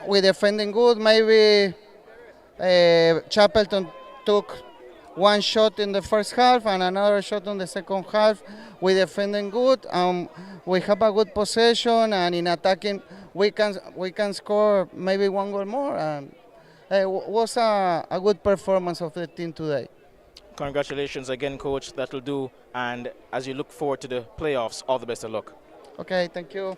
We defending good. Maybe Chapleton took 1 shot in the first half and another shot in the second half. We defending good. We have a good possession, and in attacking we can score maybe 1 goal more. And it was a good performance of the team today. Congratulations again, Coach. That'll do. And as you look forward to the playoffs, all the best of luck. Okay, thank you.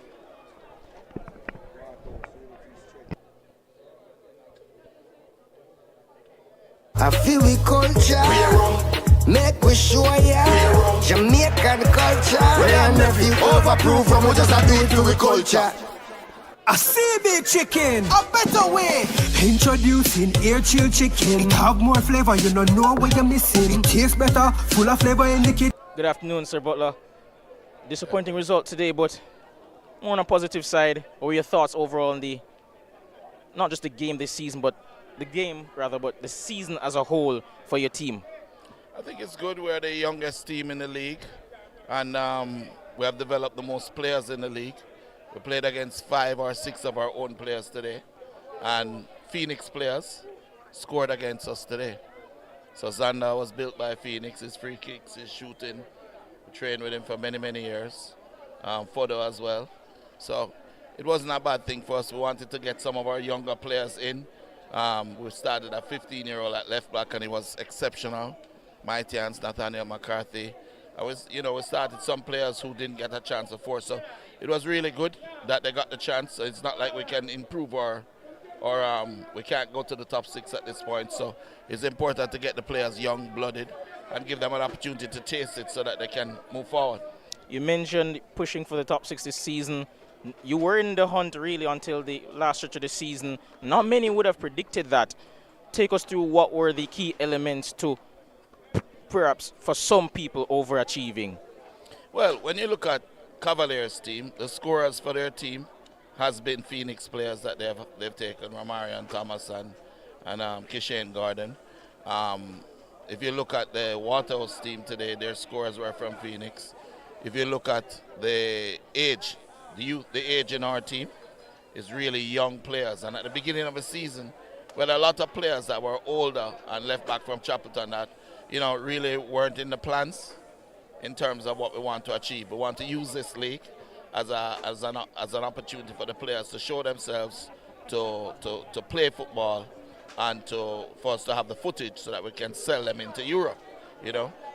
I feel we culture. Make we show ya Jamaican culture. And if you overprove from we just a do it to we culture. A CB chicken, a better way. Introducing air chill chicken. It have more flavor, you don't know what you're missing. It tastes better, full of flavor in the kitchen. Good afternoon, Sir Butler. Disappointing result today, but more on a positive side. What were your thoughts overall on the, not just the game this season, but the season as a whole for your team? I think it's good. We're the youngest team in the league, and we have developed the most players in the league. We played against 5 or 6 of our own players today, and Phoenix players scored against us today. So Zander was built by Phoenix, his free kicks, his shooting. We trained with him for many, many years. Fodo as well. So it wasn't a bad thing for us. We wanted to get some of our younger players in. We started a 15-year-old at left back, and he was exceptional. Mighty Hans, Nathaniel McCarthy. We started some players who didn't get a chance before, so it was really good that they got the chance. It's not like we can improve or we can't go to the top 6 at this point. So it's important to get the players young-blooded and give them an opportunity to taste it so that they can move forward. You mentioned pushing for the top 6 this season. You were in the hunt really until the last stretch of the season. Not many would have predicted that. Take us through what were the key elements to perhaps for some people overachieving. Well, when you look at Cavaliers' team, the scorers for their team has been Phoenix players that they've taken, Ramarian Thomas and Kishane Gordon. If you look at the Waterhouse team today, their scorers were from Phoenix. If you look at the age, the age in our team is really young players. And at the beginning of the season, we had a lot of players that were older and left back from Chapleton that really weren't in the plans in terms of what we want to achieve. We want to use this league as an opportunity for the players to show themselves, to play football, and for us to have the footage so that we can sell them into Europe.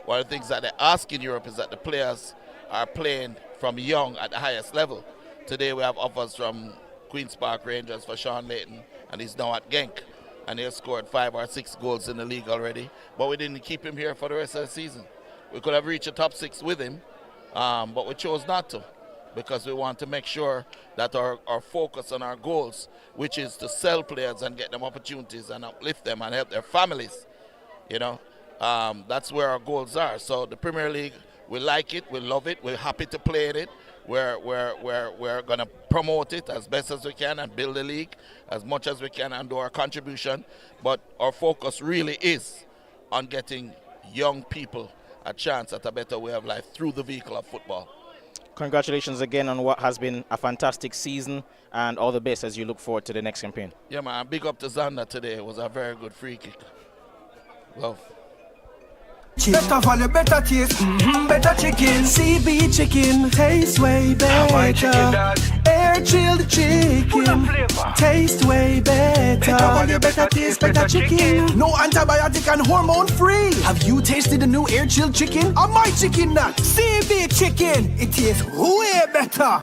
One of the things that they ask in Europe is that the players are playing from young at the highest level. Today we have offers from Queen's Park Rangers for Sean Layton, and he's now at Genk. And he has scored 5 or 6 goals in the league already. But we didn't keep him here for the rest of the season. We could have reached a top 6 with him, but we chose not to because we want to make sure that our focus on our goals, which is to sell players and get them opportunities and uplift them and help their families, that's where our goals are. So the Premier League, we like it, we love it, we're happy to play in it. We're going to promote it as best as we can and build the league as much as we can and do our contribution. But our focus really is on getting young people a chance at a better way of life through the vehicle of football. Congratulations again on what has been a fantastic season, and all the best as you look forward to the next campaign. Yeah, man. Big up to Zander today. It was a very good free kick. Love. Better value, better taste, better chicken. CB chicken, taste way better. Air chilled chicken, taste way better. Better value, better taste, better chicken. No antibiotic and hormone free. Have you tasted the new air chilled chicken? My chicken nut, CB chicken. It tastes way better.